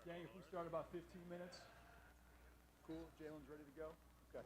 Gang, if we start about 15 minutes. Cool. Jalen's ready to go? Okay.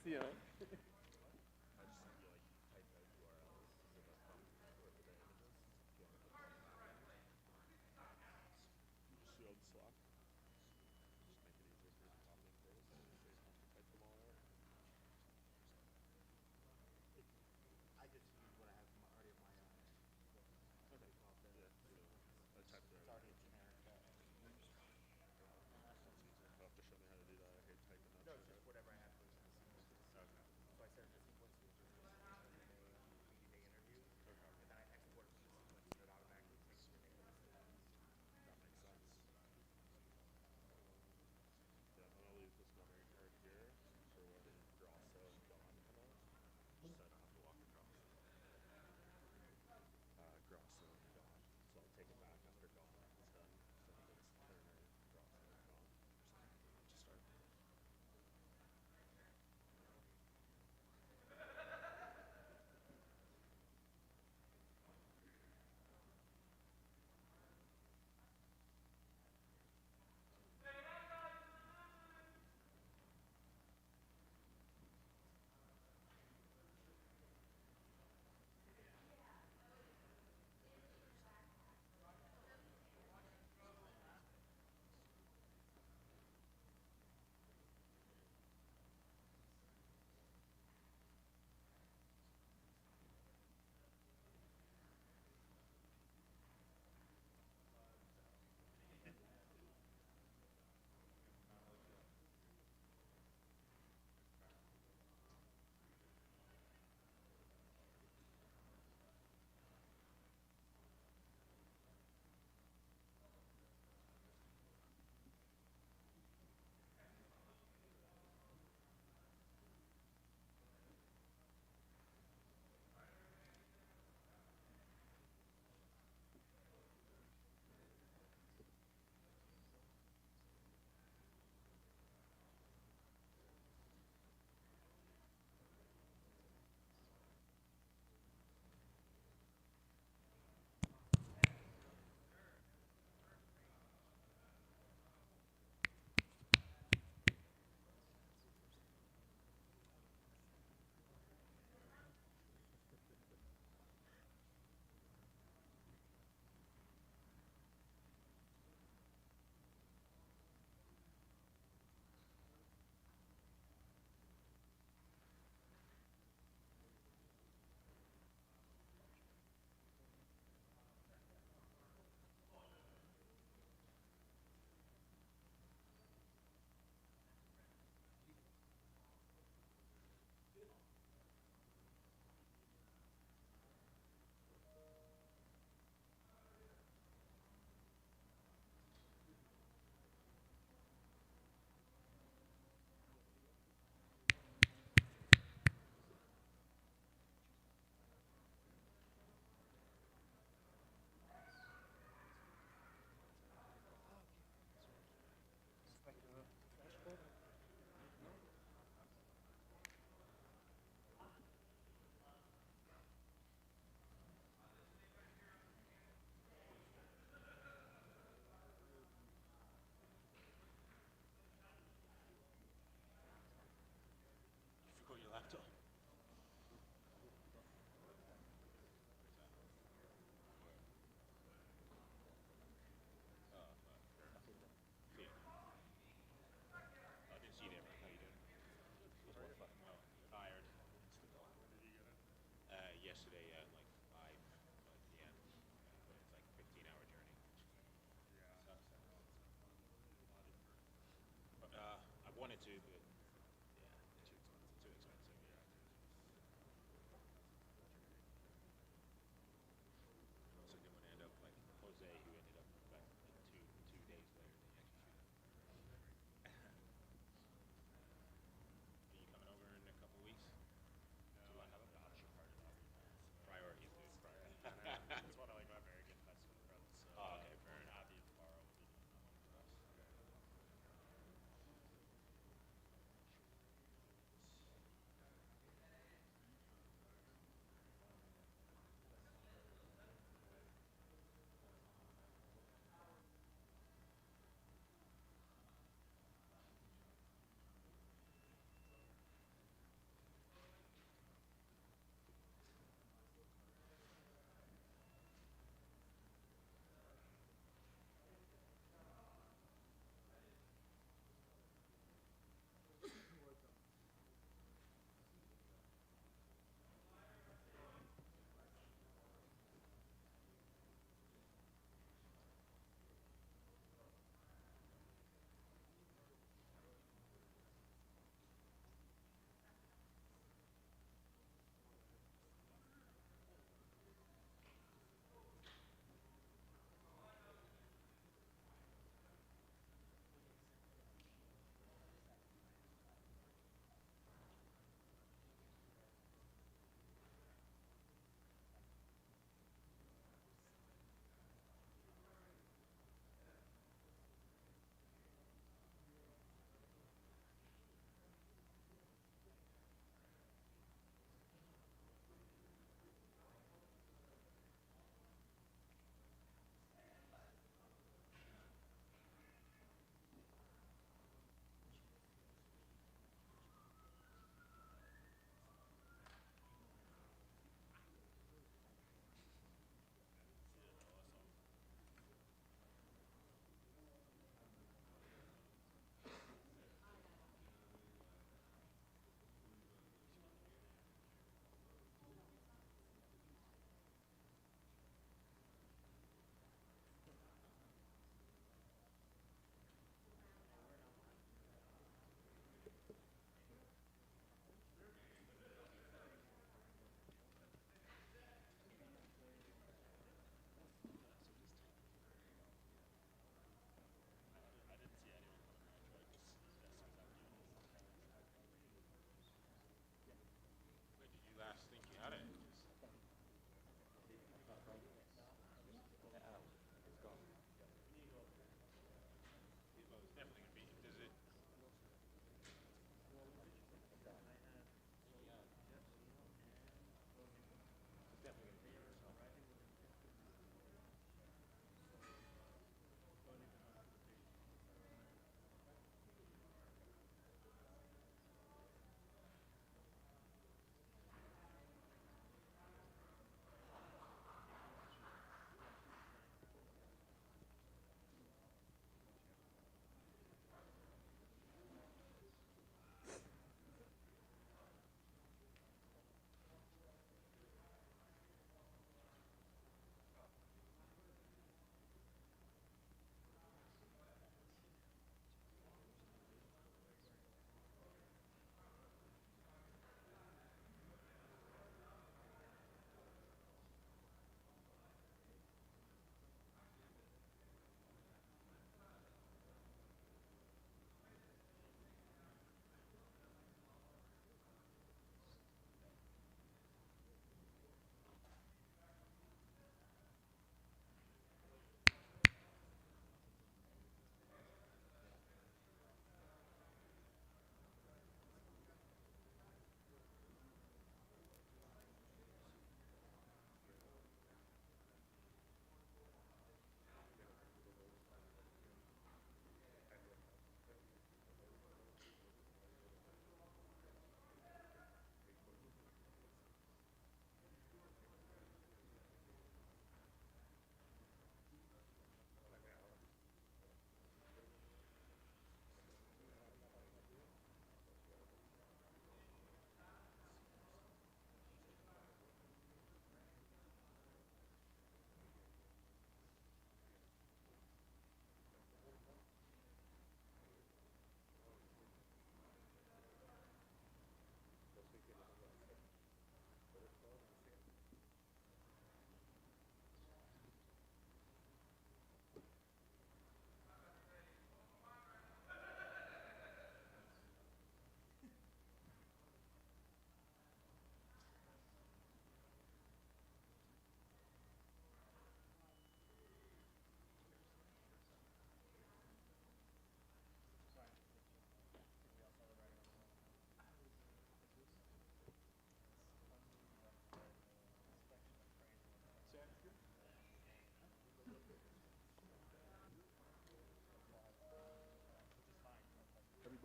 See you, man.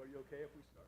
you okay if we start?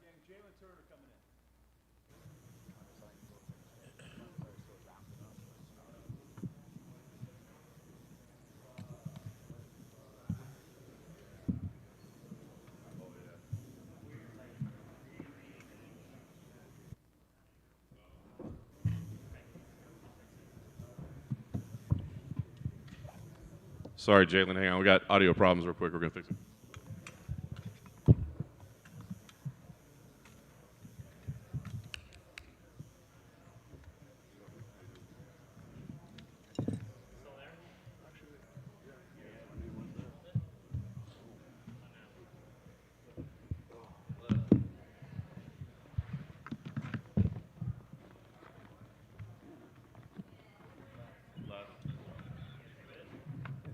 Gang, Jalin Turner coming in. Sorry, Jalin, hang on. We got audio problems real quick. We're going to fix it.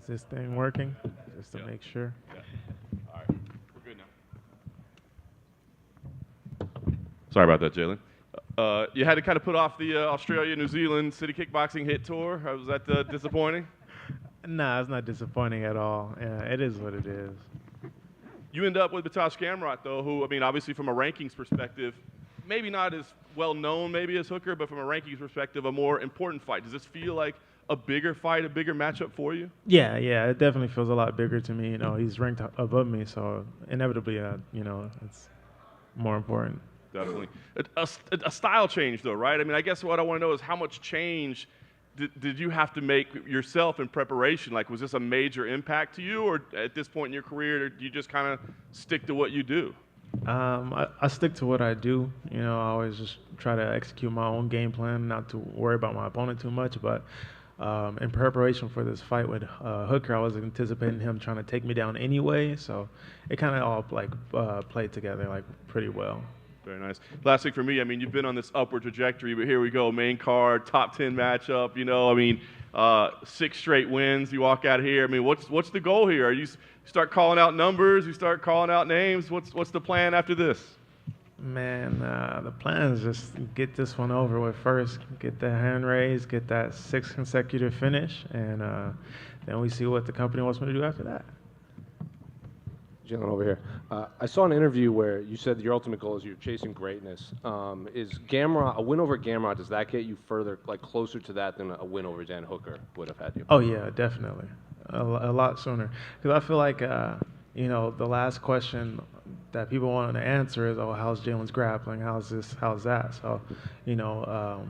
Is this thing working? Just to make sure. Yeah. All right. We're good now. Sorry about that, Jalin. You had to kind of put off the Australia-New Zealand City Kickboxing Hit Tour. Was that disappointing? Nah, it's not disappointing at all. Yeah, it is what it is. You end up with Matuesz Gamrot, though, who, I mean, obviously from a rankings perspective, maybe not as well known maybe as Hooker, but from a rankings perspective, a more important fight. Does this feel like a bigger fight, a bigger matchup for you? Yeah, it definitely feels a lot bigger to me. You know, he's ranked above me, so inevitably, you know, it's more important. Definitely. A style change, though, right? I mean, I guess what I want to know is how much change did you have to make yourself in preparation? Like, was this a major impact to you, or at this point in your career, do you just kind of stick to what you do? I stick to what I do. You know, I always just try to execute my own game plan, not to worry about my opponent too much. But in preparation for this fight with Hooker, I was anticipating him trying to take me down anyway. So it kind of all like played together like pretty well. Very nice. Last thing for me, I mean, you've been on this upward trajectory, but here we go, main card, top 10 matchup, you know, I mean, 6 straight wins, you walk out of here. I mean, what's the goal here? Are you start calling out numbers, you start calling out names? What's the plan after this? Man, the plan is just get this one over with first, get the hand raised, get that 6th consecutive finish, and then we see what the company wants me to do after that. Jalin, over here. I saw an interview where you said that your ultimate goal is you're chasing greatness. Is Gamrot, a win over Gamrot, does that get you further, like closer to that than a win over Dan Hooker would have had you? Oh yeah, definitely, a lot sooner. Because I feel like you know, the last question that people want to answer is, oh, how's Jalen's grappling? How's this? How's that? So, you know,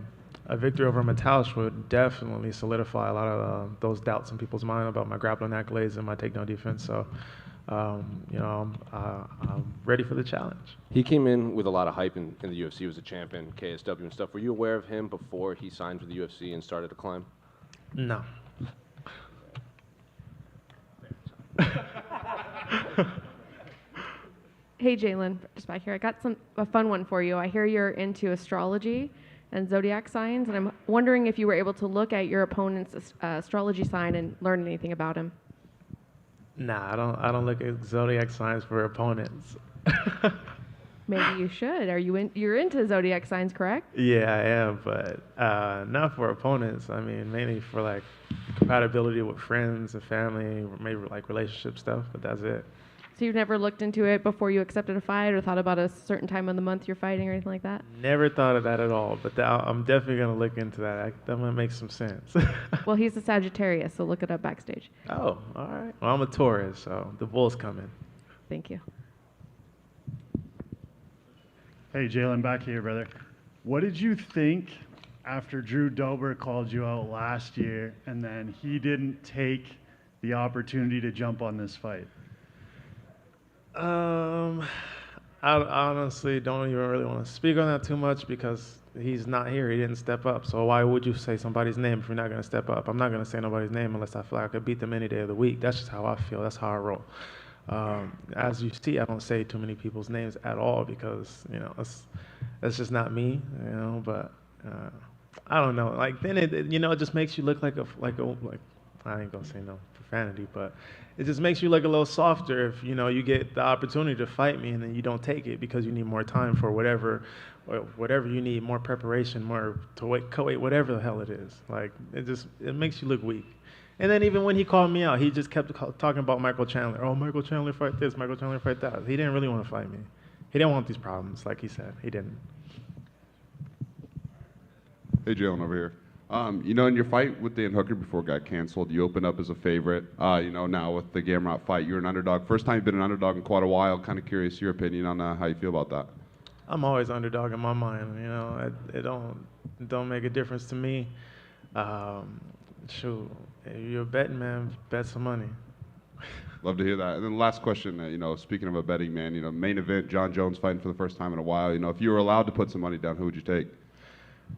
a victory over Matuesz would definitely solidify a lot of those doubts in people's mind about my grappling accolades and my takedown defense. So. You know, I'm ready for the challenge. He came in with a lot of hype in the UFC. He was a champion, KSW and stuff. Were you aware of him before he signed for the UFC and started to climb? No. Hey, Jalin, just back here. I got a fun one for you. I hear you're into astrology and zodiac signs, and I'm wondering if you were able to look at your opponent's astrology sign and learn anything about him. Nah, I don't look at zodiac signs for opponents. Maybe you should. You're into zodiac signs, correct? Yeah, I am, but not for opponents. I mean, mainly for like compatibility with friends and family, or maybe like relationship stuff, but that's it. So you've never looked into it before you accepted a fight or thought about a certain time of the month you're fighting or anything like that? Never thought of that at all, but I'm definitely going to look into that. That might make some sense. Well, he's a Sagittarius, so look it up backstage. Oh, all right. Well, I'm a Taurus, so the bull's coming. Thank you. Hey, Jalin, back here, brother. What did you think after Drew Dober called you out last year, and then he didn't take the opportunity to jump on this fight? I honestly don't even really want to speak on that too much because he's not here. He didn't step up. So why would you say somebody's name if you're not going to step up? I'm not going to say nobody's name unless I feel like I could beat them any day of the week. That's just how I feel. That's how I roll. As you see, I don't say too many people's names at all because, you know, that's just not me, you know, but I don't know. Like, then it just makes you look like I ain't gonna say no profanity, but it just makes you look a little softer if, you know, you get the opportunity to fight me and then you don't take it because you need more time for whatever you need, more preparation, more to wait, whatever the hell it is. Like, it makes you look weak. And then even when he called me out, he just kept talking about Michael Chandler. Oh, Michael Chandler fight this, Michael Chandler fight that. He didn't really want to fight me. He didn't want these problems, like he said. He didn't. Hey, Jalin over here. You know, in your fight with Dan Hooker before it got canceled, you opened up as a favorite. You know, now with the Gamrot fight, you're an underdog. First time you've been an underdog in quite a while. Kind of curious your opinion on how you feel about that. I'm always underdog in my mind. You know, it don't make a difference to me. Shoot, if you're a betting man, bet some money. Love to hear that. And then last question, you know, speaking of a betting man, you know, main event, Jon Jones fighting for the first time in a while. You know, if you were allowed to put some money down, who would you take?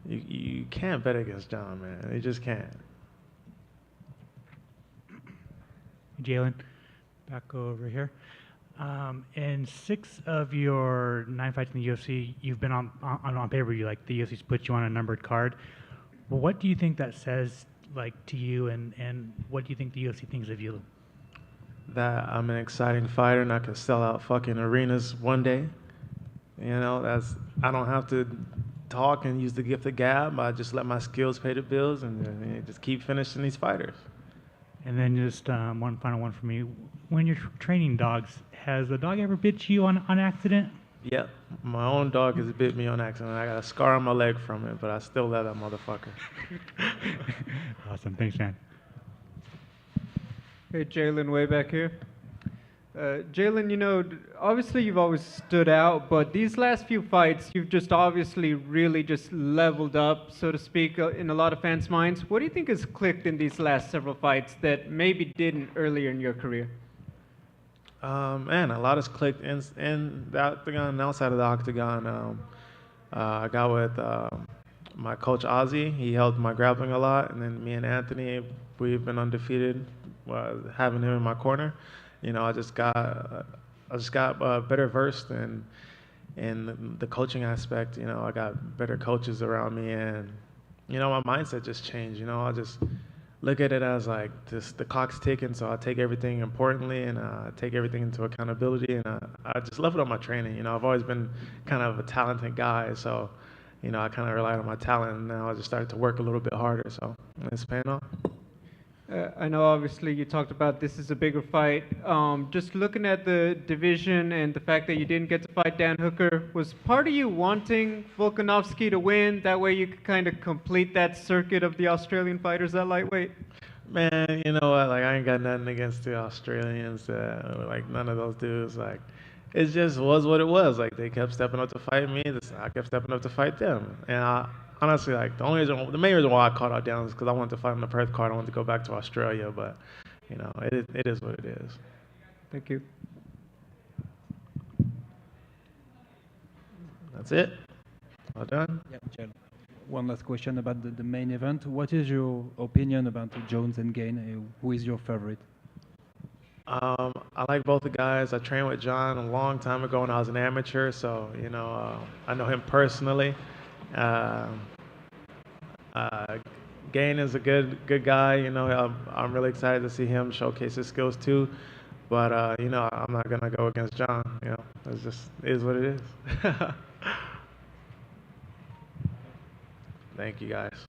You can't bet against Jon, man. You just can't. Jalin, back over here. In 6 of your 9 fights in the UFC, you've been on pay-per-view. Like, the UFC's put you on a numbered card. Well, what do you think that says, like, to you, and what do you think the UFC thinks of you? That I'm an exciting fighter and I can sell out fucking arenas one day. You know, I don't have to talk and use the gift of gab. I just let my skills pay the bills and just keep finishing these fighters. And then just one final one for me. When you're training dogs, has a dog ever bit you on accident? Yep, my own dog has bit me on accident. I got a scar on my leg from it, but I still love that motherfucker. Awesome, thanks, man. Hey, Jalin, way back here. Jalin, you know, obviously you've always stood out, but these last few fights, you've just obviously really just leveled up, so to speak, in a lot of fans' minds. What do you think has clicked in these last several fights that maybe didn't earlier in your career? Man, a lot has clicked in the octagon and outside of the octagon. I got with my coach Ozzy. He helped my grappling a lot, and then me and Anthony, we've been undefeated, having him in my corner. You know, I just got better versed in the coaching aspect. You know, I got better coaches around me, and you know, my mindset just changed. You know, I just look at it as like the clock's ticking, so I take everything importantly and take everything into accountability, and I just leveled up my training. You know, I've always been kind of a talented guy, so you know, I kind of relied on my talent, and now I just started to work a little bit harder, so it's paying off. I know obviously you talked about this is a bigger fight. Just looking at the division and the fact that you didn't get to fight Dan Hooker, was part of you wanting Volkanovski to win? That way you could kind of complete that circuit of the Australian fighters at lightweight? Man, you know what? Like, I ain't got nothing against the Australians. Like, none of those dudes. Like, it just was what it was. Like, they kept stepping up to fight me. I kept stepping up to fight them. And honestly, like, the main reason why I caught out down is because I wanted to fight on the Perth card. I wanted to go back to Australia, but you know, it is what it is. Thank you. That's it. All done. Yeah, Jalin. One last question about the main event. What is your opinion about Jones and Gane? Who is your favorite? I like both the guys. I trained with Jon a long time ago when I was an amateur, so you know, I know him personally. Gane is a good guy. You know, I'm really excited to see him showcase his skills too. But you know, I'm not gonna go against Jon. You know, it is what it is. Thank you guys.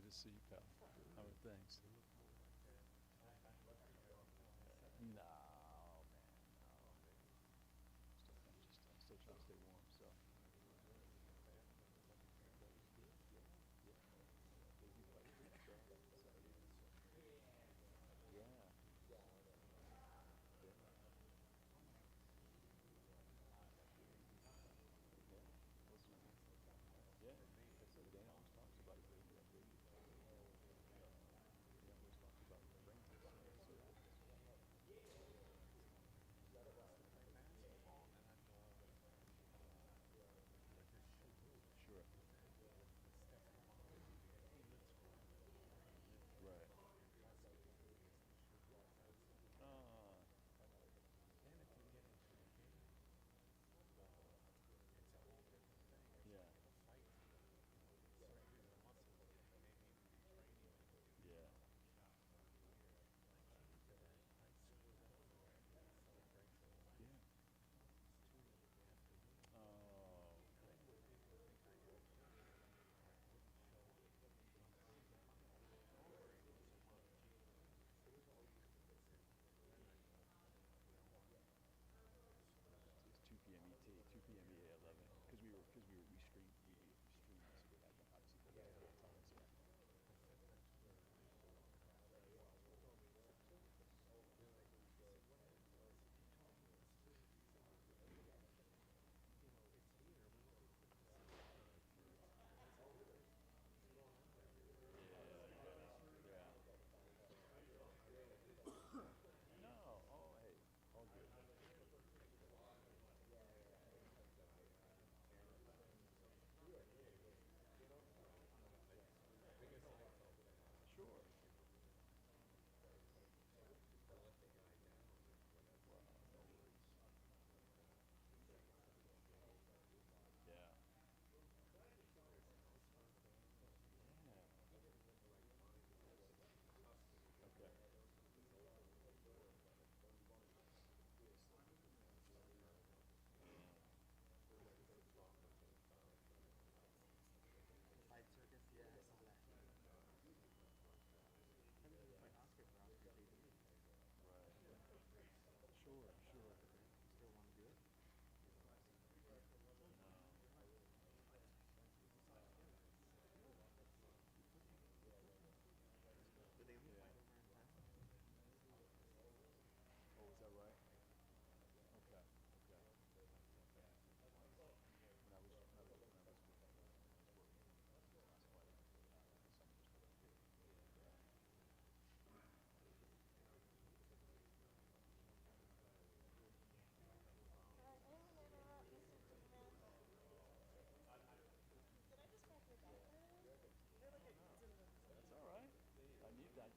to see you, pal. How are things? No, man, no. I'm still trying to stay warm, so.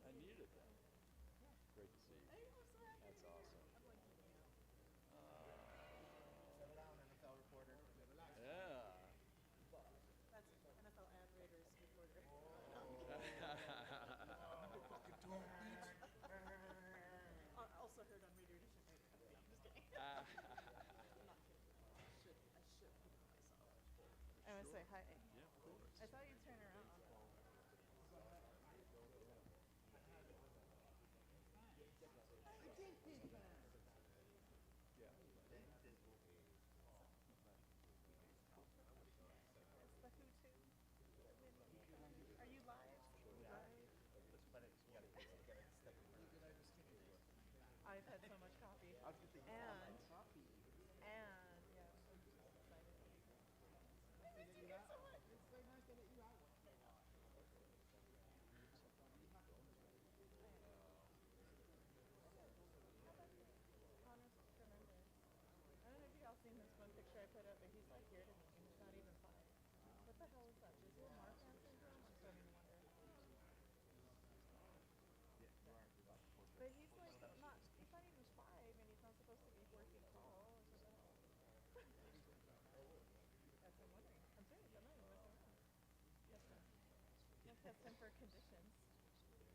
I needed it then. Great to see you. That's awesome. Settle down, NFL reporter. Relax. Yeah. That's NFL and Raiders reporter. Fucking don't beat. Also heard on Radio Edition. I'm just kidding. I'm not kidding. I should put it myself. I want to say hi. Yeah, of course. I thought you'd turn around. Are you live? I've had so much coffee. And yeah, I'm just excited. I miss you guys so much. It's very nice to let you out. I don't know if you all seen this one picture I put up, but he's like here to me, and he's not even 5. What the hell is that? Is it Marfan syndrome? I just don't even wonder. But he's like he's not even 5, and he's not supposed to be 4 feet tall. What the hell? That's what I'm wondering. I'm serious. I'm not even messing around. Let's test him for conditions.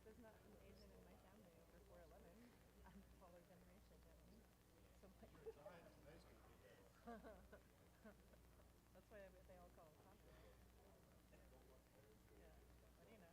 There's not an Asian in my family over 4'11". I'm the taller generation, gentlemen. So like, that's why they all call him Coffee. Yeah, what do you know?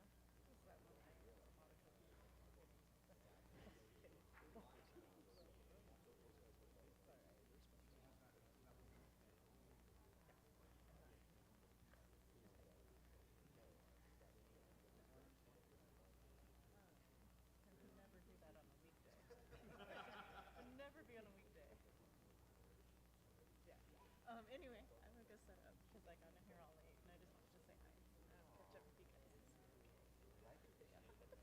Anyway, I'm gonna go set up because I got in here all late and I just wanted to say hi and catch up with you guys. Well, except for the podcast.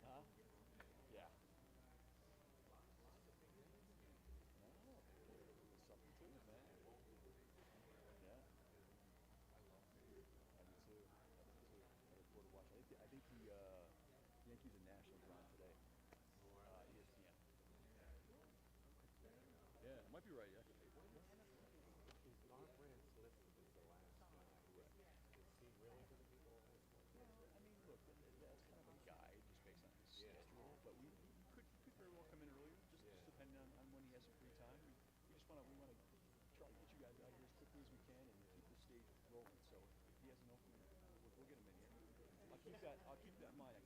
Huh? Yeah. No, it's something to it, man. Yeah. I do too. I do too. I look forward to watching. I think the Yankees and Nationals are on today. ESPN. Yeah, it might be right. Yeah. Is Garbrandt listed as the last guy? Is he really going to be the last one? I mean, look, that's kind of a guide just based on his schedule, but we could very well come in earlier, just depending on when he has some free time. We just want to try to get you guys out here as quickly as we can and keep the stage rolling. So if he has an opening, we'll get him in here. I'll keep that in mind.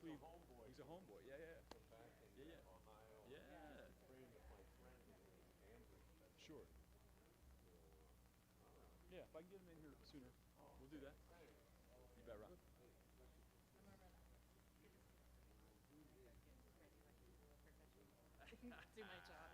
He's a homeboy. He's a homeboy. Yeah. Back in Ohio. Yeah. He's trained with my friend in Cambridge. Sure. Yeah, if I can get him in here sooner, we'll do that. You bet, Ron. Do my job.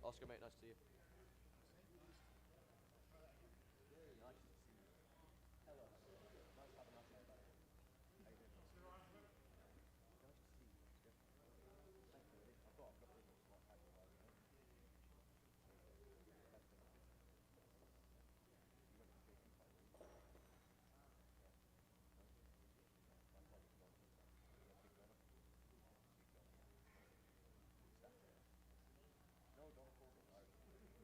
Oscar, mate, nice to see you. Nice to see you. Hello. Nice to have a nice day, buddy. How you doing? Nice to see you. Thank you, buddy. I've got a little smart pack of mine. You went to JP fight, didn't you? No, don't call me.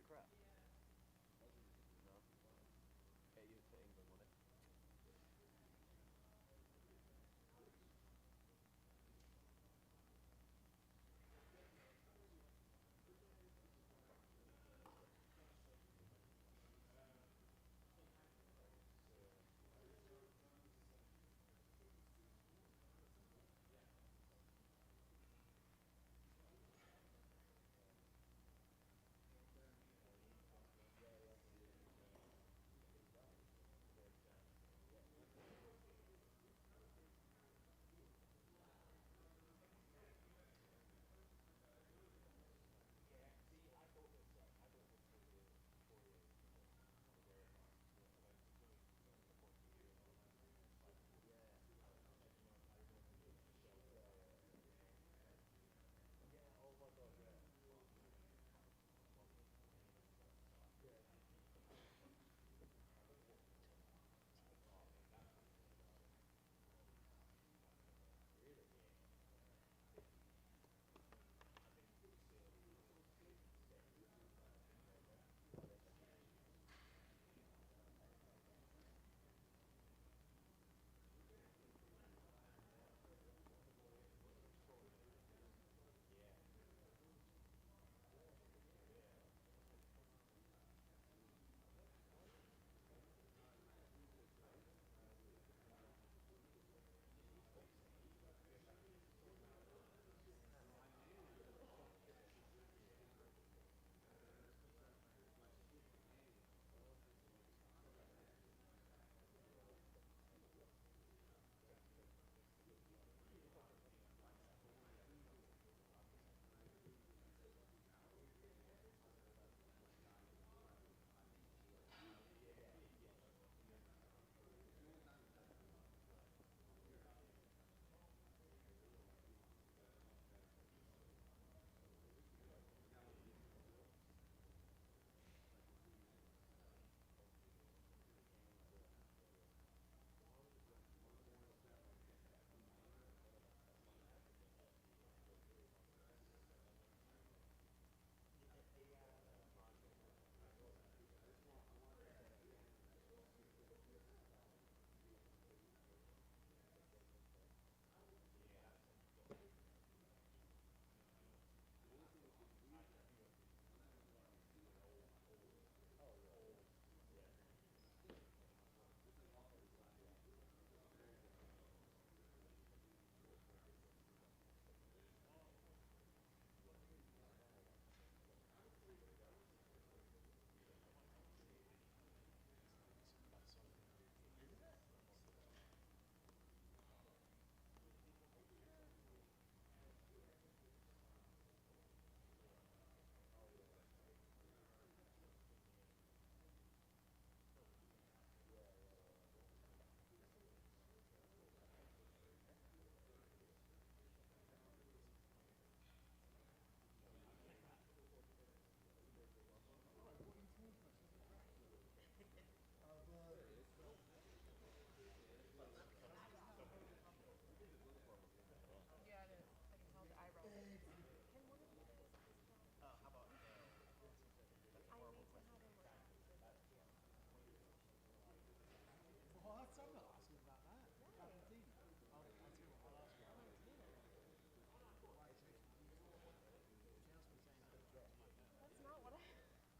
crap. No. Hey, you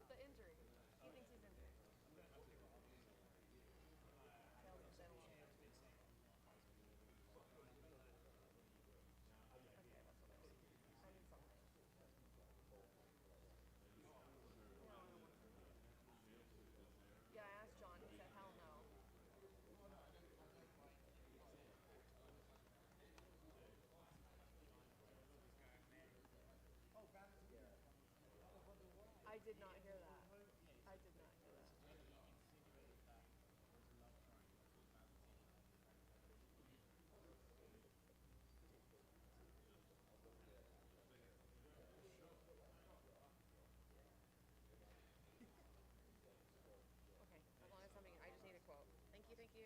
to England, wasn't it? I did not hear that. I did not hear that. Okay, as long as something, I just need a quote. Thank you, thank you.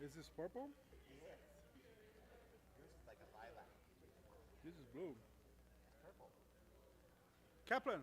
Is this purple? Yes. Yours is like a lilac. This is blue. It's purple. Kaplan.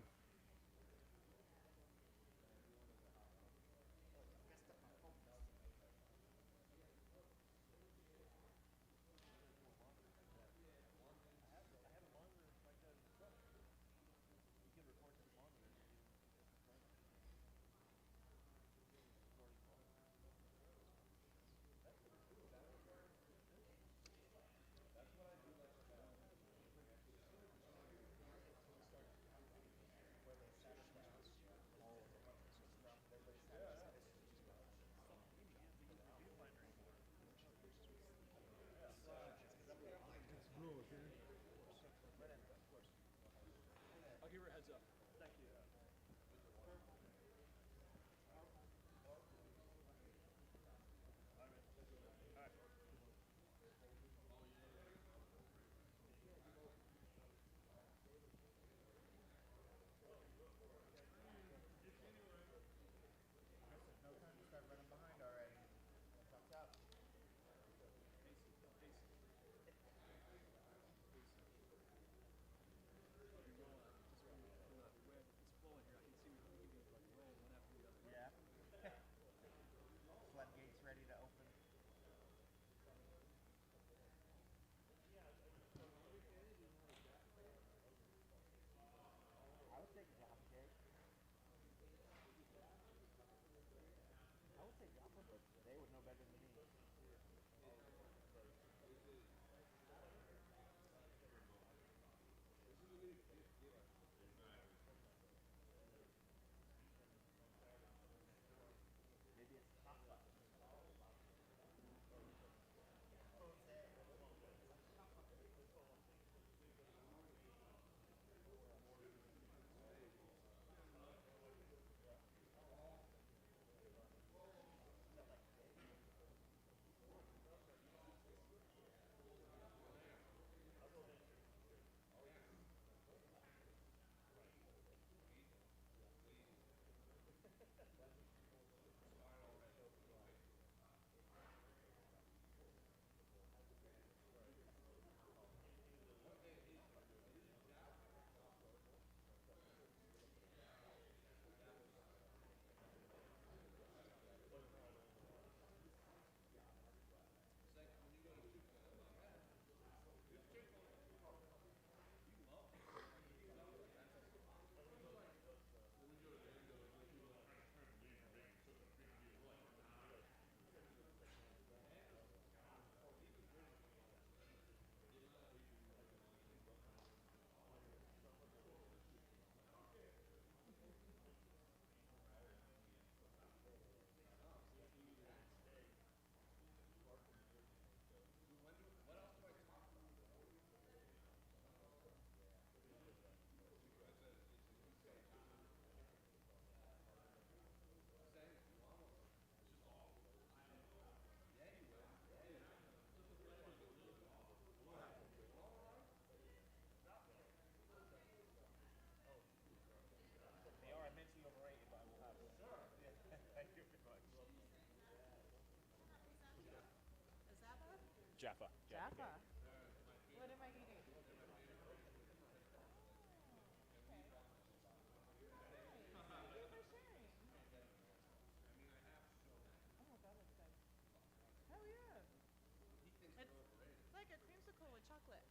I'll give her a heads up. Thank you. No time to start running behind already. Thumbs up. It's flowing here. I can see we're moving like roll one after the other. Yeah. Floodgates ready to open. I would take Jaffa cake. I would take Jaffa, but they would know better than me. Maybe it's Jaffa. They are immensely overrated, but I will have them. Thank you very much. Jaffa. Jaffa. What am I eating? Okay. Thank you for sharing. Oh, that looks good. Hell yeah. It's like a creamsicle with chocolate.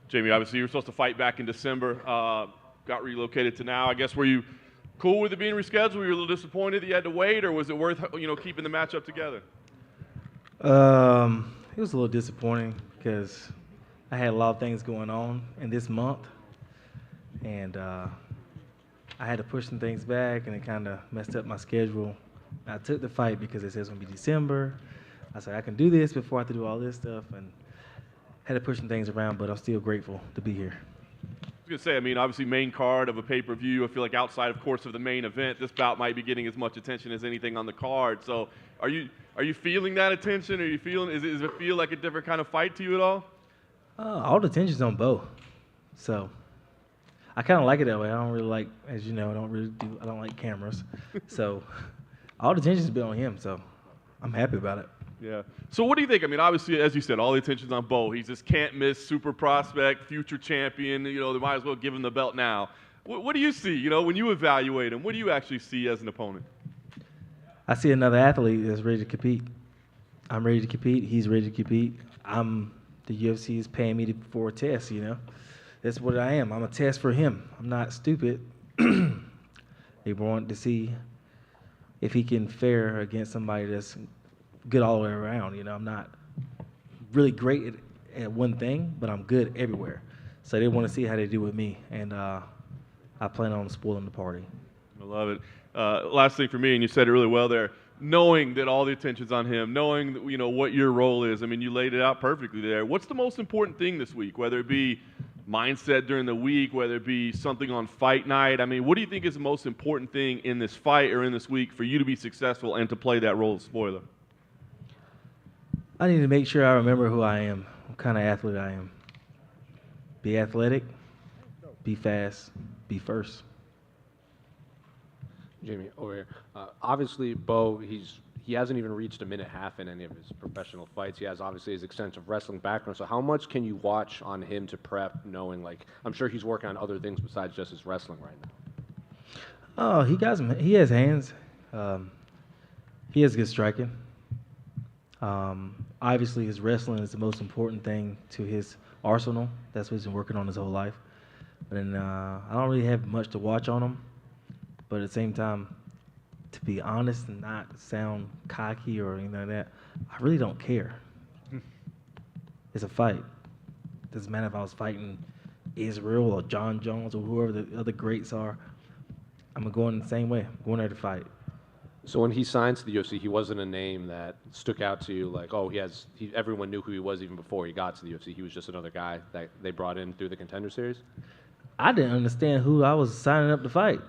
Jamie, obviously you were supposed to fight back in December, got relocated to now. I guess were you cool with it being rescheduled? Were you a little disappointed that you had to wait, or was it worth keeping the matchup together? It was a little disappointing because I had a lot of things going on in this month, and I had to push some things back, and it kind of messed up my schedule. I took the fight because it said it's going to be December. I said I can do this before I have to do all this stuff, and had to push some things around, but I'm still grateful to be here. I was going to say, I mean, obviously main card of a pay-per-view. I feel like outside, of course, of the main event, this bout might be getting as much attention as anything on the card. So are you feeling that attention? Does it feel like a different kind of fight to you at all? All the attention's on Bo. So I kind of like it that way. I don't really like, as you know, I don't like cameras. So all the attention's been on him, so I'm happy about it. Yeah. So what do you think? I mean, obviously, as you said, all the attention's on Bo. He's this can't-miss super prospect, future champion. They might as well give him the belt now. What do you see, when you evaluate him? What do you actually see as an opponent? I see another athlete that's ready to compete. I'm ready to compete. He's ready to compete. The UFC is paying me for a test, That's what I am. I'm a test for him. I'm not stupid. They want to see if he can fare against somebody that's good all the way around. I'm not really great at one thing, but I'm good everywhere. So they want to see how they do with me, and I plan on spoiling the party. I love it. Last thing for me, and you said it really well there, knowing that all the attention's on him, knowing that, what your role is. I mean, you laid it out perfectly there. What's the most important thing this week, whether it be mindset during the week, whether it be something on fight night? I mean, what do you think is the most important thing in this fight or in this week for you to be successful and to play that role of spoiler? I need to make sure I remember who I am, what kind of athlete I am. Be athletic, be fast, be first. Jamie, over here. Obviously, Bo, he hasn't even reached a minute half in any of his professional fights. He has obviously his extensive wrestling background. So how much can you watch on him to prep, knowing, I'm sure he's working on other things besides just his wrestling right now? Oh, he has hands. He has good striking. Obviously, his wrestling is the most important thing to his arsenal. That's what he's been working on his whole life. But then I don't really have much to watch on him. But at the same time, to be honest and not sound cocky or anything like that, I really don't care. It's a fight. Doesn't matter if I was fighting Israel or Jon Jones or whoever the other greats are. I'm going to go in the same way. I'm going there to fight. So when he signed to the UFC, he wasn't a name that stuck out to you like, oh, everyone knew who he was even before he got to the UFC. He was just another guy that they brought in through the Contender Series? I didn't understand who I was signing up to fight.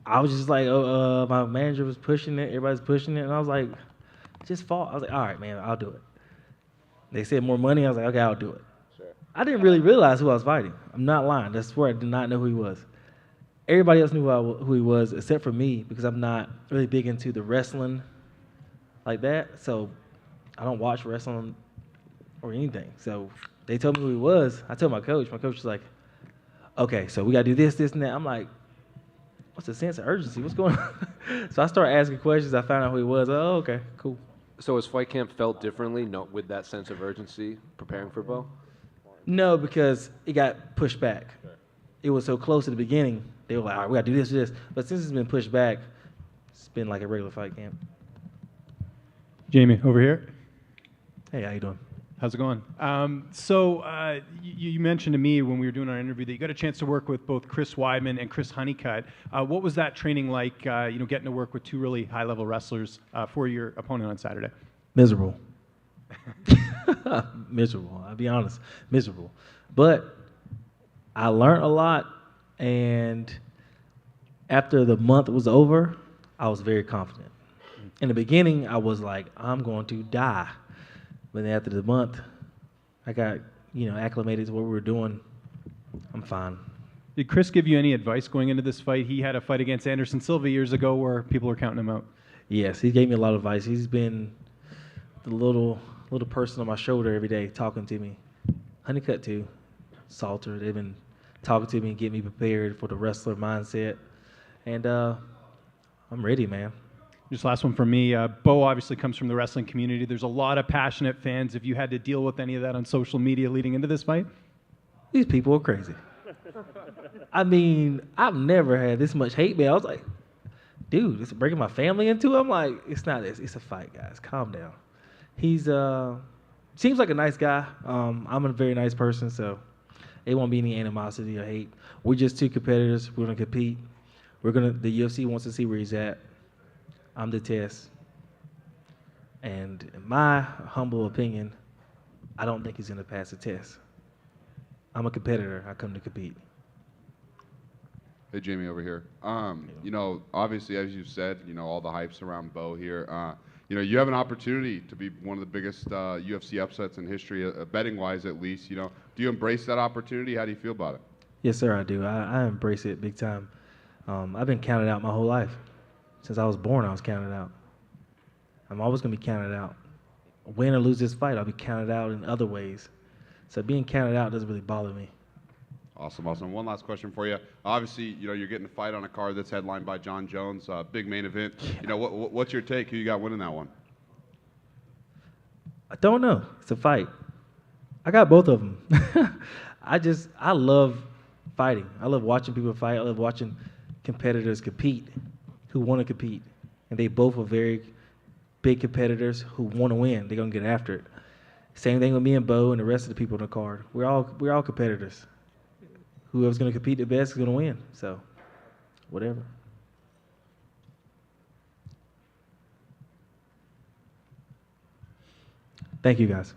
I was just like, my manager was pushing it, everybody's pushing it, and I was like, just fall. I was like, all right, man, I'll do it. They said more money. I was like, okay, I'll do it. Sure. I didn't really realize who I was fighting. I'm not lying. I swear I did not know who he was. Everybody else knew who he was except for me because I'm not really big into the wrestling like that. So I don't watch wrestling or anything. So they told me who he was. I told my coach. My coach was like, okay, so we got to do this, this, and that. I'm like, what's the sense of urgency? What's going on? So I started asking questions. I found out who he was. Oh, okay, cool. So his fight camp felt differently with that sense of urgency preparing for Bo? No, because it got pushed back. Sure. It was so close at the beginning. They were like, all right, we got to do this. But since it's been pushed back, it's been like a regular fight camp. Jamie, over here. Hey, how you doing? How's it going? You mentioned to me when we were doing our interview that you got a chance to work with both Chris Weidman and Chris Honeycutt. What was that training like, getting to work with two really high-level wrestlers for your opponent on Saturday? Miserable. Miserable. I'll be honest. Miserable. But I learned a lot, and after the month was over, I was very confident. In the beginning, I was like, I'm going to die. But then after the month, I got, acclimated to what we were doing. I'm fine. Did Chris give you any advice going into this fight? He had a fight against Anderson Silva years ago where people were counting him out. Yes, he gave me a lot of advice. He's been the little person on my shoulder every day talking to me. Honeycutt too, Salter. They've been talking to me and getting me prepared for the wrestler mindset. And I'm ready, man. Just last one from me. Bo obviously comes from the wrestling community. There's a lot of passionate fans. Have you had to deal with any of that on social media leading into this fight? these people are crazy. I mean, I've never had this much hate mail. I was like, dude, it's bringing my family into it. I'm like, it's not this. It's a fight, guys. Calm down. He's seems like a nice guy. I'm a very nice person, so it won't be any animosity or hate. We're just two competitors. We're gonna compete. The UFC wants to see where he's at. I'm the test. And in my humble opinion, I don't think he's gonna pass the test. I'm a competitor. I come to compete. Hey, Jamie, over here. You know, obviously, as you've said, you know, all the hype's around Bo here. You know, you have an opportunity to be one of the biggest UFC upsets in history, betting-wise at least. You know, do you embrace that opportunity? How do you feel about it? Yes, sir, I do. I embrace it big time. I've been counted out my whole life. Since I was born, I was counted out. I'm always going to be counted out. Win or lose this fight, I'll be counted out in other ways. So being counted out doesn't really bother me. Awesome, awesome. One last question for you. Obviously, you know, you're getting a fight on a card that's headlined by Jon Jones, big main event. You know, what's your take? Who you got winning that one? I don't know. It's a fight. I got both of them. I love fighting. I love watching people fight. I love watching competitors compete who want to compete. And they both are very big competitors who want to win. They're going to get after it. Same thing with me and Bo and the rest of the people on the card. We're all competitors. Whoever's going to compete the best is going to win. So, whatever. Thank you, guys.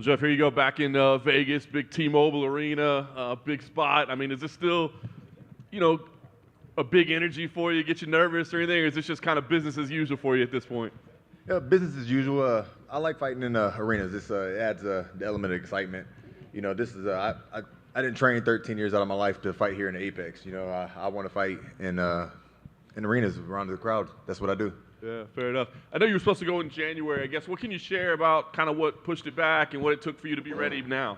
Well, Geoff, here you go back in Vegas, big T-Mobile Arena, big spot. I mean, is this still, a big energy for you? Get you nervous or anything, or is this just kind of business as usual for you at this point? Yeah, business as usual. I like fighting in arenas. This adds the element of excitement. This is I didn't train 13 years out of my life to fight here in the Apex. I want to fight in arenas around the crowd. That's what I do. Yeah, fair enough. I know you were supposed to go in January. I guess what can you share about kind of what pushed it back and what it took for you to be ready now?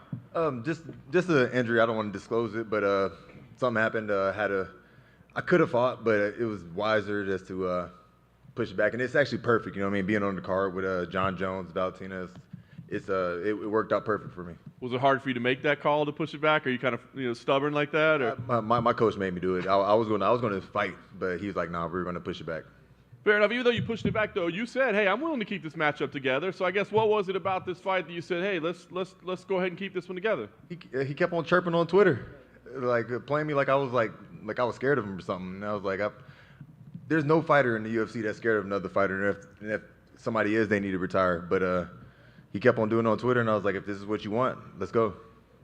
Just an injury. I don't want to disclose it, but something happened. I could have fought, but it was wiser just to push it back. And it's actually perfect. Being on the card with Jon Jones, Valentina, it worked out perfect for me. Was it hard for you to make that call to push it back? Are you kind of stubborn like that? Or? My coach made me do it. I was going to fight, but he was like, "No, we're going to push it back." Fair enough. Even though you pushed it back, though, you said, "Hey, I'm willing to keep this matchup together." So I guess what was it about this fight that you said, "Hey, let's go ahead and keep this one together"? He kept on chirping on Twitter, like playing me like I was scared of him or something. And I was like, "There's no fighter in the UFC that's scared of another fighter. And if somebody is, they need to retire." But he kept on doing it on Twitter, and I was like, "If this is what you want, let's go."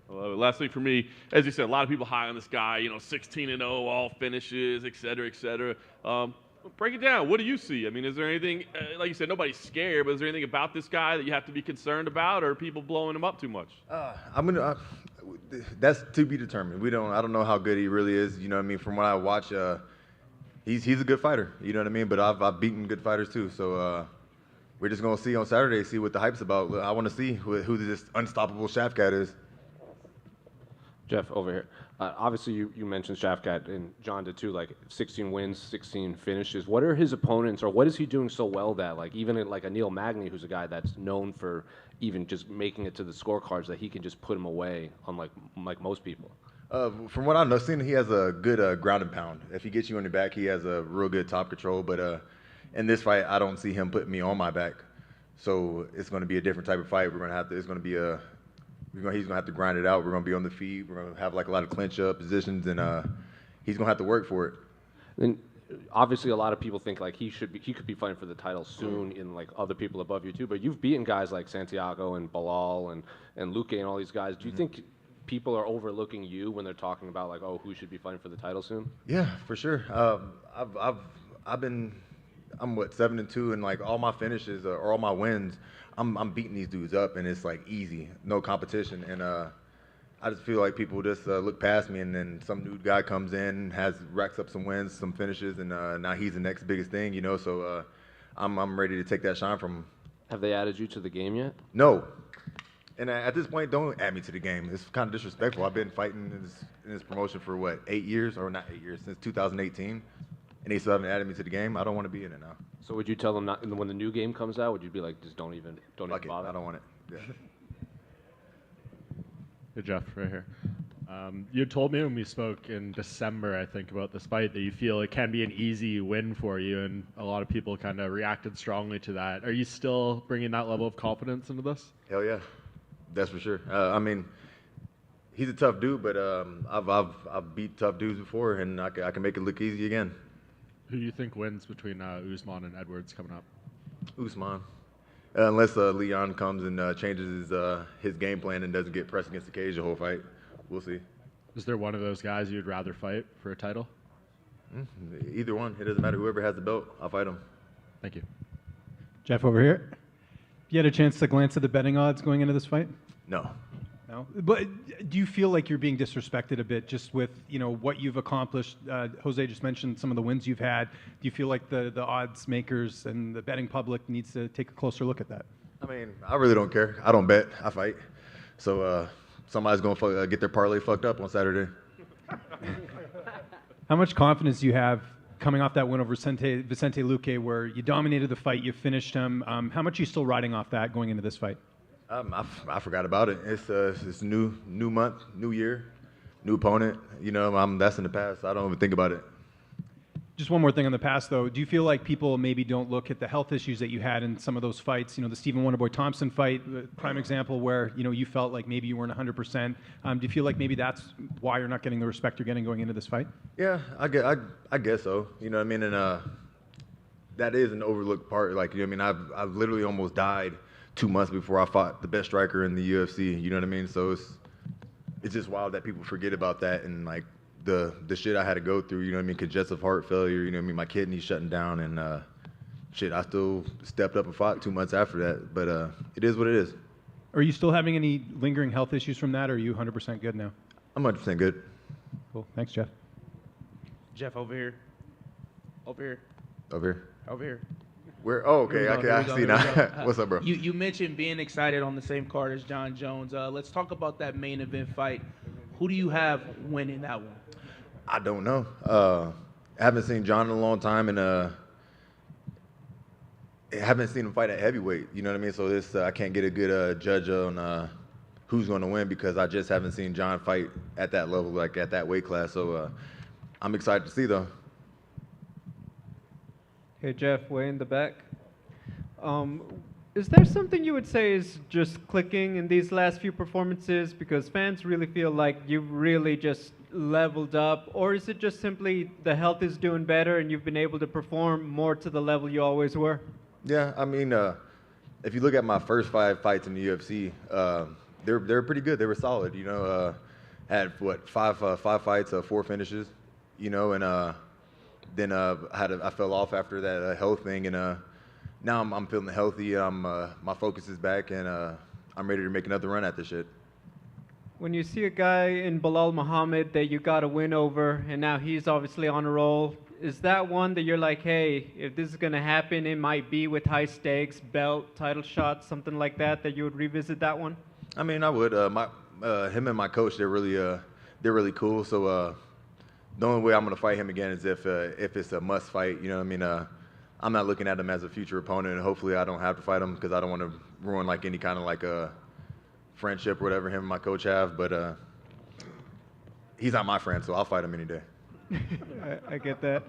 Last thing for me, as you said, a lot of people high on this guy. 16-0, all finishes, et cetera, et cetera. Break it down. What do you see? I mean, is there anything, like you said, nobody's scared, but is there anything about this guy that you have to be concerned about, or are people blowing him up too much? That's to be determined. I don't know how good he really is. From what I watch, he's a good fighter. But I've beaten good fighters too. So we're just gonna see on Saturday, see what the hype's about. I want to see who this unstoppable Shavkat is. Geoff, over here. Obviously, you mentioned Shavkat, and Jon did too, like 16 wins, 16 finishes. What are his opponents, or what is he doing so well that, like, even like a Neil Magny, who's a guy that's known for even just making it to the scorecards, that he can just put him away, unlike most people? From what I've seen, he has a good ground and pound. If he gets you on your back, he has a real good top control. But in this fight, I don't see him putting me on my back. So it's going to be a different type of fight. It's going to be he's going to have to grind it out. We're going to be on the feet. We're going to have a lot of clinch up positions, and he's going to have to work for it. And obviously, a lot of people think he could be fighting for the title soon, in other people above you too. But you've beaten guys like Santiago and Bilal and Luque and all these guys. Do you think people are overlooking you when they're talking about who should be fighting for the title soon? Yeah, for sure. I'm 7-2, and all my finishes or all my wins, I'm beating these dudes up, and it's easy, no competition. And I just feel like people just look past me, and then some new guy comes in, racks up some wins, some finishes, and now he's the next biggest thing, So I'm ready to take that shine from him. Have they added you to the game yet? No. And at this point, don't add me to the game. It's kind of disrespectful. I've been fighting in this promotion for 8 years, or not 8 years, since 2018. And they still haven't added me to the game. I don't want to be in it now. So would you tell them not when the new game comes out? Would you be like, just don't even bother? I don't want it. Yeah. Hey, Geoff, right here. You had told me when we spoke in December, I think, about this fight that you feel it can be an easy win for you, and a lot of people kind of reacted strongly to that. Are you still bringing that level of confidence into this? Hell yeah, that's for sure. He's a tough dude, but I've beat tough dudes before, and I can make it look easy again. Who do you think wins between Usman and Edwards coming up? Usman. Unless Leon comes and changes his game plan and doesn't get pressed against the cage the whole fight. We'll see. Is there one of those guys you'd rather fight for a title? Either one. It doesn't matter. Whoever has the belt, I'll fight him. Thank you. Geoff, over here. You had a chance to glance at the betting odds going into this fight? No. No? But do you feel like you're being disrespected a bit just with, what you've accomplished? Jose just mentioned some of the wins you've had. Do you feel like the odds makers and the betting public needs to take a closer look at that? I really don't care. I don't bet. I fight. So somebody's going to get their parlay fucked up on Saturday. How much confidence do you have coming off that win over Vicente Luque, where you dominated the fight, you finished him? How much are you still riding off that going into this fight? I forgot about it. It's new month, new year, new opponent. That's in the past. I don't even think about it. Just one more thing on the past, though. Do you feel like people maybe don't look at the health issues that you had in some of those fights? The Stephen Wonderboy Thompson fight, prime example, where you felt like maybe you weren't 100%. Do you feel like maybe that's why you're not getting the respect you're getting going into this fight? Yeah, I guess so. And that is an overlooked part. I've literally almost died 2 months before I fought the best striker in the UFC. You know what I mean? So it's just wild that people forget about that and like the shit I had to go through. You know what I mean? Congestive heart failure. You know what I mean? My kidneys shutting down and shit. I still stepped up and fought 2 months after that. But it is what it is. Are you still having any lingering health issues from that, or are you 100% good now? I'm 100% good. Cool. Thanks, Geoff. Geoff, over here. Over here. Over here. Over here. Where? Oh, okay. Here we go, I here see we go, here we now. go. What's up, bro? You mentioned being excited on the same card as Jon Jones. Let's talk about that main event fight. Who do you have winning that one? I don't know. I haven't seen Jon in a long time, and I haven't seen him fight at heavyweight. You know what I mean? So this I can't get a good judge on who's going to win because I just haven't seen Jon fight at that level, like at that weight class. So I'm excited to see though. Hey, Geoff, way in the back. Is there something you would say is just clicking in these last few performances because fans really feel like you've really just leveled up, or is it just simply the health is doing better and you've been able to perform more to the level you always were? Yeah, I mean, if you look at my first 5 fights in the UFC, they're pretty good. They were solid. You know, had what 5 fights, 4 finishes. You know, and then I fell off after that health thing, and now I'm feeling healthy. My focus is back, and I'm ready to make another run at this shit. When you see a guy in Bilal Muhammad that you got a win over, and now he's obviously on a roll, is that one that you're like, hey, if this is going to happen, it might be with high stakes, belt, title shot, something like that, that you would revisit that one? I mean, I would. Him and my coach, they're really cool. So the only way I'm going to fight him again is if it's a must fight. You know what I mean? I'm not looking at him as a future opponent, and hopefully I don't have to fight him because I don't want to ruin like any kind of like a friendship or whatever him and my coach have. But he's not my friend, so I'll fight him any day. I get that.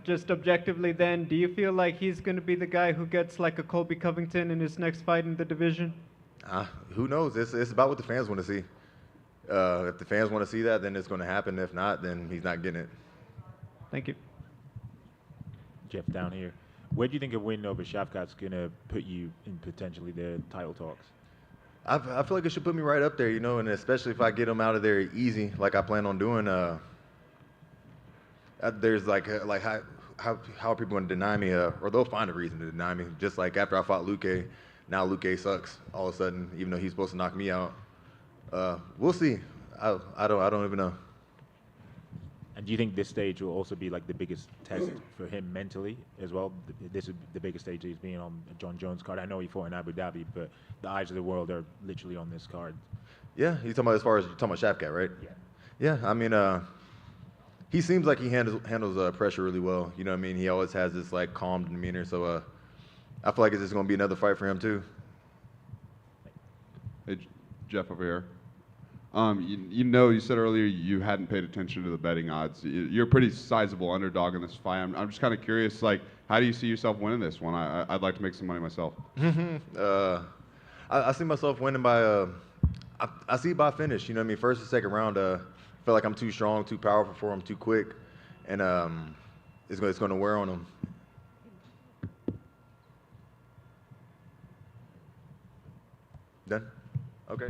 Just objectively then, do you feel like he's going to be the guy who gets like a Colby Covington in his next fight in the division? Who knows? It's about what the fans want to see. If the fans want to see that, then it's going to happen. If not, then he's not getting it. Thank you. Geoff, down here. Where do you think a win over Shavkat's going to put you in potentially the title talks? I feel like it should put me right up there, you know, and especially if I get him out of there easy, like I plan on doing. There's like how are people going to deny me, or they'll find a reason to deny me. Just like after I fought Luque, now Luque sucks all of a sudden, even though he's supposed to knock me out. We'll see. I don't even know. And do you think this stage will also be like the biggest test for him mentally as well? This is the biggest stage he's been on Jon Jones card. I know he fought in Abu Dhabi, but the eyes of the world are literally on this card. Yeah, you're talking about as far as you're talking about Shavkat, right? Yeah. Yeah, I mean, he seems like he handles pressure really well. You know what I mean? He always has this like calm demeanor. So I feel like it's just going to be another fight for him too. Hey, Geoff over here. You said earlier you hadn't paid attention to the betting odds. You're a pretty sizable underdog in this fight. I'm just kind of curious, like, how do you see yourself winning this one? I'd like to make some money myself. I see myself winning by, I see it by finish. You know what I mean? First or second round, I feel like I'm too strong, too powerful for him, too quick, and it's going to wear on him. Done? Okay.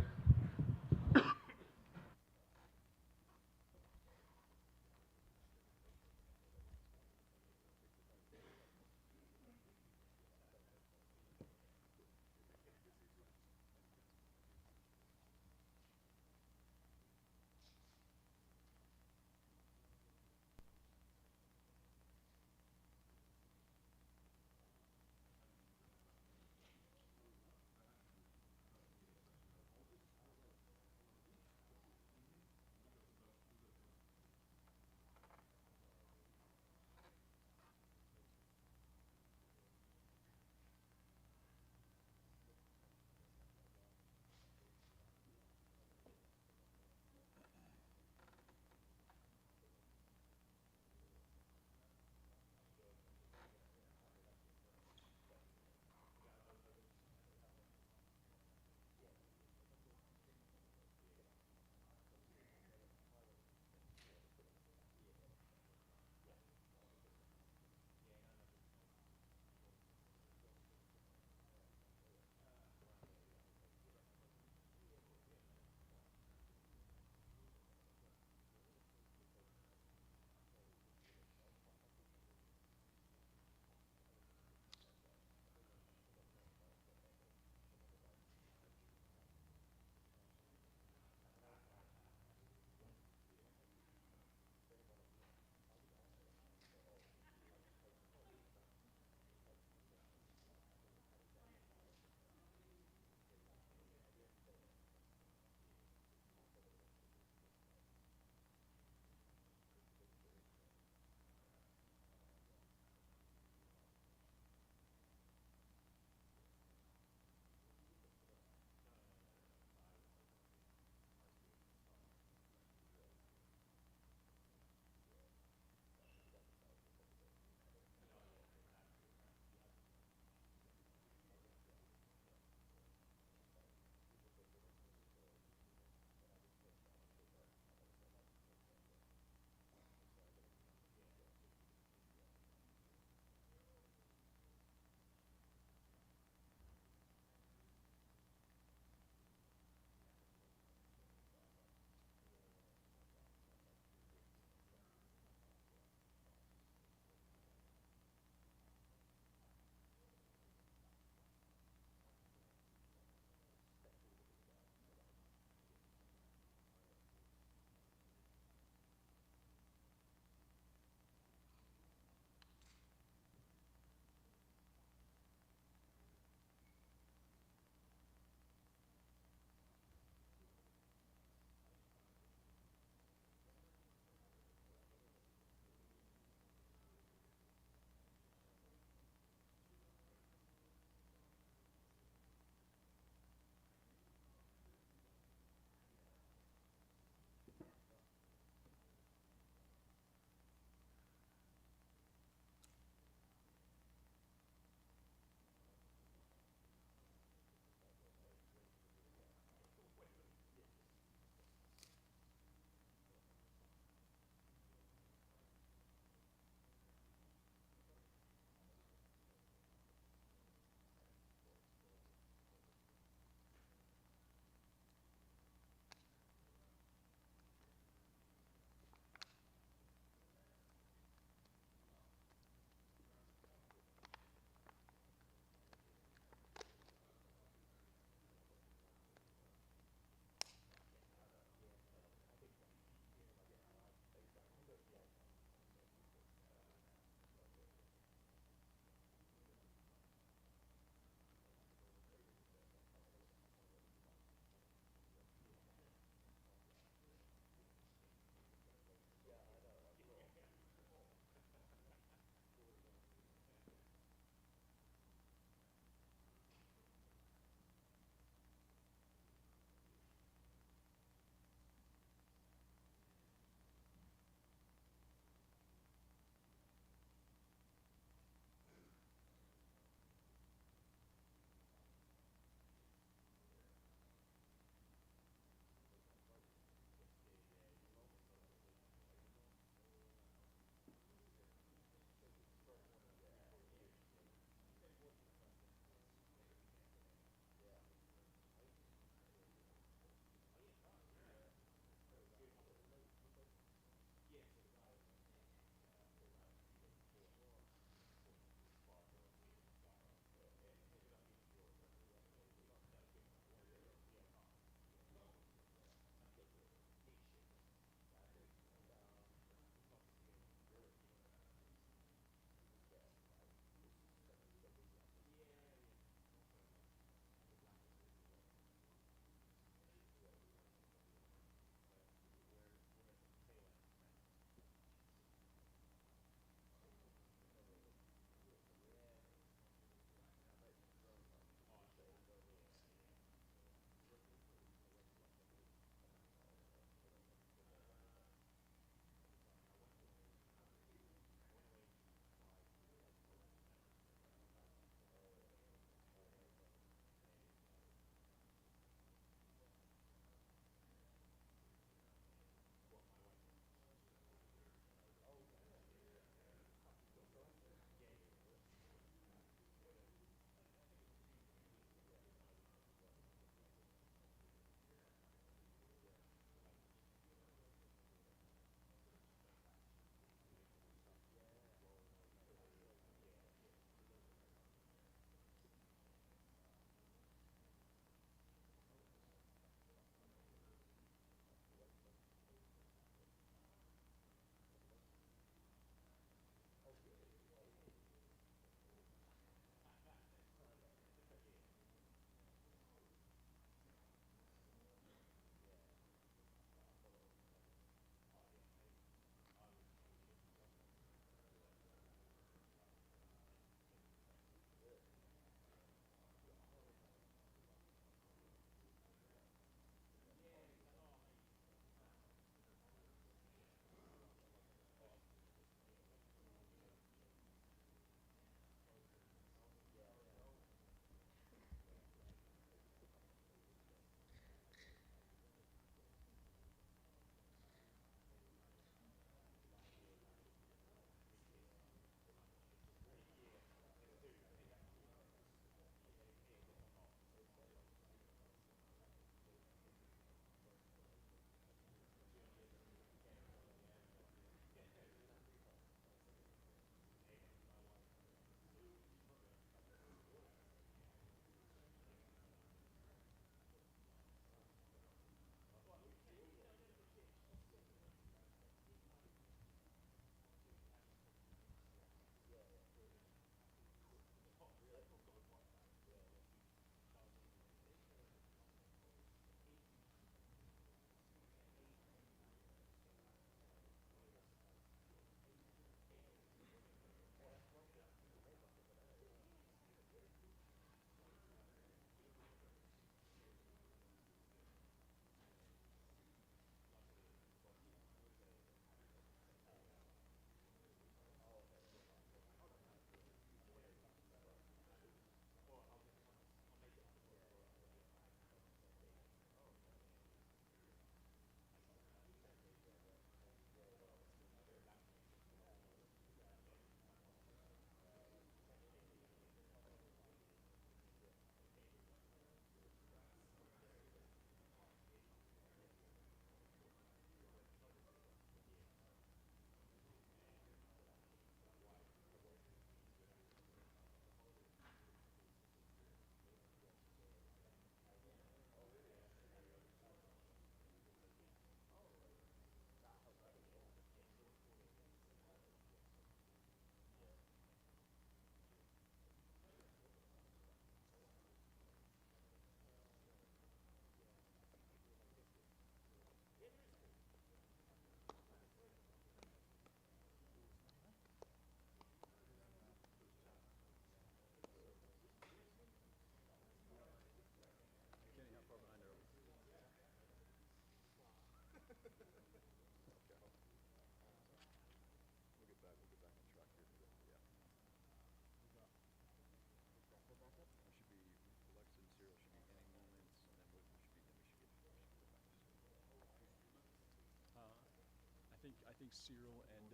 think Ciryl and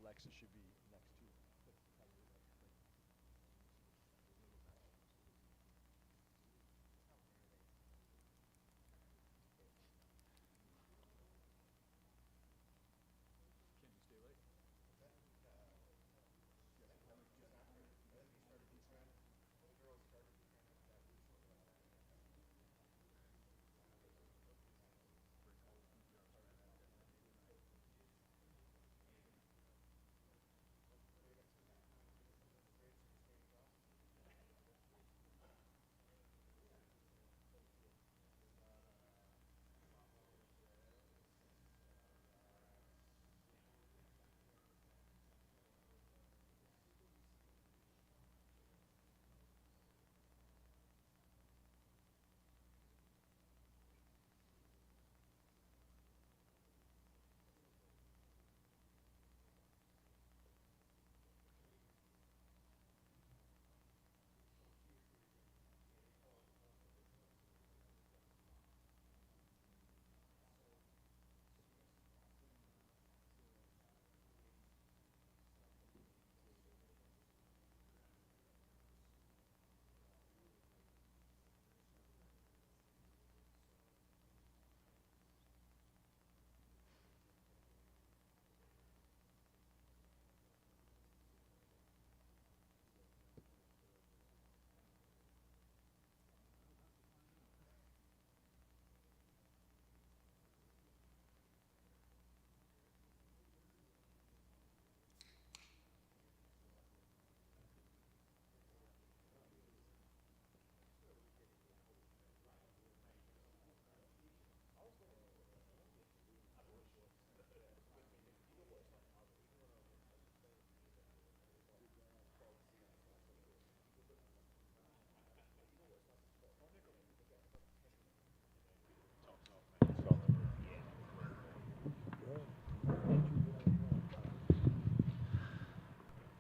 Alexa should be next to. Can you stay late?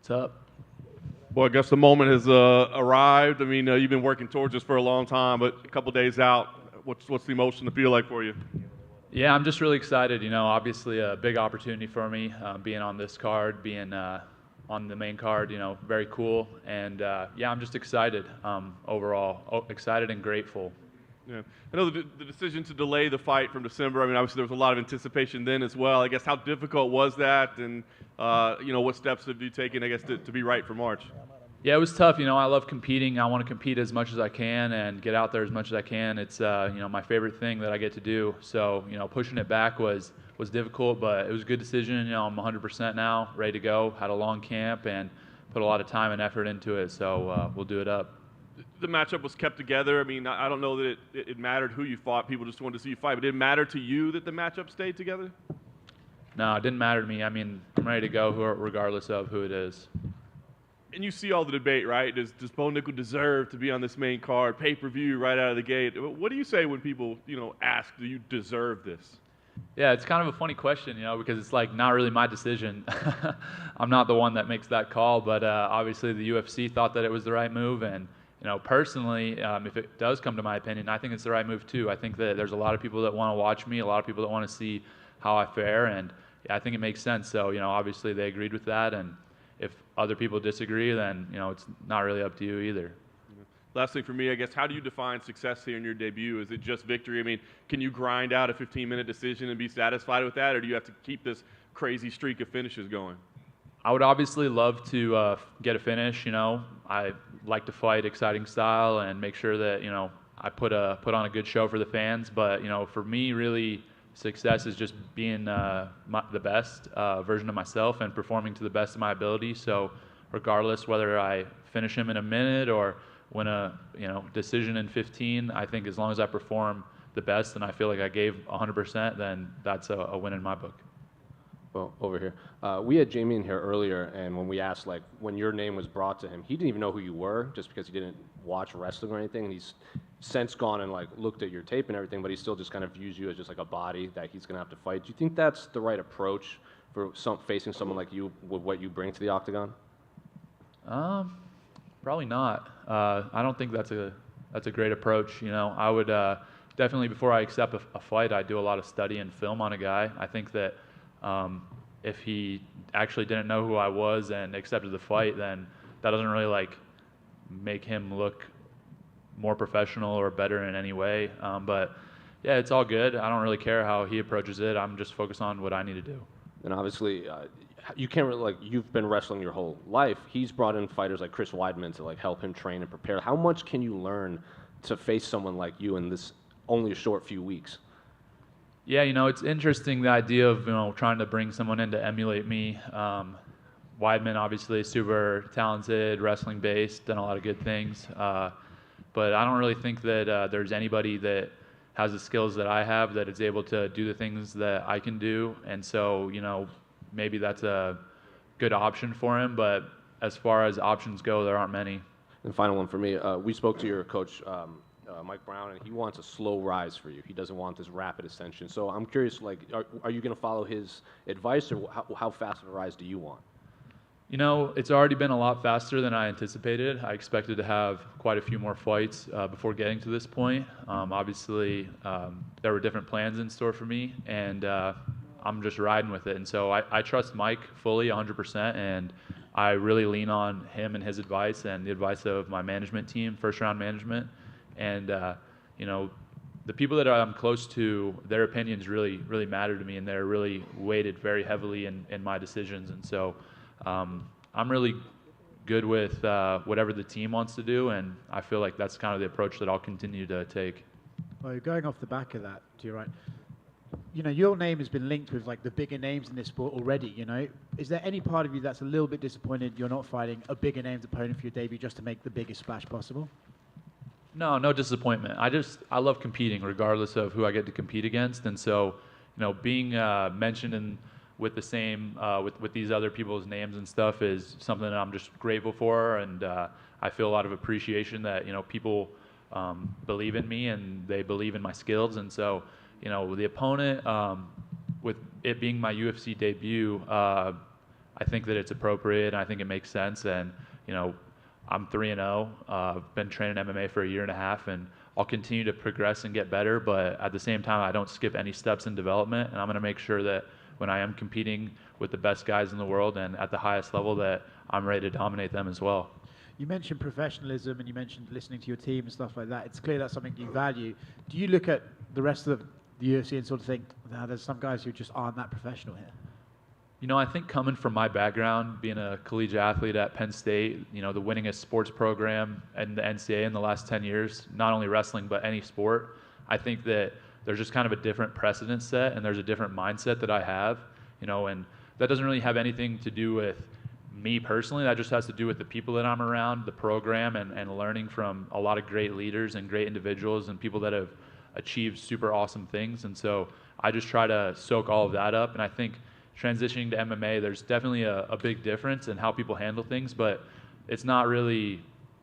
What's up? Well, I guess the moment has arrived. I mean, you've been working towards this for a long time, but a couple days out, what's the emotion to feel like for you? Yeah, I'm just really excited. You know, obviously a big opportunity for me, being on this card, being on the main card. You know, very cool. And yeah, I'm just excited overall. Excited and grateful. Yeah, I know the decision to delay the fight from December. I mean, obviously there was a lot of anticipation then as well. I guess how difficult was that, and you know, what steps have you taken, I guess, to be right for March? Yeah, it was tough. You know, I love competing. I want to compete as much as I can and get out there as much as I can. It's you know, my favorite thing that I get to do. So you know, pushing it back was difficult, but it was a good decision. You know, I'm 100% now, ready to go. Had a long camp and put a lot of time and effort into it. So we'll do it up. The matchup was kept together. I mean, I don't know that it mattered who you fought. People just wanted to see you fight. But did it matter to you that the matchup stayed together? No, it didn't matter to me. I mean, I'm ready to go regardless of who it is. And you see all the debate, right? Does Bo Nickal deserve to be on this main card, pay-per-view right out of the gate? What do you say when people, you know, ask, do you deserve this? Yeah, it's kind of a funny question, you know, because it's like not really my decision. I'm not the one that makes that call, but obviously the UFC thought that it was the right move, and you know, personally, if it does come to my opinion, I think it's the right move too. I think that there's a lot of people that want to watch me, a lot of people that want to see how I fare, and yeah, I think it makes sense. So, you know, obviously they agreed with that, and if other people disagree, then, you know, it's not really up to you either. Last thing for me, I guess, how do you define success here in your debut? Is it just victory? I mean, can you grind out a 15-minute decision and be satisfied with that, or do you have to keep this crazy streak of finishes going? I would obviously love to get a finish. You know, I like to fight exciting style and make sure that, you know, I put on a good show for the fans. But you know, for me, really, success is just being the best version of myself and performing to the best of my ability. So, regardless whether I finish him in a minute or win a decision in 15, I think as long as I perform the best and I feel like I gave 100%, then that's a win in my book. Well, over here. We had Jamie in here earlier, and when we asked, like, when your name was brought to him, he didn't even know who you were, just because he didn't watch wrestling or anything, and he's since gone and, like, looked at your tape and everything, but he still just kind of views you as just, like, a body that he's going to have to fight. Do you think that's the right approach for facing someone like you with what you bring to the octagon? Probably not. I don't think that's a great approach. You know, I would definitely, before I accept a fight, I do a lot of study and film on a guy. I think that if he actually didn't know who I was and accepted the fight, then that doesn't really like make him look more professional or better in any way. But yeah, it's all good. I don't really care how he approaches it. I'm just focused on what I need to do. And obviously, you can't really, like, you've been wrestling your whole life. He's brought in fighters like Chris Weidman to like help him train and prepare. How much can you learn to face someone like you in this only a short few weeks? Yeah, it's interesting, the idea of, trying to bring someone in to emulate me. Weidman, obviously, super talented, wrestling based, done a lot of good things. But I don't really think that there's anybody that has the skills that I have that is able to do the things that I can do. And so, maybe that's a good option for him. But as far as options go, there aren't many. And final one for me. We spoke to your coach, Mike Brown, and he wants a slow rise for you. He doesn't want this rapid ascension. So I'm curious, like, are you going to follow his advice, or how fast of a rise do you want? It's already been a lot faster than I anticipated. I expected to have quite a few more fights before getting to this point. Obviously, there were different plans in store for me, and I'm just riding with it. And so I trust Mike fully 100%, and I really lean on him and his advice and the advice of my management team, first-round management. And, the people that I'm close to, their opinions really, really matter to me, and they're really weighted very heavily in my decisions. And so I'm really good with whatever the team wants to do, and I feel like that's kind of the approach that I'll continue to take. Well, going off the back of that, to your right, your name has been linked with like the bigger names in this sport already. Is there any part of you that's a little bit disappointed you're not fighting a bigger named opponent for your debut just to make the biggest splash possible? No disappointment. I love competing regardless of who I get to compete against, and so being mentioned with the same with these other people's names and stuff is something that I'm just grateful for, and I feel a lot of appreciation that people believe in me and they believe in my skills. And so the opponent, with it being my UFC debut, I think that it's appropriate, and I think it makes sense. And I'm 3-0. I've been training MMA for 1.5 years, and I'll continue to progress and get better. But at the same time, I don't skip any steps in development, and I'm going to make sure that when I am competing with the best guys in the world and at the highest level, that I'm ready to dominate them as well. You mentioned professionalism, and you mentioned listening to your team and stuff like that. It's clear that's something you value. Do you look at the rest of the UFC and sort of think, there's some guys who just aren't that professional here? I think coming from my background, being a collegiate athlete at Penn State, the winningest sports program in the NCAA in the last 10 years, not only wrestling but any sport, I think that there's just kind of a different precedent set, and there's a different mindset that I have, and that doesn't really have anything to do with me personally. That just has to do with the people that I'm around, the program, and learning from a lot of great leaders and great individuals and people that have achieved super awesome things. And so I just try to soak all of that up, and I think transitioning to MMA, there's definitely a big difference in how people handle things, but it's not really,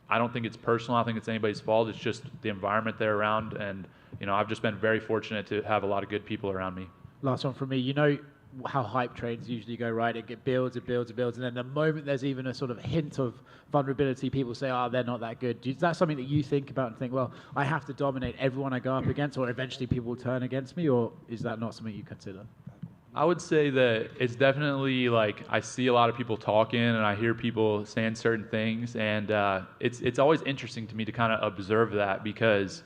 I don't think it's personal. I don't think it's anybody's fault. It's just the environment they're around, and I've just been very fortunate to have a lot of good people around me. Last one from me. How hype trains usually go, right? It builds, and then the moment there's even a sort of hint of vulnerability, people say, they're not that good. Is that something that you think about and think, well, I have to dominate everyone I go up against, or eventually people will turn against me, or is that not something you consider? I would say that it's definitely like I see a lot of people talking, and I hear people saying certain things, and it's always interesting to me to kind of observe that, because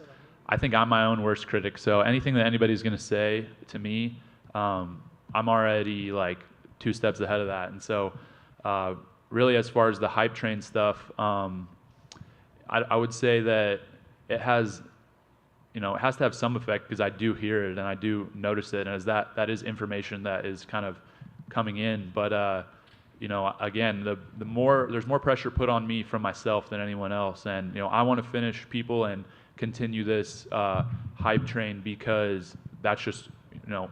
I think I'm my own worst critic. So anything that anybody's going to say to me, I'm already like 2 steps ahead of that. And so really, as far as the hype train stuff, I would say that it has to have some effect, because I do hear it and I do notice it, and as that is information that is kind of coming in. But again, there's more pressure put on me from myself than anyone else, and I want to finish people and continue this hype train, because that's just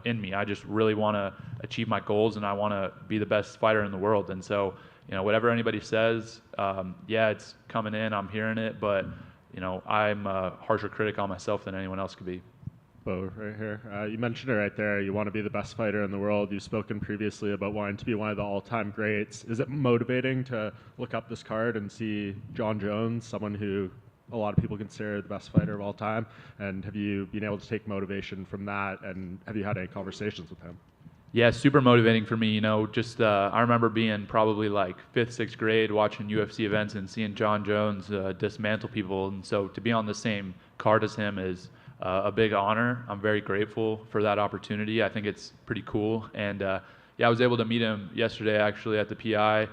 in me. I just really want to achieve my goals, and I want to be the best fighter in the world. And so whatever anybody says, it's coming in, I'm hearing it, but I'm a harsher critic on myself than anyone else could be. Bo, right here. You mentioned it right there. You want to be the best fighter in the world. You've spoken previously about wanting to be one of the all-time greats. Is it motivating to look up this card and see Jon Jones, someone who a lot of people consider the best fighter of all time? And have you been able to take motivation from that? And have you had any conversations with him? Yeah, super motivating for me. Just I remember being probably like 5th, 6th grade watching UFC events and seeing Jon Jones dismantle people. And so to be on the same card as him is a big honor. I'm very grateful for that opportunity. I think it's pretty cool. And yeah, I was able to meet him yesterday actually at the PI.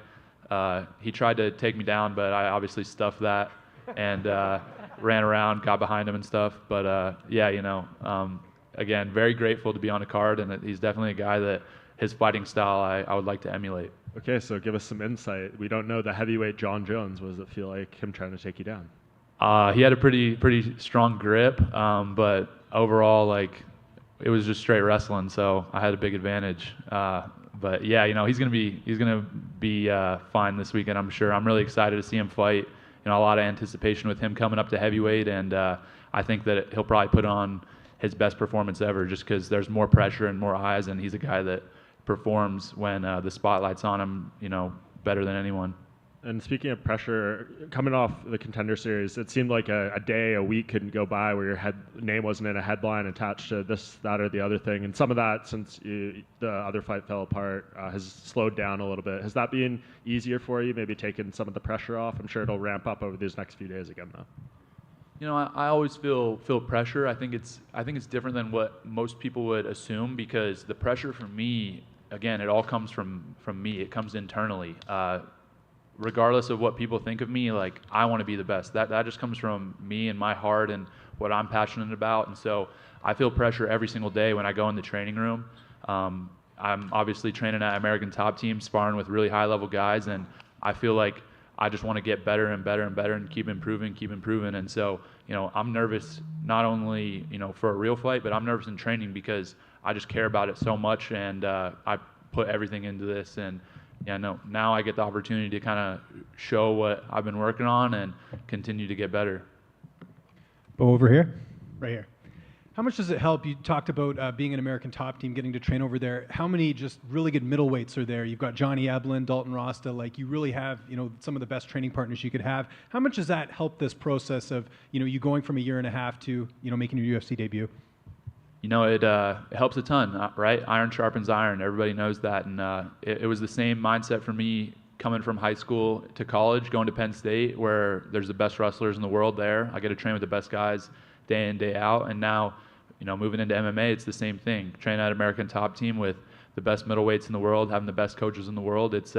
He tried to take me down, but I obviously stuffed that and ran around, got behind him and stuff. But yeah, again, very grateful to be on a card, and he's definitely a guy that his fighting style I would like to emulate. Okay, so give us some insight. We don't know the heavyweight Jon Jones. What does it feel like him trying to take you down? He had a pretty strong grip, but overall, like, it was just straight wrestling, so I had a big advantage. But yeah, he's gonna be fine this weekend, I'm sure. I'm really excited to see him fight. A lot of anticipation with him coming up to heavyweight, and I think that he'll probably put on his best performance ever, just because there's more pressure and more eyes, and he's a guy that performs when the spotlight's on him, better than anyone. And speaking of pressure, coming off the Contender Series, it seemed like a day, a week couldn't go by where your name wasn't in a headline attached to this, that, or the other thing. And some of that, since the other fight fell apart, has slowed down a little bit. Has that been easier for you, maybe taking some of the pressure off? I'm sure it'll ramp up over these next few days again, though. I always feel pressure. I think it's different than what most people would assume, because the pressure for me, again, it all comes from me. It comes internally. Regardless of what people think of me, like, I want to be the best. That just comes from me and my heart and what I'm passionate about. And so I feel pressure every single day when I go in the training room. I'm obviously training at American Top Team, sparring with really high-level guys, and I feel like I just want to get better and better and better and keep improving. And so, I'm nervous not only, for a real fight, but I'm nervous in training because I just care about it so much, and I put everything into this. And now I get the opportunity to kind of show what I've been working on and continue to get better. Bo, over here, right here. How much does it help? You talked about being an American Top Team, getting to train over there. How many just really good middleweights are there? You've got Johnny Eblin, Dalton Rasta. Like, you really have, some of the best training partners you could have. How much does that help this process of, you going from a year and a half to, making your UFC debut? It helps a ton, right? Iron sharpens iron. Everybody knows that. And it was the same mindset for me coming from high school to college, going to Penn State, where there's the best wrestlers in the world there. I get to train with the best guys day in, day out. And now, moving into MMA, it's the same thing. Train at American Top Team with the best middleweights in the world, having the best coaches in the world. It's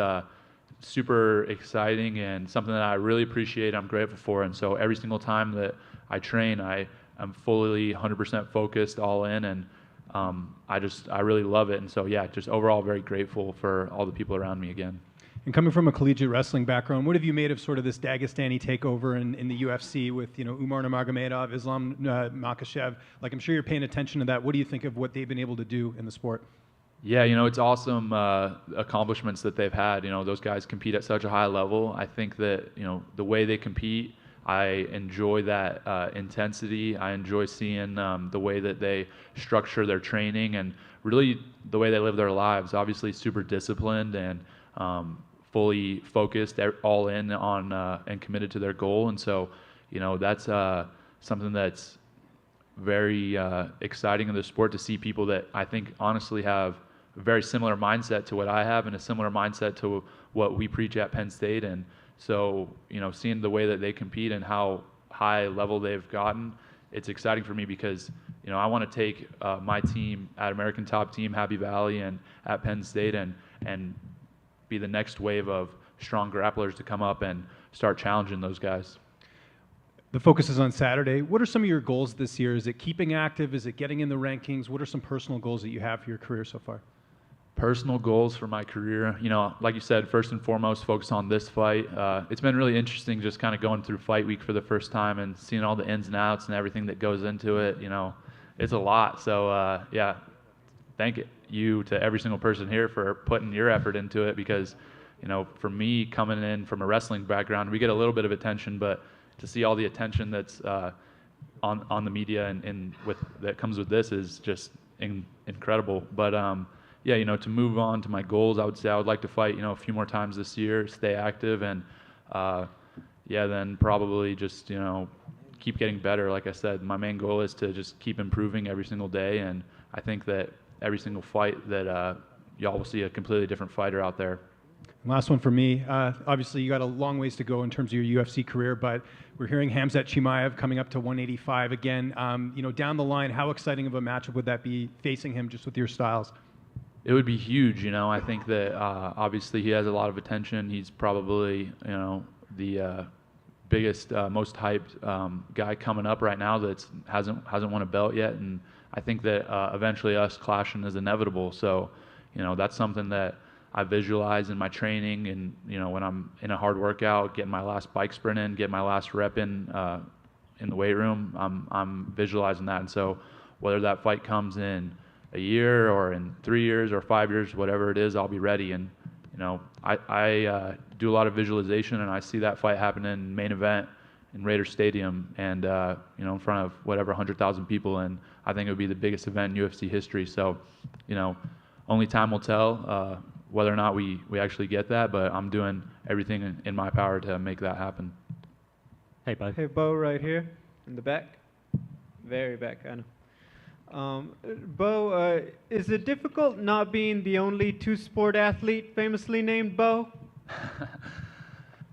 super exciting and something that I really appreciate. I'm grateful for. And so every single time that I train, I'm fully 100% focused, all in, and I really love it. And so, yeah, just overall very grateful for all the people around me again. And coming from a collegiate wrestling background, what have you made of sort of this Dagestani takeover in the UFC with, Umar Nurmagomedov, Islam Makhachev? Like, I'm sure you're paying attention to that. What do you think of what they've been able to do in the sport? Yeah, it's awesome accomplishments that they've had. Those guys compete at such a high level. I think that, the way they compete, I enjoy that intensity. I enjoy seeing the way that they structure their training and really the way they live their lives. Obviously super disciplined and fully focused, all in on and committed to their goal. And so, that's something that's very exciting in the sport, to see people that I think honestly have a very similar mindset to what I have and a similar mindset to what we preach at Penn State. And so, seeing the way that they compete and how high level they've gotten, it's exciting for me because, I want to take my team at American Top Team, Happy Valley, and at Penn State and be the next wave of strong grapplers to come up and start challenging those guys. The focus is on Saturday. What are some of your goals this year? Is it keeping active? Is it getting in the rankings? What are some personal goals that you have for your career so far? Personal goals for my career, like you said, first and foremost, focus on this fight. It's been really interesting just kind of going through fight week for the first time and seeing all the ins and outs and everything that goes into it. It's a lot. So, yeah, thank you to every single person here for putting your effort into it because, for me, coming in from a wrestling background, we get a little bit of attention, but to see all the attention that's on the media and that comes with this is just incredible. But yeah, to move on to my goals, I would say I would like to fight, a few more times this year, stay active, and yeah, then probably just, keep getting better. Like I said, my main goal is to just keep improving every single day, and I think that every single fight that y'all will see a completely different fighter out there. Last one for me. Obviously, you got a long ways to go in terms of your UFC career, but we're hearing Khamzat Chimaev coming up to 185 again. Down the line, how exciting of a matchup would that be facing him just with your styles? It would be huge. I think that obviously he has a lot of attention. He's probably the biggest, most hyped guy coming up right now that hasn't won a belt yet, and I think that eventually us clashing is inevitable. So, that's something that I visualize in my training, and when I'm in a hard workout, getting my last bike sprint in, getting my last rep in the weight room, I'm visualizing that. And so, whether that fight comes in a year or in 3 years or 5 years, whatever it is, I'll be ready. And I do a lot of visualization, and I see that fight happening in main event in Raider Stadium, and in front of whatever 100,000 people, and I think it would be the biggest event in UFC history. So, only time will tell whether or not we actually get that, but I'm doing everything in my power to make that happen. Hey, bud. Hey, Bo, right here in the back. Very back, I know. Bo, is it difficult not being the only two-sport athlete famously named Bo?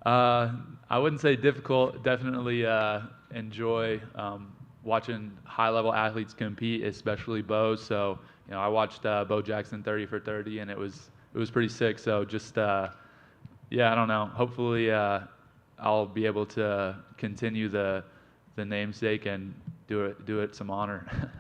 I wouldn't say difficult. Definitely enjoy watching high-level athletes compete, especially Bo. So, I watched Bo Jackson 30 for 30, and it was pretty sick. So just, I don't know. Hopefully I'll be able to continue the namesake and do it some honor.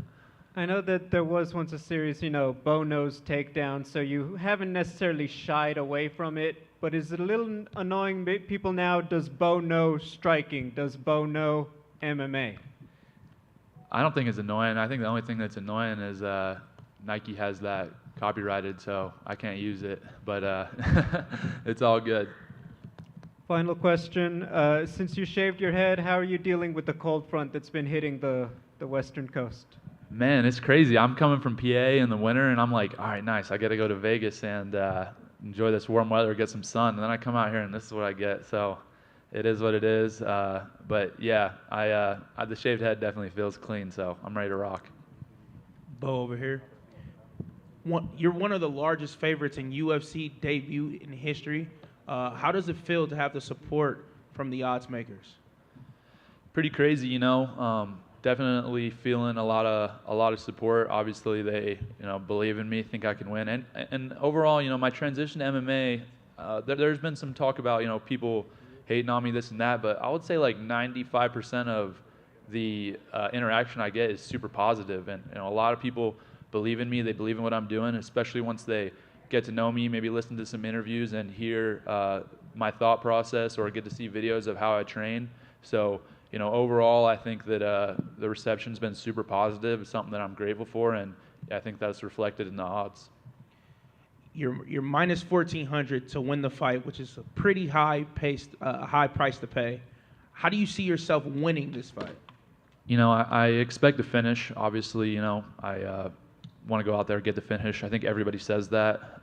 I know that there was once a series, Bo knows takedown, so you haven't necessarily shied away from it, but is it a little annoying people now? Does Bo know striking? Does Bo know MMA? I don't think it's annoying. I think the only thing that's annoying is Nike has that copyrighted, so I can't use it, but it's all good. Final question. Since you shaved your head, how are you dealing with the cold front that's been hitting the western coast? Man, it's crazy. I'm coming from PA in the winter, and I'm like, all right, nice. I got to go to Vegas and enjoy this warm weather, get some sun. And then I come out here, and this is what I get. So it is what it is. But yeah, the shaved head definitely feels clean, so I'm ready to rock. Bo over here. You're one of the largest favorites in UFC debut in history. How does it feel to have the support from the odds makers? Pretty crazy, definitely feeling a lot of support. Obviously, they believe in me, think I can win, and overall, my transition to MMA. There's been some talk about people hating on me, this and that, but I would say like 95% of the interaction I get is super positive, and a lot of people believe in me. They believe in what I'm doing, especially once they get to know me, maybe listen to some interviews and hear my thought process or get to see videos of how I train. So, overall, I think that the reception's been super positive. It's something that I'm grateful for, and I think that's reflected in the odds. You're minus 1,400 to win the fight, which is a pretty high price to pay. How do you see yourself winning this fight? I expect to finish. Obviously, I want to go out there and get the finish. I think everybody says that,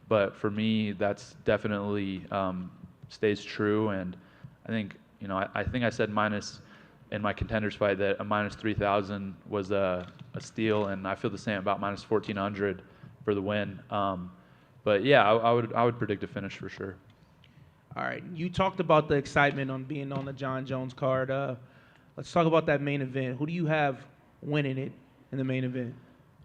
but for me, that's definitely stays true. And I think I think I said minus in my contenders fight that a minus 3,000 was a steal, and I feel the same about minus 1,400 for the win. But yeah, I would predict a finish for sure. All right, you talked about the excitement on being on the Jon Jones card. Let's talk about that main event. Who do you have winning it in the main event?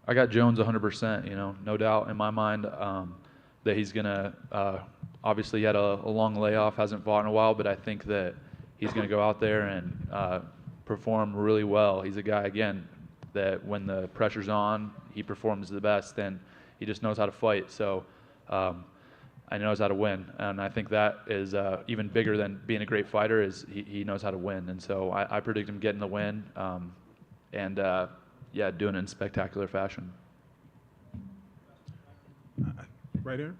I got Jones 100%, no doubt in my mind that he's going to, obviously he had a long layoff, hasn't fought in a while, but I think that he's going to go out there and perform really well. He's a guy, again, that when the pressure's on, he performs the best, and he just knows how to fight. So he knows how to win, and I think that is even bigger than being a great fighter is he knows how to win. And so I predict him getting the win and doing it in spectacular fashion. Right here.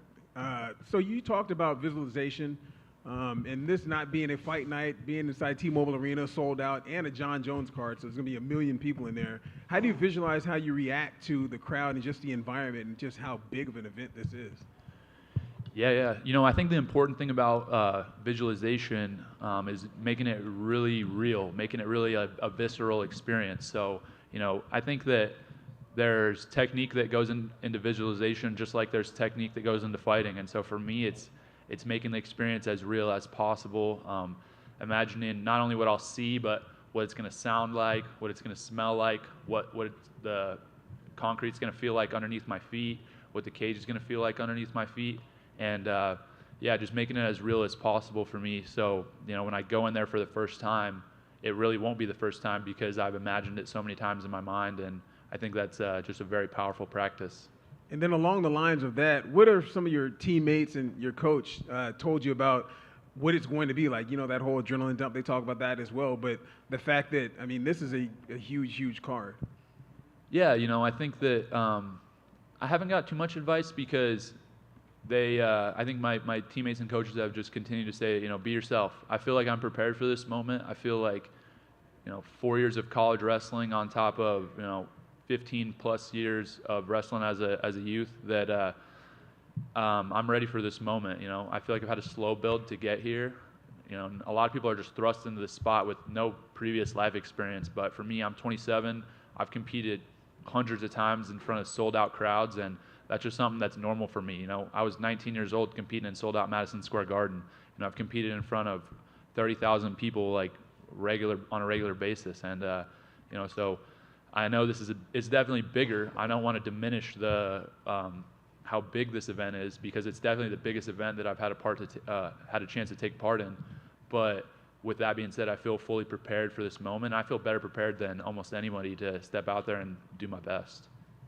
So you talked about visualization, and this not being a fight night, being inside T-Mobile Arena, sold out, and a Jon Jones card, so there's going to be 1 million people in there. How do you visualize how you react to the crowd and just the environment and just how big of an event this is? Yeah. I think the important thing about visualization is making it really real, making it really a visceral experience. So, I think that there's technique that goes into visualization, just like there's technique that goes into fighting. And so for me, it's making the experience as real as possible. Imagining not only what I'll see, but what it's going to sound like, what it's going to smell like, what the concrete's going to feel like underneath my feet, what the cage is going to feel like underneath my feet, and yeah, just making it as real as possible for me. So when I go in there for the first time, it really won't be the first time because I've imagined it so many times in my mind, and I think that's just a very powerful practice. And then along the lines of that, what are some of your teammates and your coach told you about what it's going to be like? That whole adrenaline dump, they talk about that as well. But the fact that, this is a huge, huge card. Yeah, I think that I haven't got too much advice because I think my teammates and coaches have just continued to say, be yourself. I feel like I'm prepared for this moment. I feel like, 4 years of college wrestling on top of, 15 plus years of wrestling as a youth that I'm ready for this moment. I feel like I've had a slow build to get here. A lot of people are just thrust into this spot with no previous life experience. But for me, I'm 27. I've competed hundreds of times in front of sold out crowds, and that's just something that's normal for me. I was 19 years old competing in sold out Madison Square Garden. I've competed in front of 30,000 people on a regular basis, and so I know it's definitely bigger. I don't want to diminish the how big this event is because it's definitely the biggest event that I've had a chance to take part in. But with that being said, I feel fully prepared for this moment. I feel better prepared than almost anybody to step out there and do my best.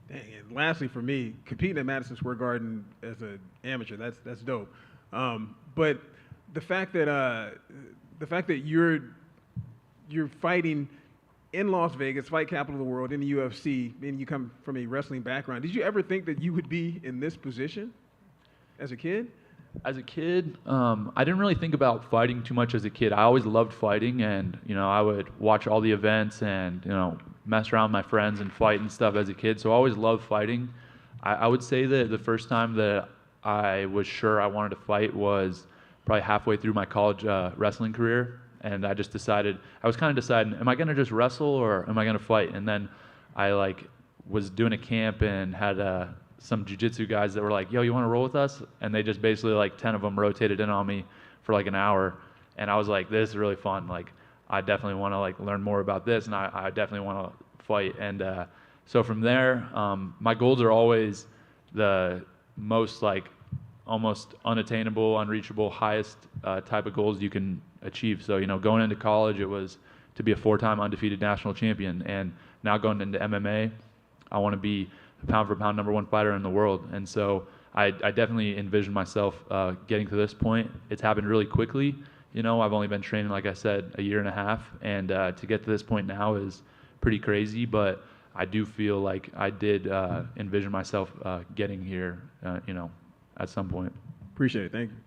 Dang, and lastly for me, competing at Madison Square Garden as an amateur, that's dope. But the fact that you're fighting in Las Vegas, fight capital of the world, in the UFC, and you come from a wrestling background, did you ever think that you would be in this position as a kid? As a kid, I didn't really think about fighting too much as a kid. I always loved fighting, and I would watch all the events and mess around with my friends and fight and stuff as a kid. So I always loved fighting. I would say that the first time that I was sure I wanted to fight was probably halfway through my college wrestling career. And I just decided, I was kind of deciding, am I going to just wrestle or am I going to fight? And then I was doing a camp and had some jiu-jitsu guys that were like, yo, you want to roll with us? And they just basically 10 of them rotated in on me for an hour. And I was like, this is really fun. I definitely want to learn more about this, and I definitely want to fight. And so from there, my goals are always the most almost unattainable, unreachable, highest type of goals you can achieve. So going into college, it was to be a 4-time undefeated national champion, and now going into MMA, I want to be the pound for pound #1 fighter in the world. And so I definitely envision myself getting to this point. It's happened really quickly. I've only been training, like I said, a year and a half, and to get to this point now is pretty crazy, but I do feel like I did envision myself getting here, at some point. Appreciate it. Thank you.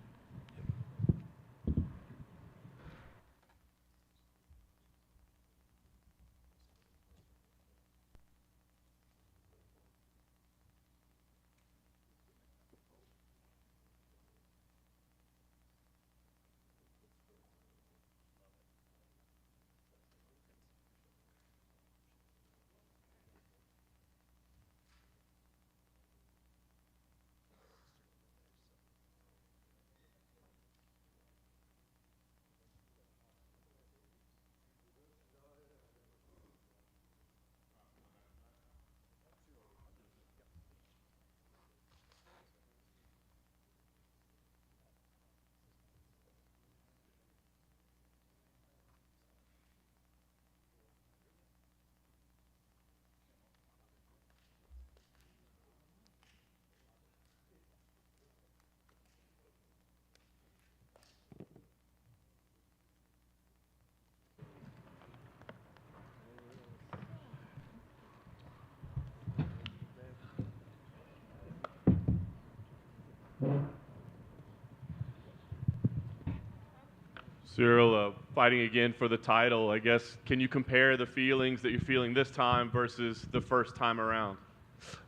Ciryl, fighting again for the title, I guess, can you compare the feelings that you're feeling this time versus the first time around?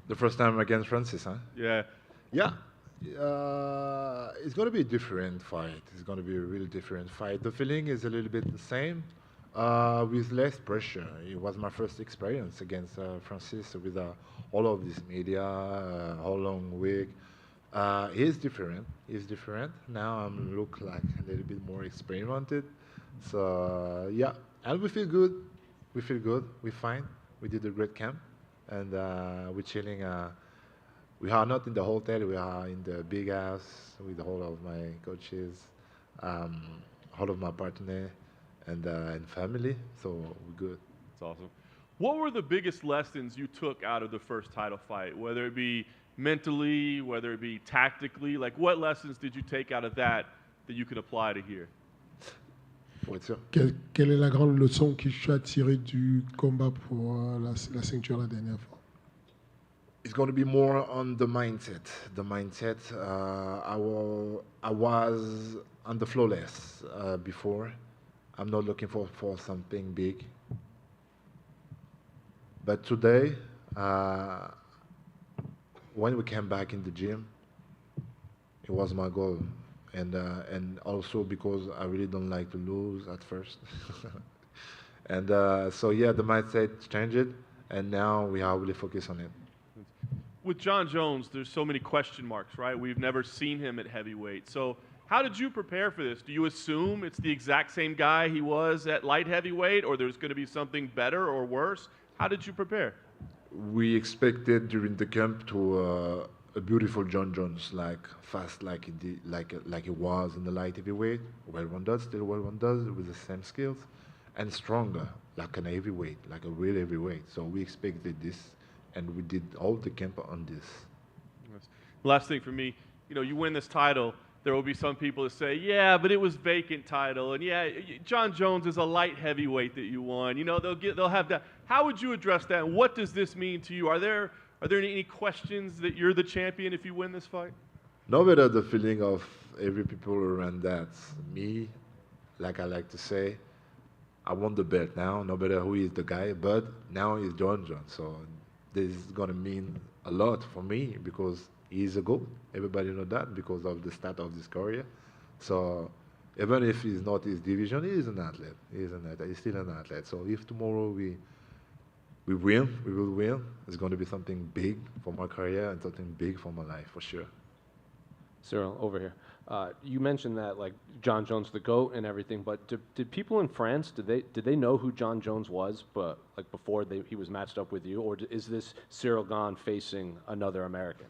The first time against Francis, huh? Yeah. Yeah. It's going to be a different fight. It's going to be a really different fight. The feeling is a little bit the same. With less pressure. It was my first experience against Francis with all of this media, all long week. He's different. He's different. Now I'm look like a little bit more experimented. So yeah, and we feel good. We feel good. We're fine. We did a great camp, and we're chilling. We are not in the hotel. We are in the big house with all of my coaches, all of my partner, and family. So we're good. That's awesome. What were the biggest lessons you took out of the first title fight, whether it be mentally, whether it be tactically? Like, what lessons did you take out of that you can apply to here? Quelle est la grande leçon que tu as tirée du combat pour la ceinture la dernière fois? It's going to be more on the mindset. The mindset. I was on the flawless before. I'm not looking for something big. But today, when we came back in the gym, it was my goal. And also because I really don't like to lose at first. And so yeah, the mindset changed, and now we are really focused on it. With Jon Jones, there's so many question marks, right? We've never seen him at heavyweight. So how did you prepare for this? Do you assume it's the exact same guy he was at light heavyweight, or there's going to be something better or worse? How did you prepare? We expected during the camp to a beautiful Jon Jones, like fast, like he was in the light heavyweight, well-rounded, still well-rounded, with the same skills, and stronger, like an heavyweight, like a real heavyweight. So we expected this, and we did all the camp on this. Last thing for me, you win this title, there will be some people that say, yeah, but it was vacant title, and yeah, Jon Jones is a light heavyweight that you won. They'll have that. How would you address that? And what does this mean to you? Are there any questions that you're the champion if you win this fight? No matter the feeling of every people around that. Me, like I like to say, I won the belt now, no matter who is the guy, but now he's Jon Jones. So this is going to mean a lot for me because he's a GOAT. Everybody know that because of the start of his career. So even if he's not his division, he is an athlete. He's still an athlete. So if tomorrow we win, we will win. It's going to be something big for my career and something big for my life, for sure. Ciryl, over here. You mentioned that like Jon Jones, the GOAT, and everything. But did people in France did they know who Jon Jones was? But like before he was matched up with you, or is this Ciryl Gane facing another American?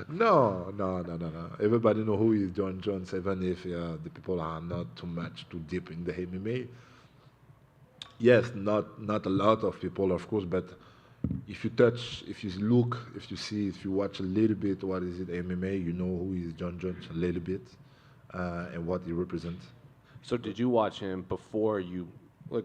No, no. Everybody know who is Jon Jones, even if the people are not too deep in the MMA. Yes, not a lot of people, of course, but if you touch, if you look, if you see, if you watch a little bit, what is it, MMA, you know who is Jon Jones a little bit and what he represents. So did you watch him before you,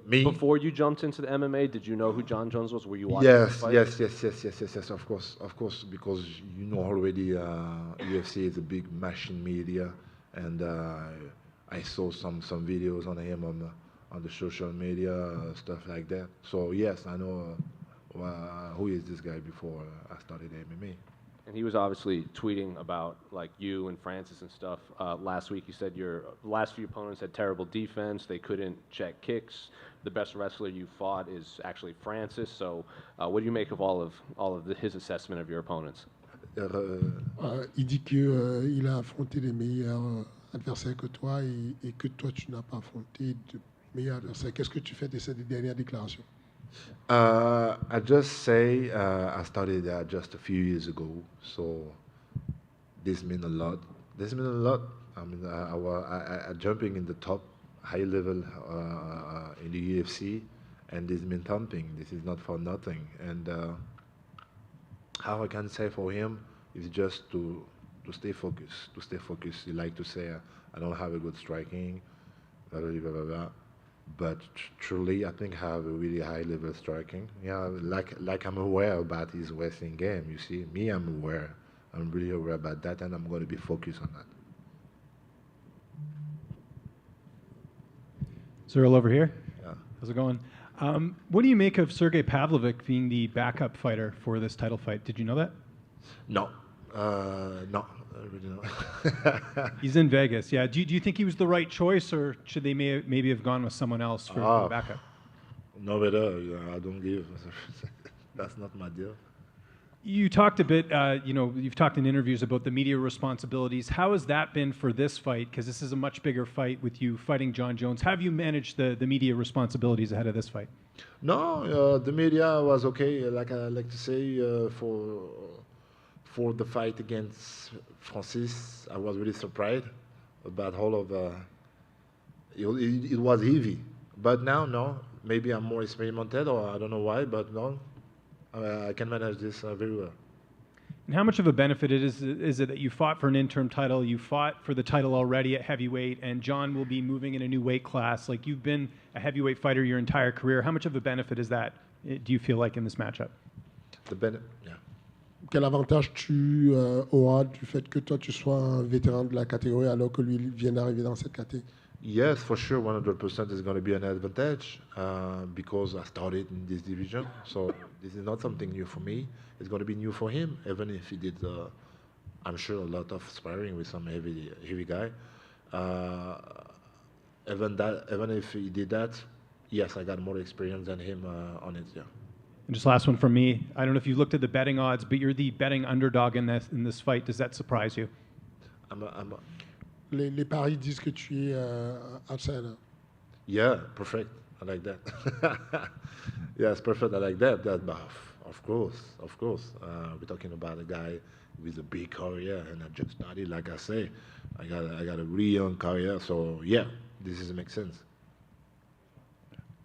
before you jumped into the MMA? Did you know who Jon Jones was? Were you watching the fight? Yes, of course, because you know already UFC is a big machine media, and I saw some videos on him on the social media, stuff like that. So yes, I know who is this guy before I started MMA. And he was obviously tweeting about like you and Francis and stuff. Last week, you said your last few opponents had terrible defense. They couldn't check kicks. The best wrestler you fought is actually Francis. So, what do you make of all of his assessment of your opponents? Il dit qu'il a affronté les meilleurs adversaires que toi et que toi tu n'as pas affronté de meilleurs adversaires. Qu'est-ce que tu fais de cette dernière déclaration? I just say I started just a few years ago, so this means a lot. I mean, I jumping in the top high level in the UFC, and this means something. This is not for nothing. And how I can say for him is just to stay focused. To stay focused. He like to say, I don't have a good striking, blah blah blah blah blah. But truly, I think I have a really high level striking. Yeah, like I'm aware about his wrestling game. You see, me, I'm aware. I'm really aware about that, and I'm going to be focused on that. Ciryl, over here. Yeah. How's it going? What do you make of Sergey Pavlovich being the backup fighter for this title fight? Did you know that? No. I really don't. He's in Vegas, yeah. Do you think he was the right choice, or should they maybe have gone with someone else for the backup? No better. I don't give. That's not my deal. You talked a bit, you've talked in interviews about the media responsibilities. How has that been for this fight? Because this is a much bigger fight with you fighting Jon Jones. How have you managed the media responsibilities ahead of this fight? No, the media was okay. Like I like to say, for the fight against Francis, I was really surprised about all of. It was heavy, but now no. Maybe I'm more experimented, or I don't know why, but no. I can manage this very well. And how much of a benefit is it that you fought for an interim title, you fought for the title already at heavyweight, and Jon will be moving in a new weight class? Like, you've been a heavyweight fighter your entire career. How much of a benefit is that, do you feel like, in this matchup? Yeah. Quel avantage tu auras du fait que toi tu sois un vétéran de la catégorie alors que lui vient d'arriver dans cette catégorie? Yes, for sure, 100% is going to be an advantage because I started in this division. So this is not something new for me. It's going to be new for him, even if he did, I'm sure, a lot of sparring with some heavy guy. Even if he did that, yes, I got more experience than him on it. Yeah. And just last one from me. I don't know if you looked at the betting odds, but you're the betting underdog in this fight. Does that surprise you? Les paris disent que tu es outsider. Yeah, perfect. I like that. Yes, perfect. I like that. Of course. We're talking about a guy with a big career, and I just started. Like I say, I got a really young career. So yeah, this makes sense.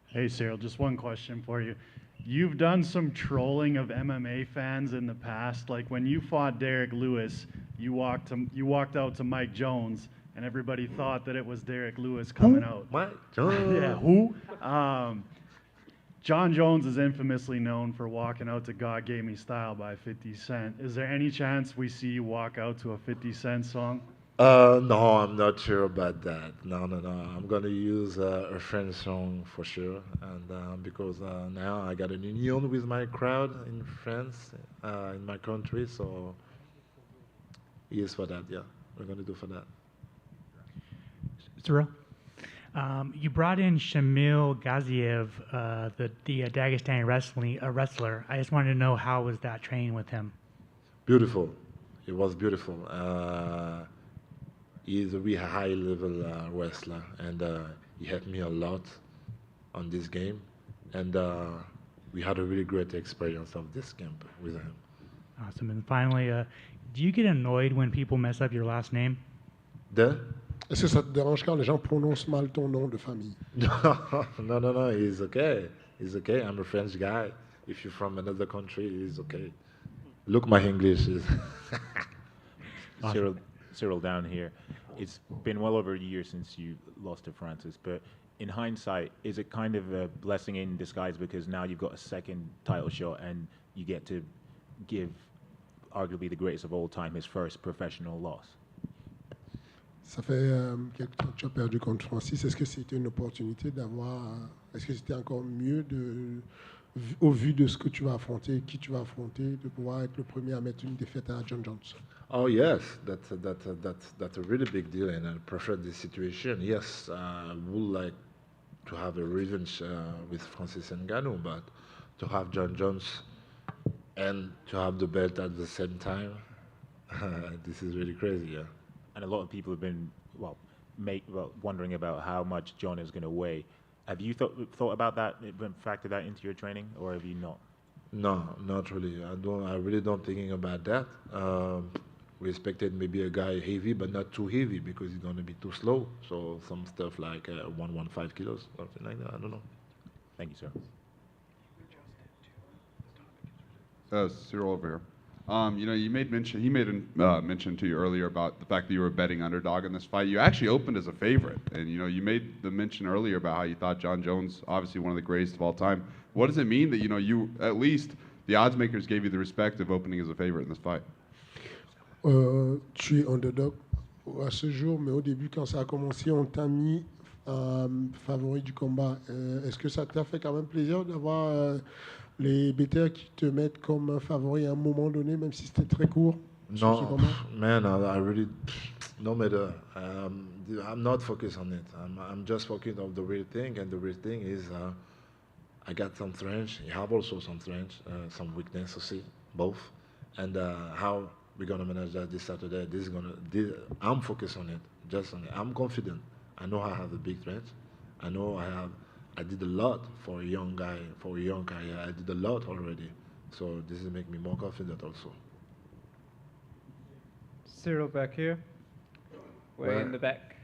Hey, Ciryl, just one question for you. You've done some trolling of MMA fans in the past. Like when you fought Derek Lewis, you walked out to Mike Jones, and everybody thought that it was Derek Lewis coming out. Mike Jones? Yeah, who? Jon Jones is infamously known for walking out to God Gave Me Style by 50 Cent. Is there any chance we see you walk out to a 50 Cent song? No, I'm not sure about that. No. I'm going to use a French song for sure. And because now I got a union with my crowd in France, in my country. So, yes, for that, yeah. We're going to do for that. Ciryl, you brought in Shamil Gaziev, the Dagestani wrestler. I just wanted to know, how was that training with him? Beautiful. It was beautiful. He's a really high-level wrestler, and he helped me a lot on this game. And we had a really great experience of this camp with him. Awesome. And finally, do you get annoyed when people mess up your last name? Est-ce que ça te dérange quand les gens prononcent mal ton nom de famille? No. He's okay. I'm a French guy. If you're from another country, he's okay. Look, my English is. Ciryl down here. It's been well over a year since you lost to Francis, but in hindsight, is it kind of a blessing in disguise because now you've got a second title shot and you get to give arguably the greatest of all time his first professional loss? Ça fait quelque temps que tu as perdu contre Francis. Est-ce que c'était une opportunité d'avoir... Est-ce que c'était encore mieux, au vu de ce que tu vas affronter, qui tu vas affronter, de pouvoir être le premier à mettre une défaite à Jon Jones? Oh yes, that's a really big deal, and I prefer this situation. Yes, I would like to have a revenge with Francis Ngannou, but to have Jon Jones and to have the belt at the same time, this is really crazy. Yeah. And a lot of people have been wondering about how much Jon is going to weigh. Have you thought about that, factored that into your training, or have you not? No, not really. I really don't thinking about that. We expected maybe a guy heavy, but not too heavy because he's going to be too slow. So some stuff like 115 kilos, something like that. I don't know. Thank you, sir. Ciryl over here. He made mention to you earlier about the fact that you were a betting underdog in this fight. You actually opened as a favorite, and you made the mention earlier about how you thought Jon Jones, obviously one of the greatest of all time. What does it mean that you at least the odds makers gave you the respect of opening as a favorite in this fight? Tu es underdog à ce jour, mais au début, quand ça a commencé, on t'a mis favori du combat. Est-ce que ça t'a fait quand même plaisir d'avoir les betteurs qui te mettent comme un favori à un moment donné, même si c'était très court? sur ce No, combat? man, I really, no matter. I'm not focused on it. I'm just focused on the real thing, and the real thing is I got some strength. I have also some strength, some weakness aussi, both. And how we're gonna manage that this Saturday? I'm focused on it, just on it. I'm confident. I know I have a big strength. I know I did a lot for a young guy, for a young career. I did a lot already. So this is make me more confident also. Ciryl back here. Way in the back.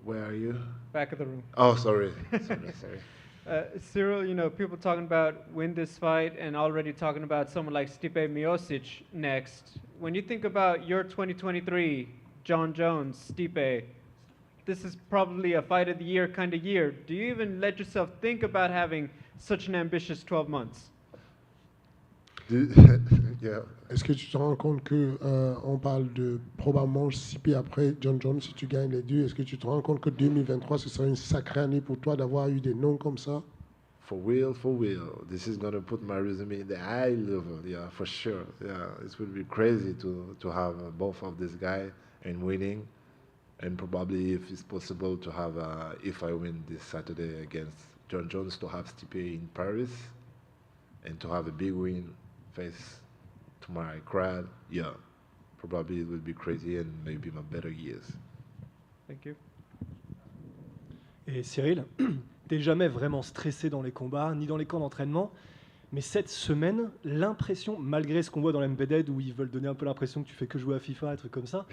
Where are you? Back of the room. Oh, sorry. Sorry. Ciryl, you know, people talking about win this fight and already talking about someone like Stipe Miocic next. When you think about your 2023, Jon Jones, Stipe, this is probably a fight of the year kind of year. Do you even let yourself think about having such an ambitious 12 months? Yeah. Est-ce que tu te rends compte que on parle de probablement Stipe après Jon Jones si tu gagnes les deux? Est-ce que tu te rends compte que 2023 ce sera une sacrée année pour toi d'avoir eu des noms comme ça? For real, for real. This is gonna put my resume in the high level, yeah, for sure. Yeah, it would be crazy to have both of this guy and winning, and probably if it's possible to have, if I win this Saturday against Jon Jones, to have Stipe in Paris, and to have a big win face to my crowd. Yeah, probably it would be crazy and maybe my better years. Thank you. Et Ciryl, t'es jamais vraiment stressé dans les combats, ni dans les camps d'entraînement, mais cette semaine, l'impression, malgré ce qu'on voit dans l'MPDED où ils veulent donner un peu l'impression que tu fais que jouer à FIFA, un truc comme ça,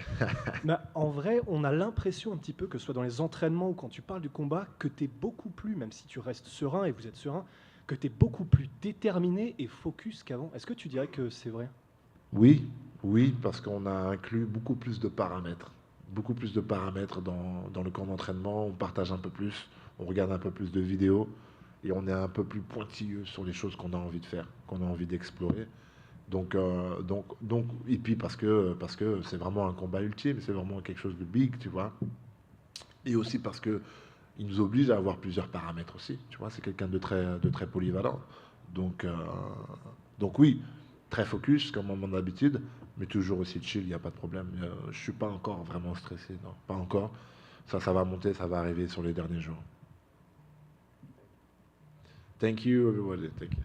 mais en vrai, on a l'impression un petit peu que ce soit dans les entraînements ou quand tu parles du combat, que t'es beaucoup plus, même si tu restes serein et vous êtes serein, que t'es beaucoup plus déterminé et focus qu'avant. Est-ce que tu dirais que c'est vrai? Oui, oui, parce qu'on a inclus beaucoup plus de paramètres. Beaucoup plus de paramètres dans le camp d'entraînement. On partage un peu plus, on regarde un peu plus de vidéos et on est un peu plus pointilleux sur les choses qu'on a envie de faire, qu'on a envie d'explorer. Donc, et puis parce que c'est vraiment un combat ultime, c'est vraiment quelque chose de big, tu vois. Et aussi parce que il nous oblige à avoir plusieurs paramètres aussi, tu vois. C'est quelqu'un de très polyvalent. Donc oui, très focus comme à mon habitude, mais toujours aussi chill, il n'y a pas de problème. Je suis pas encore vraiment stressé, non, pas encore. Ça va monter, ça va arriver sur les derniers jours. Thank you, everybody. Thank you.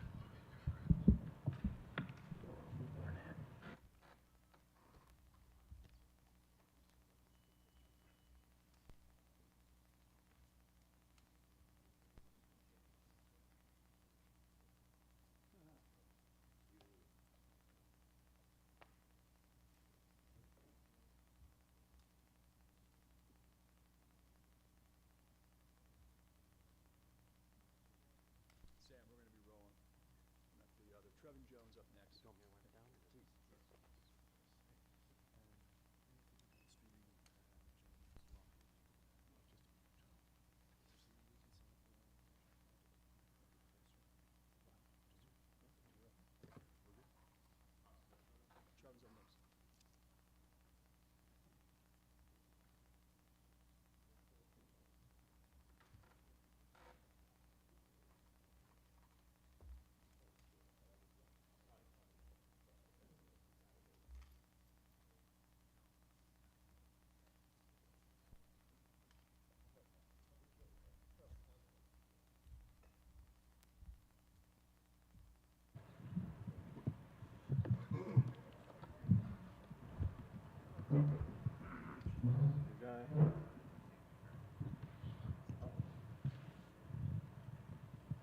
Sam, we're going to be rolling. Not the other. Trevin Jones up next. Don't me to write it down? Please. Trevin's up next.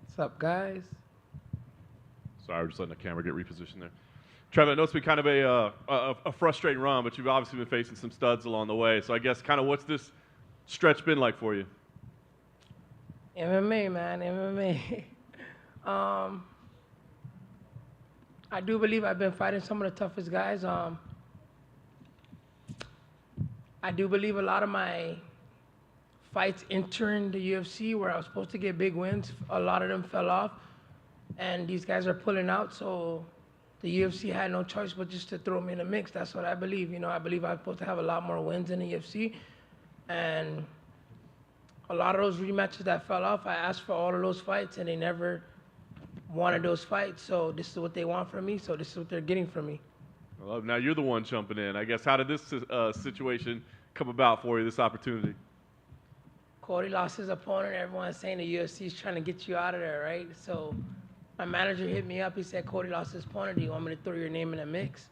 What's up, guys? Sorry, we're just letting the camera get repositioned there. Trevin, I know it's been kind of a frustrating run, but you've obviously been facing some studs along the way. So I guess kind of what's this stretch been like for you? MMA, man, MMA. I do believe I've been fighting some of the toughest guys. I do believe a lot of my fights entering the UFC where I was supposed to get big wins, a lot of them fell off, and these guys are pulling out, so the UFC had no choice but just to throw me in the mix. That's what I believe. You know, I believe I'm supposed to have a lot more wins in the UFC, and a lot of those rematches that fell off, I asked for all of those fights, and they never wanted those fights, so this is what they want from me, so this is what they're getting from me. Well, now you're the one jumping in. I guess how did this situation come about for you, this opportunity? Cody lost his opponent. Everyone's saying the UFC is trying to get you out of there, right? So my manager hit me up. He said, Cody lost his opponent. Do you want me to throw your name in the mix?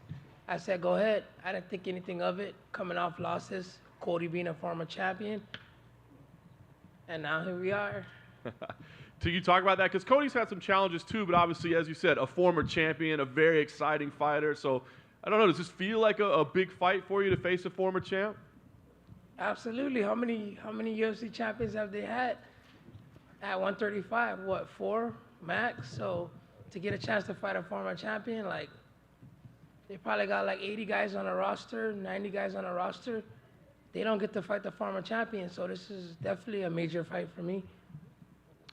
I said, go ahead. I didn't think anything of it. Coming off losses, Cody being a former champion. And now here we are. Do you talk about that? Because Cody's had some challenges too, but obviously, as you said, a former champion, a very exciting fighter. So I don't know, does this feel like a big fight for you to face a former champ? Absolutely. How many UFC champions have they had at 135? What, 4 max? So to get a chance to fight a former champion, like they probably got like 80 guys on a roster, 90 guys on a roster. They don't get to fight the former champion. So this is definitely a major fight for me.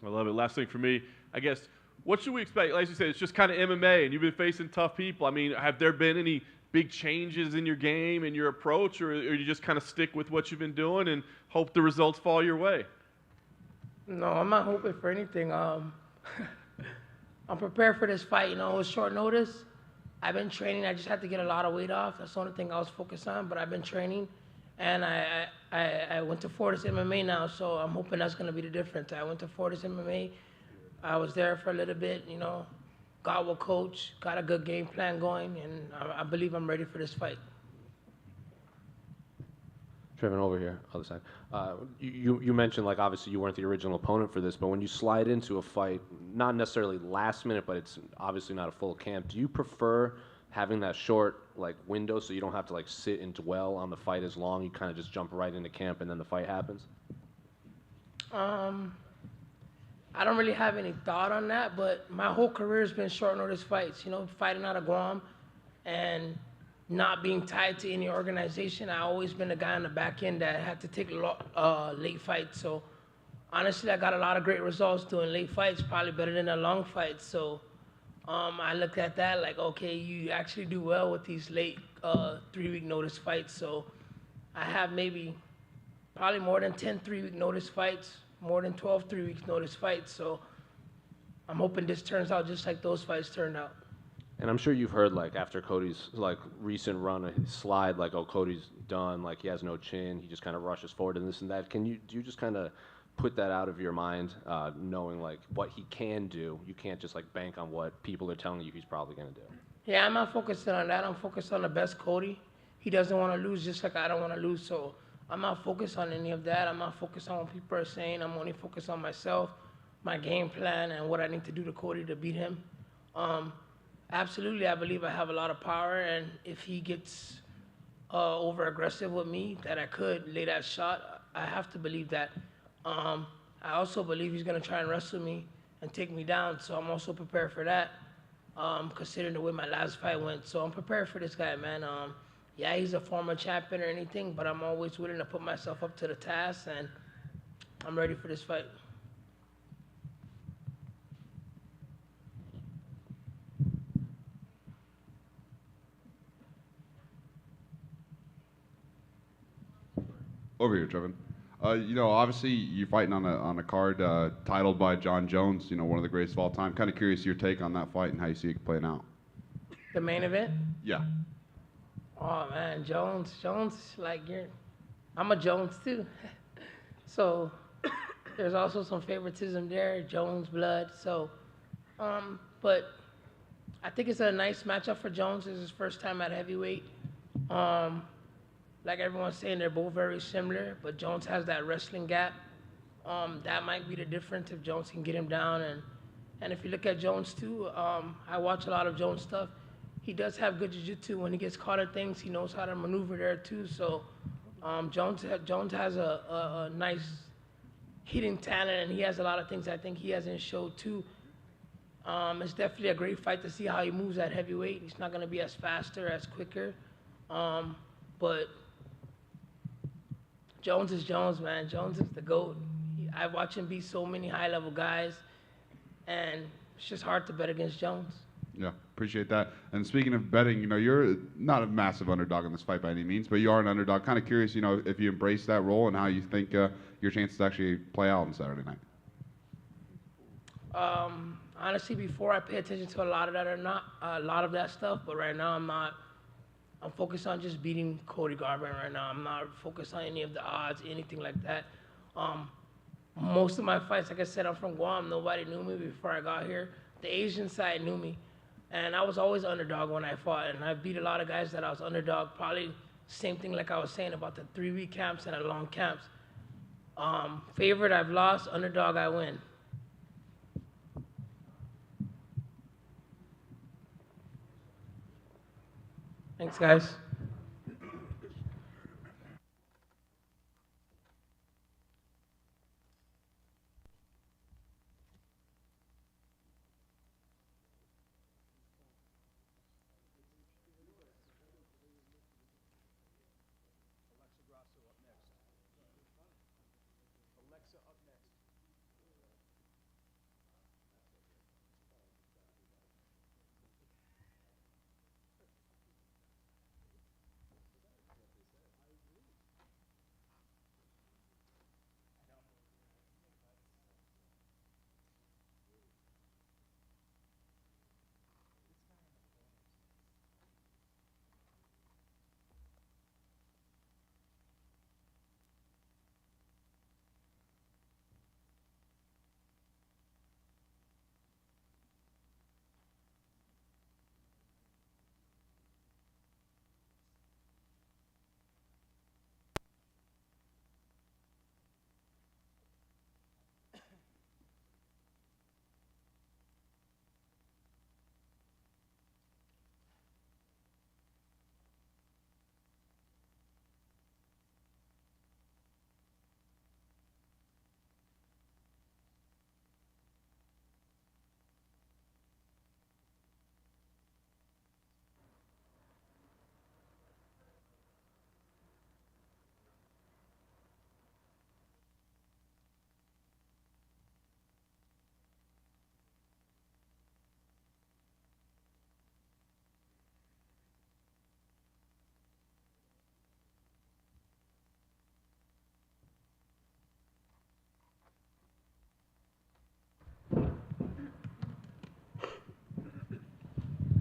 I love it. Last thing for me, I guess, what should we expect? Like you said, it's just kind of MMA, and you've been facing tough people. I mean, have there been any big changes in your game and your approach, or you just kind of stick with what you've been doing and hope the results fall your way? No, I'm not hoping for anything. I'm prepared for this fight. You know, it was short notice. I've been training. I just had to get a lot of weight off. That's the only thing I was focused on, but I've been training. And I went to Fortis MMA now, so I'm hoping that's going to be the difference. I went to Fortis MMA. I was there for a little bit, you know, got with coach, got a good game plan going, and I believe I'm ready for this fight. Trevin, over here, other side. You mentioned, like, obviously you weren't the original opponent for this, but when you slide into a fight, not necessarily last minute, but it's obviously not a full camp, do you prefer having that short, like, window so you don't have to, like, sit and dwell on the fight as long? You kind of just jump right into camp and then the fight happens? I don't really have any thought on that, but my whole career has been short notice fights, you know, fighting out of Guam and not being tied to any organization. I've always been a guy on the back end that had to take late fights. So honestly, I got a lot of great results doing late fights, probably better than a long fight. So I looked at that like, okay, you actually do well with these late 3-week notice fights. So I have probably more than 10 3-week notice fights, more than 12 3-week notice fights. So I'm hoping this turns out just like those fights turned out. And I'm sure you've heard, like, after Cody's, like, recent run, his slide, like, oh, Cody's done, like, he has no chin, he just kind of rushes forward and this and that. Do you just kind of put that out of your mind, knowing, like, what he can do? You can't just, like, bank on what people are telling you he's probably going to do. Yeah, I'm not focusing on that. I'm focused on the best Cody. He doesn't want to lose just like I don't want to lose. So I'm not focused on any of that. I'm not focused on what people are saying. I'm only focused on myself, my game plan, and what I need to do to Cody to beat him. Absolutely, I believe I have a lot of power, and if he gets over-aggressive with me, that I could lay that shot, I have to believe that. I also believe he's going to try and wrestle me and take me down, so I'm also prepared for that, considering the way my last fight went. So I'm prepared for this guy, man. Yeah, he's a former champion or anything, but I'm always willing to put myself up to the task, and I'm ready for this fight. Over here, Trevin. You know, obviously you're fighting on a card titled by Jon Jones, you know, one of the greatest of all time. Kind of curious your take on that fight and how you see it playing out. The main event? Yeah. Oh man, Jones, like I'm a Jones too. So there's also some favoritism there, Jones blood. So, but I think it's a nice matchup for Jones. It's his first time at heavyweight. Like everyone's saying, they're both very similar, but Jones has that wrestling gap. That might be the difference if Jones can get him down. And if you look at Jones too, I watch a lot of Jones stuff. He does have good jiu-jitsu. When he gets caught at things, he knows how to maneuver there too. So Jones has a nice hitting talent, and he has a lot of things I think he hasn't showed too. It's definitely a great fight to see how he moves at heavyweight. He's not going to be as faster, as quicker. But Jones is Jones, man. Jones is the GOAT. I watch him beat so many high-level guys, and it's just hard to bet against Jones. Yeah, appreciate that. And speaking of betting, you know, you're not a massive underdog in this fight by any means, but you are an underdog. Kind of curious, you know, if you embrace that role and how you think your chances actually play out on Saturday night. Honestly, before I pay attention to a lot of that stuff, but right now I'm not I'm focused on just beating Cody Garbrandt right now. I'm not focused on any of the odds, anything like that. Most of my fights, like I said, I'm from Guam. Nobody knew me before I got here. The Asian side knew me. And I was always underdog when I fought. And I beat a lot of guys that I was underdog. Probably same thing like I was saying about the 3-week camps and the long camps. Favorite, I've lost. Underdog, I win. Thanks, guys.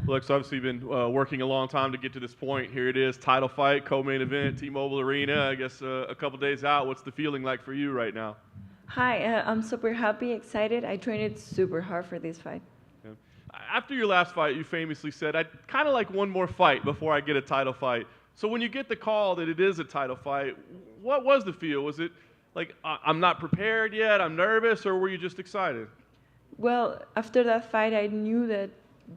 Lex, obviously you've been working a long time to get to this point. Here it is, title fight, co-main event, T-Mobile Arena. I guess a couple days out. What's the feeling like for you right now? Hi, I'm super happy, excited. I trained super hard for this fight. Yeah. After your last fight, you famously said, I'd kind of like one more fight before I get a title fight. So when you get the call that it is a title fight, what was the feel? Was it like, I'm not prepared yet, I'm nervous, or were you just excited? Well, after that fight, I knew that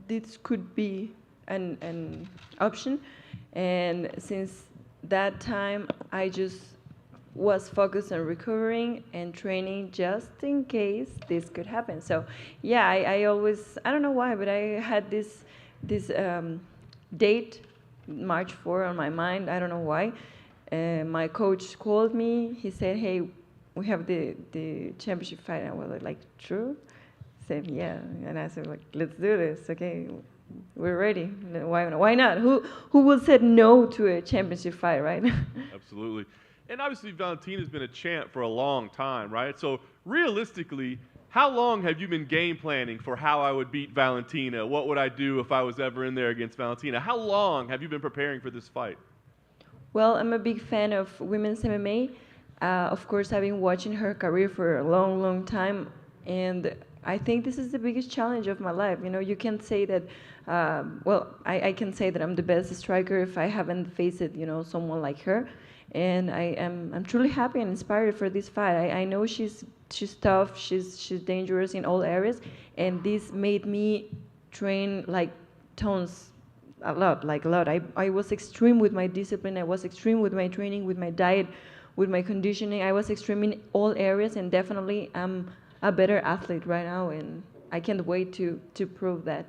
this could be an option. And since that time, I just was focused on recovering and training just in case this could happen. So yeah, I always, I don't know why, but I had this date, March 4, on my mind. I don't know why. My coach called me. He said, hey, we have the championship fight. And I was like, true? Said, yeah. And I said, like, let's do this. Okay, we're ready. Why not? Who would say no to a championship fight, right? Absolutely. And obviously Valentina's been a champ for a long time, right? So realistically, how long have you been game planning for how I would beat Valentina? What would I do if I was ever in there against Valentina? How long have you been preparing for this fight? Well, I'm a big fan of women's MMA. Of course, I've been watching her career for a long, long time. And I think this is the biggest challenge of my life. You know, you can say that, well, I can say that I'm the best striker if I haven't faced, you know, someone like her. And I'm truly happy and inspired for this fight. I know she's tough, she's dangerous in all areas, and this made me train like tons, a lot. I was extreme with my discipline, I was extreme with my training, with my diet, with my conditioning. I was extreme in all areas, and definitely I'm a better athlete right now, and I can't wait to prove that.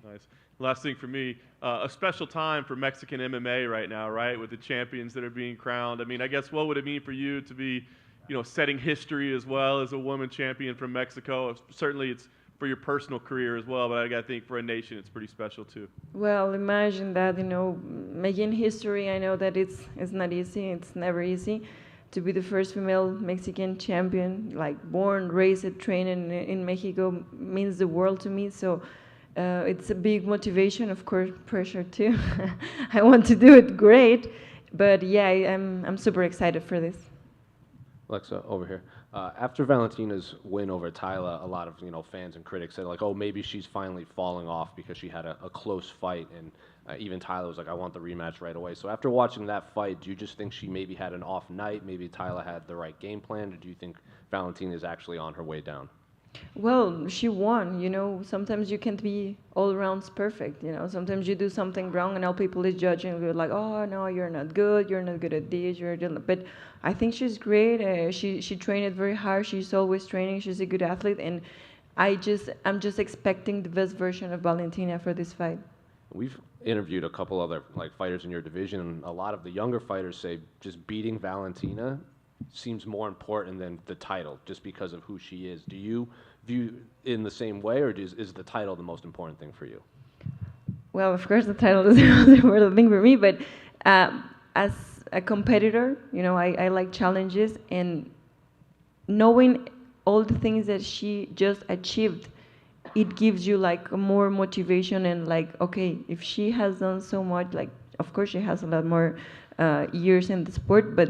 Nice. Last thing for me, a special time for Mexican MMA right now, right, with the champions that are being crowned. I mean, I guess what would it mean for you to be, you know, setting history as well as a woman champion from Mexico? Certainly it's for your personal career as well, but I think for a nation it's pretty special too. Well, imagine that, you know, making history. I know that it's not easy, it's never easy. To be the first female Mexican champion, like born, raised, trained in Mexico, means the world to me. So It's a big motivation, of course, pressure too. I want to do it great, but yeah, I'm super excited for this. Alexa, over here. After Valentina's win over Tyla, a lot of fans and critics said like, oh, maybe she's finally falling off because she had a close fight, and even Tyla was like, I want the rematch right away. So after watching that fight, do you just think she maybe had an off night? Maybe Tyla had the right game plan, or do you think Valentina is actually on her way down? Well, she won, sometimes you can't be all rounds perfect, sometimes you do something wrong and all people is judging you like, oh no, you're not good at this, but I think she's great. She trained it very hard, she's always training, she's a good athlete, and I'm just expecting the best version of Valentina for this fight. We've interviewed a couple other fighters in your division, and a lot of the younger fighters say just beating Valentina seems more important than the title, just because of who she is. Do you view in the same way, or is the title the most important thing for you? Well, of course, the title is the most important thing for me, but as a competitor, I like challenges, and knowing all the things that she just achieved, it gives you more motivation and okay, if she has done so much, of course she has a lot more years in the sport, but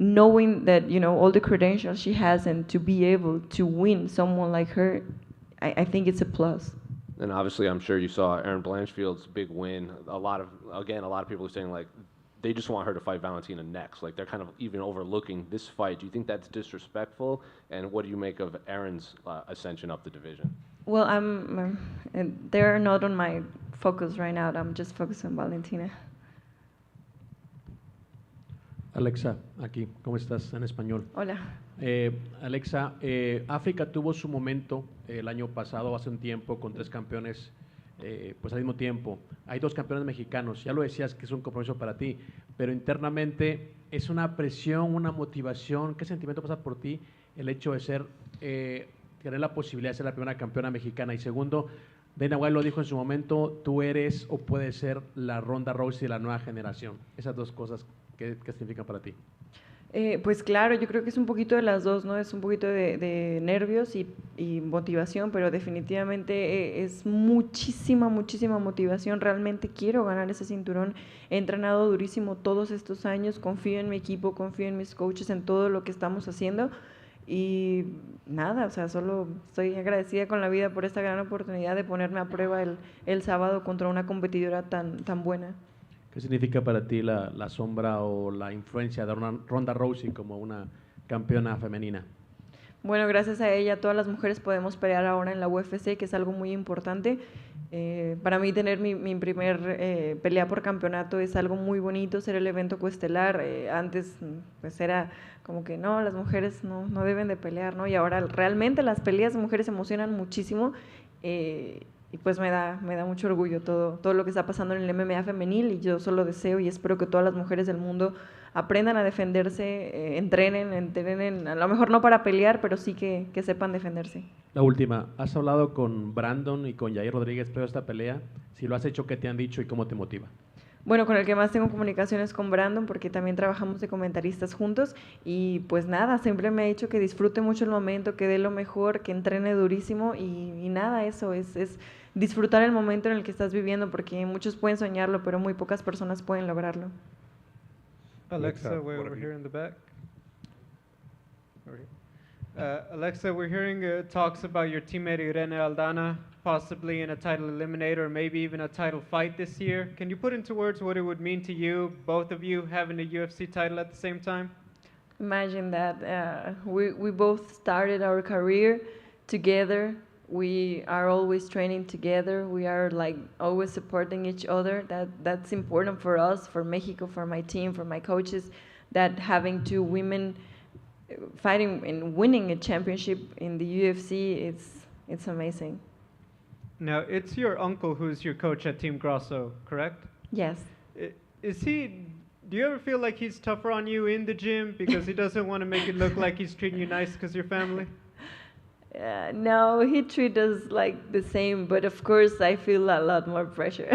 knowing that all the credentials she has and to be able to win someone like her, I think it's a plus. And obviously, I'm sure you saw Erin Blanchfield's big win. A lot of people are saying they just want her to fight Valentina next. They're kind of even overlooking this fight. Do you think that's disrespectful? And what do you make of Erin's ascension up the division? Well, they're not on my focus right now. I'm just focused on Valentina. Alexa, aquí, ¿cómo estás? En español. Hola. Alexa, África tuvo su momento el año pasado, hace un tiempo, con 3 campeones pues al mismo tiempo. Hay 2 campeones mexicanos, ya lo decías que es un compromiso para ti, pero internamente es una presión, una motivación. ¿Qué sentimiento pasa por ti el hecho de tener la posibilidad de ser la primera campeona mexicana? Y segundo, Dana White lo dijo en su momento, tú eres o puedes ser la Ronda Rousey de la nueva generación. Esas 2 cosas, ¿qué significan para ti? Pues claro, yo creo que es un poquito de las dos, ¿no? Es un poquito de nervios y motivación, pero definitivamente es muchísima motivación. Realmente quiero ganar ese cinturón. He entrenado durísimo todos estos años, confío en mi equipo, confío en mis coaches, en todo lo que estamos haciendo. Y nada, o sea, solo estoy agradecida con la vida por esta gran oportunidad de ponerme a prueba el sábado contra una competidora tan buena. ¿Qué significa para ti la sombra o la influencia de Ronda Rousey como una campeona femenina? Bueno, gracias a ella todas las mujeres podemos pelear ahora en la UFC, que es algo muy importante. Para mí tener mi primer pelea por campeonato es algo muy bonito, ser el evento coestelar. Antes pues era como que no, las mujeres no deben de pelear, ¿no? Y ahora realmente las peleas de mujeres emocionan muchísimo. Y pues me da mucho orgullo todo lo que está pasando en el MMA femenil, y yo solo deseo y espero que todas las mujeres del mundo aprendan a defenderse, entrenen, a lo mejor no para pelear, pero sí que sepan defenderse. La última, ¿has hablado con Brandon y con Yair Rodríguez previo a esta pelea? Si lo has hecho, ¿qué te han dicho y cómo te motiva? Bueno, con el que más tengo comunicaciones con Brandon, porque también trabajamos de comentaristas juntos, y pues nada, siempre me ha dicho que disfrute mucho el momento, que dé lo mejor, que entrene durísimo, y nada, eso es disfrutar el momento en el que estás viviendo, porque muchos pueden soñarlo, pero muy pocas personas pueden lograrlo. Alexa, we're over here in the back. Alexa, we're hearing talks about your teammate Irene Aldana possibly in a title eliminator or maybe even a title fight this year. Can you put into words what it would mean to you, both of you having a UFC title at the same time? Imagine that. We both started our career together. We are always training together. We are always supporting each other. That's important for us, for Mexico, for my team, for my coaches, that having 2 women fighting and winning a championship in the UFC, it's amazing. Now, it's your uncle who's your coach at Team Grasso, correct? Yes. Do you ever feel like he's tougher on you in the gym because he doesn't want to make it look like he's treating you nice because you're family? No, he treats us like the same, but of course I feel a lot more pressure.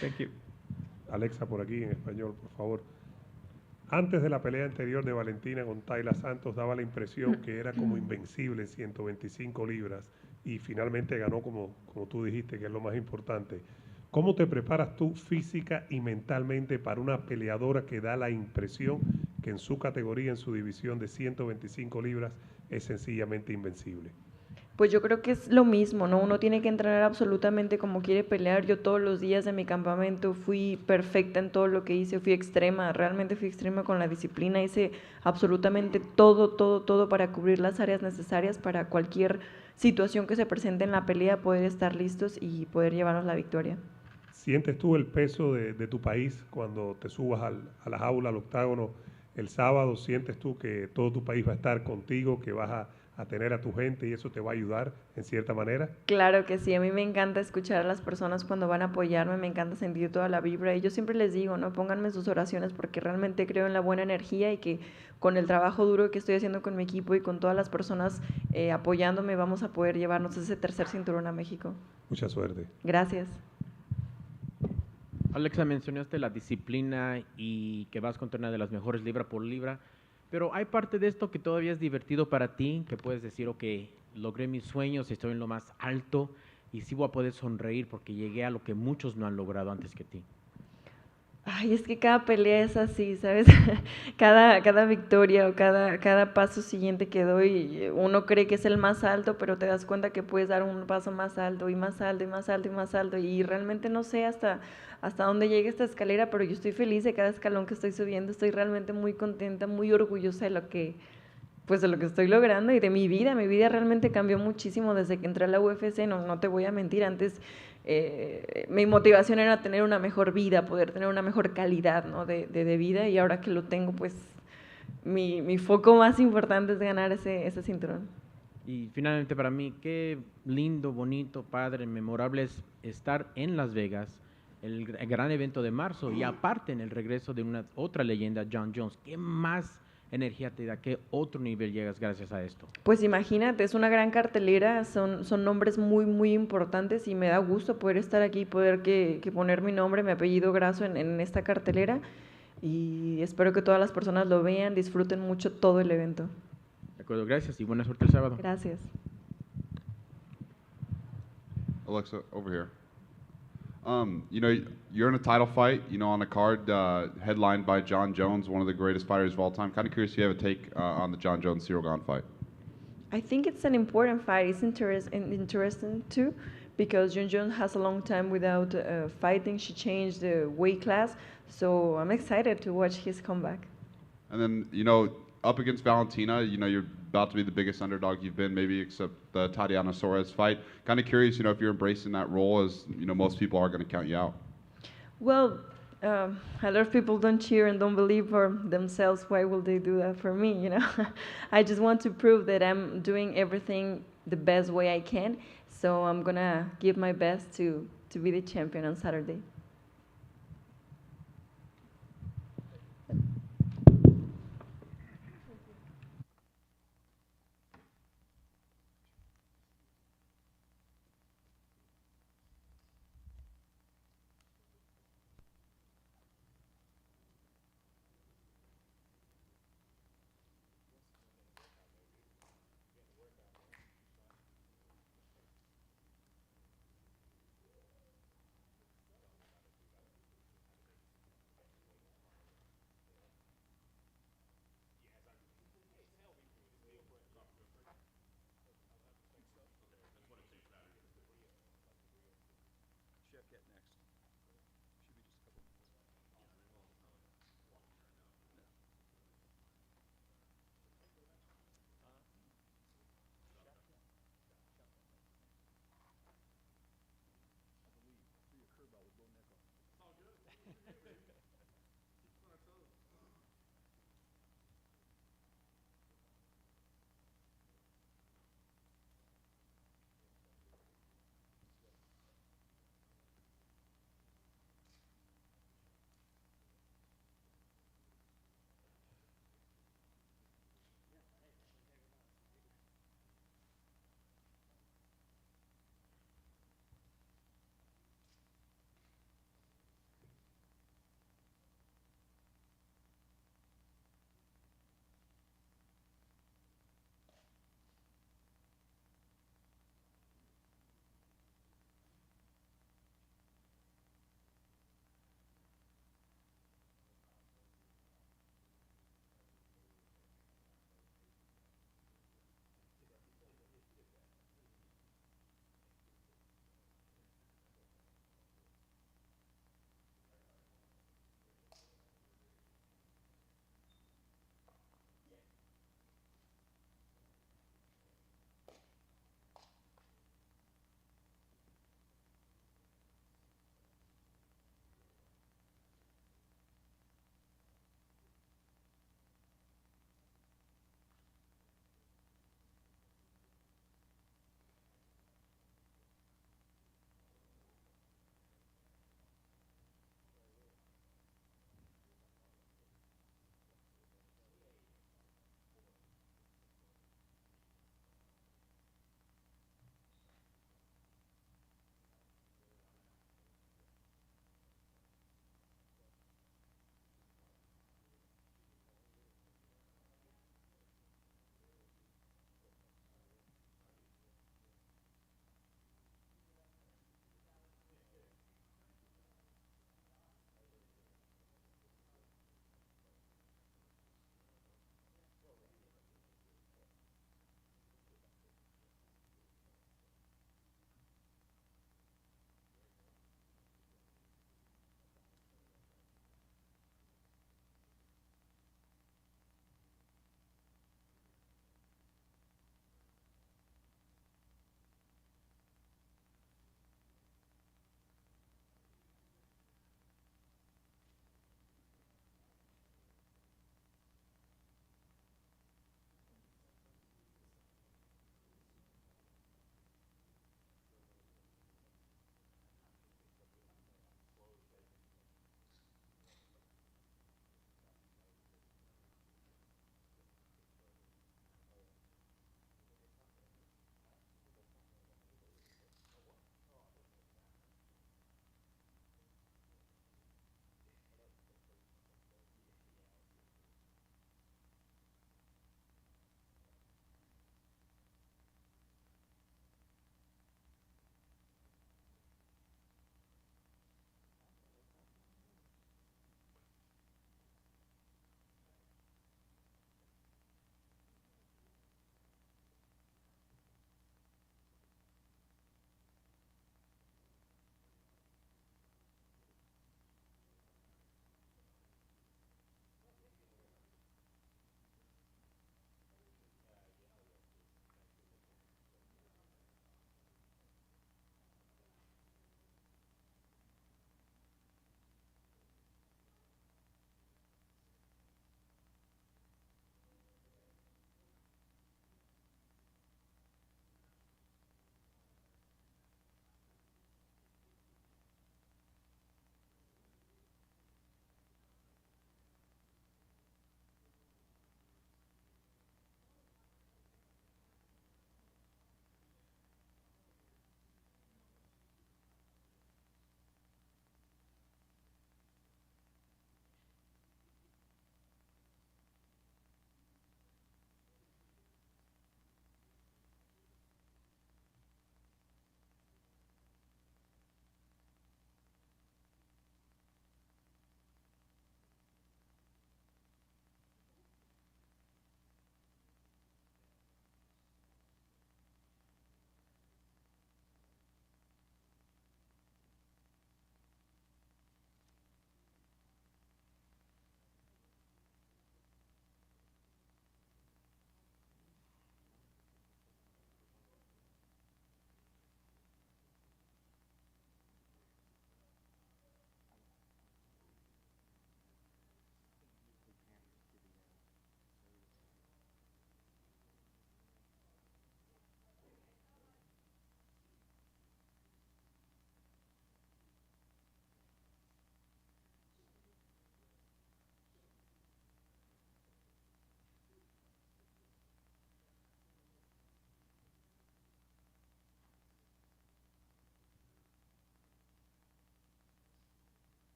Thank you. Alexa, por aquí en español, por favor. Antes de la pelea anterior de Valentina con Taila Santos daba la impresión que era como invencible en 125 libras y finalmente ganó como tú dijiste, que es lo más importante. ¿Cómo te preparas tú física y mentalmente para una peleadora que da la impresión que en su categoría, en su división de 125 libras, es sencillamente invencible? Pues yo creo que es lo mismo, ¿no? Uno tiene que entrenar absolutamente como quiere pelear. Yo todos los días de mi campamento fui perfecta en todo lo que hice, fui extrema, realmente fui extrema con la disciplina, hice absolutamente todo, todo, todo para cubrir las áreas necesarias para cualquier situación que se presente en la pelea, poder estar listos y poder llevarnos la victoria. ¿Sientes tú el peso de tu país cuando te subas a la jaula, al octágono el sábado? ¿Sientes tú que todo tu país va a estar contigo, que vas a tener a tu gente y eso te va a ayudar en cierta manera? Claro que sí, a mí me encanta escuchar a las personas cuando van a apoyarme, me encanta sentir toda la vibra y yo siempre les digo, no pónganme sus oraciones porque realmente creo en la buena energía y que con el trabajo duro que estoy haciendo con mi equipo y con todas las personas apoyándome vamos a poder llevarnos ese tercer cinturón a México. Mucha suerte. Gracias. Alexa, mencionaste la disciplina y que vas contra una de las mejores libra por libra, pero hay parte de esto que todavía es divertido para ti, que puedes decir, ok, logré mis sueños, estoy en lo más alto y sí voy a poder sonreír porque llegué a lo que muchos no han logrado antes que ti. Ay, es que cada pelea es así, ¿sabes? cada victoria o cada paso siguiente que doy, uno cree que es el más alto, pero te das cuenta que puedes dar un paso más alto y más alto y más alto y más alto y realmente no sé hasta dónde llegue esta escalera, pero yo estoy feliz de cada escalón que estoy subiendo, estoy realmente muy contenta, muy orgullosa de lo que estoy logrando y de mi vida realmente cambió muchísimo desde que entré a la UFC, no te voy a mentir, antes mi motivación era tener una mejor vida, poder tener una mejor calidad, ¿no? de vida y ahora que lo tengo, pues mi foco más importante es ganar ese cinturón. Y finalmente para mí, qué lindo, bonito, padre, memorable es estar en Las Vegas, el gran evento de marzo y aparte en el regreso de una otra leyenda, Jon Jones. ¿Qué más energía te da? ¿Qué otro nivel llegas gracias a esto? Pues imagínate, es una gran cartelera, son nombres muy, muy importantes y me da gusto poder estar aquí, poder que poner mi nombre, mi apellido Grasso en esta cartelera y espero que todas las personas lo vean, disfruten mucho todo el evento. De acuerdo, gracias y buena suerte el sábado. Gracias. Alexa, over here. You know, you're in a title fight, you know, on the card, headlined by Jon Jones, one of the greatest fighters of all time. Kind of curious if you have a take on the Jon Jones-Ciryl Gane fight. I think it's an important fight. It's interesting too, because Jon Jones has a long time without fighting. She changed the weight class, so I'm excited to watch his comeback. And then, you know, up against Valentina, you know, you're about to be the biggest underdog you've been, maybe except the Tatiana Suarez fight. Kind of curious, you know, if you're embracing that role, as, you know, most people are going to count you out. Well, a lot of people don't cheer and don't believe for themselves. Why will they do that for me, you know? I just want to prove that I'm doing everything the best way I can, so I'm going to give my best to be the champion on Saturday.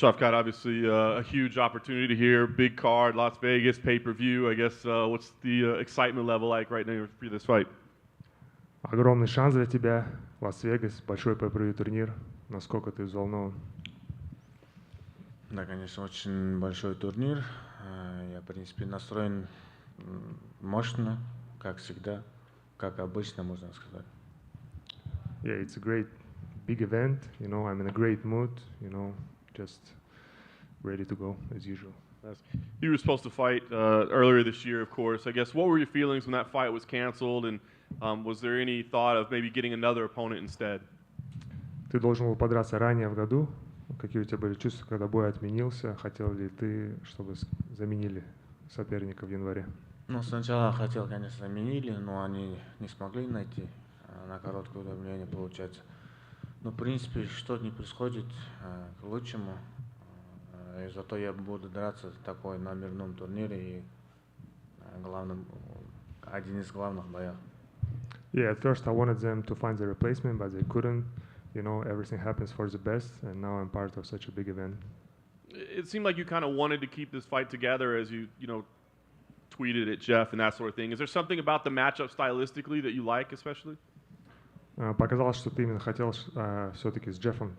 Shavkat, obviously a huge opportunity here, big card, Las Vegas, pay-per-view. I guess what's the excitement level like right now for this fight? Огромный шанс для тебя, Лас-Вегас, большой pay-per-view турнир. Насколько ты взволнован? Да, конечно, очень большой турнир. Я, в принципе, настроен мощно, как всегда, как обычно, можно сказать. Yeah, it's a great big event. You know, I'm in a great mood. You know, just ready to go as usual. You were supposed to fight earlier this year, of course. I guess what were your feelings when that fight was canceled, and was there any thought of maybe getting another opponent instead? Ты должен был подраться ранее в году. Какие у тебя были чувства, когда бой отменился? Хотел ли ты, чтобы заменили соперника в январе? Ну, сначала хотел, конечно, заменили, но они не смогли найти на короткое время, получается. Но, в принципе, что не происходит к лучшему. И зато я буду драться такой на мирном турнире и один из главных боев. Yeah, at first I wanted them to find the replacement, but they couldn't. You know, everything happens for the best, and now I'm part of such a big event. It seemed like you kind of wanted to keep this fight together, as you tweeted at Geoff and that sort of thing. Is there something about the matchup stylistically that you like, especially? Показалось, что ты именно хотел все-таки с Джеффом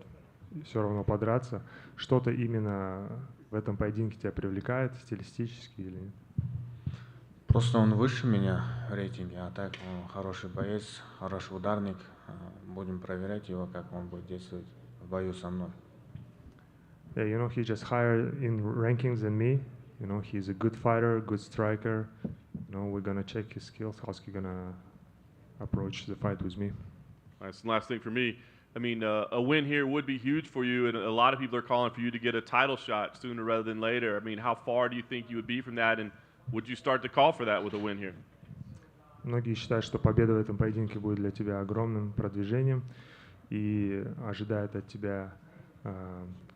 все равно подраться. Что-то именно в этом поединке тебя привлекает, стилистически или нет? Просто он выше меня в рейтинге, а так он хороший боец, хороший ударник. Будем проверять его, как он будет действовать в бою со мной. Yeah, you know, he's just higher in rankings than me. You know, he's a good fighter, good striker. You know, we're gonna check his skills. How's he gonna approach the fight with me? That's the last thing for me. I mean, a win here would be huge for you, and a lot of people are calling for you to get a title shot sooner rather than later. I mean, how far do you think you would be from that, and would you start to call for that with a win here? Многие считают, что победа в этом поединке будет для тебя огромным продвижением и ожидают от тебя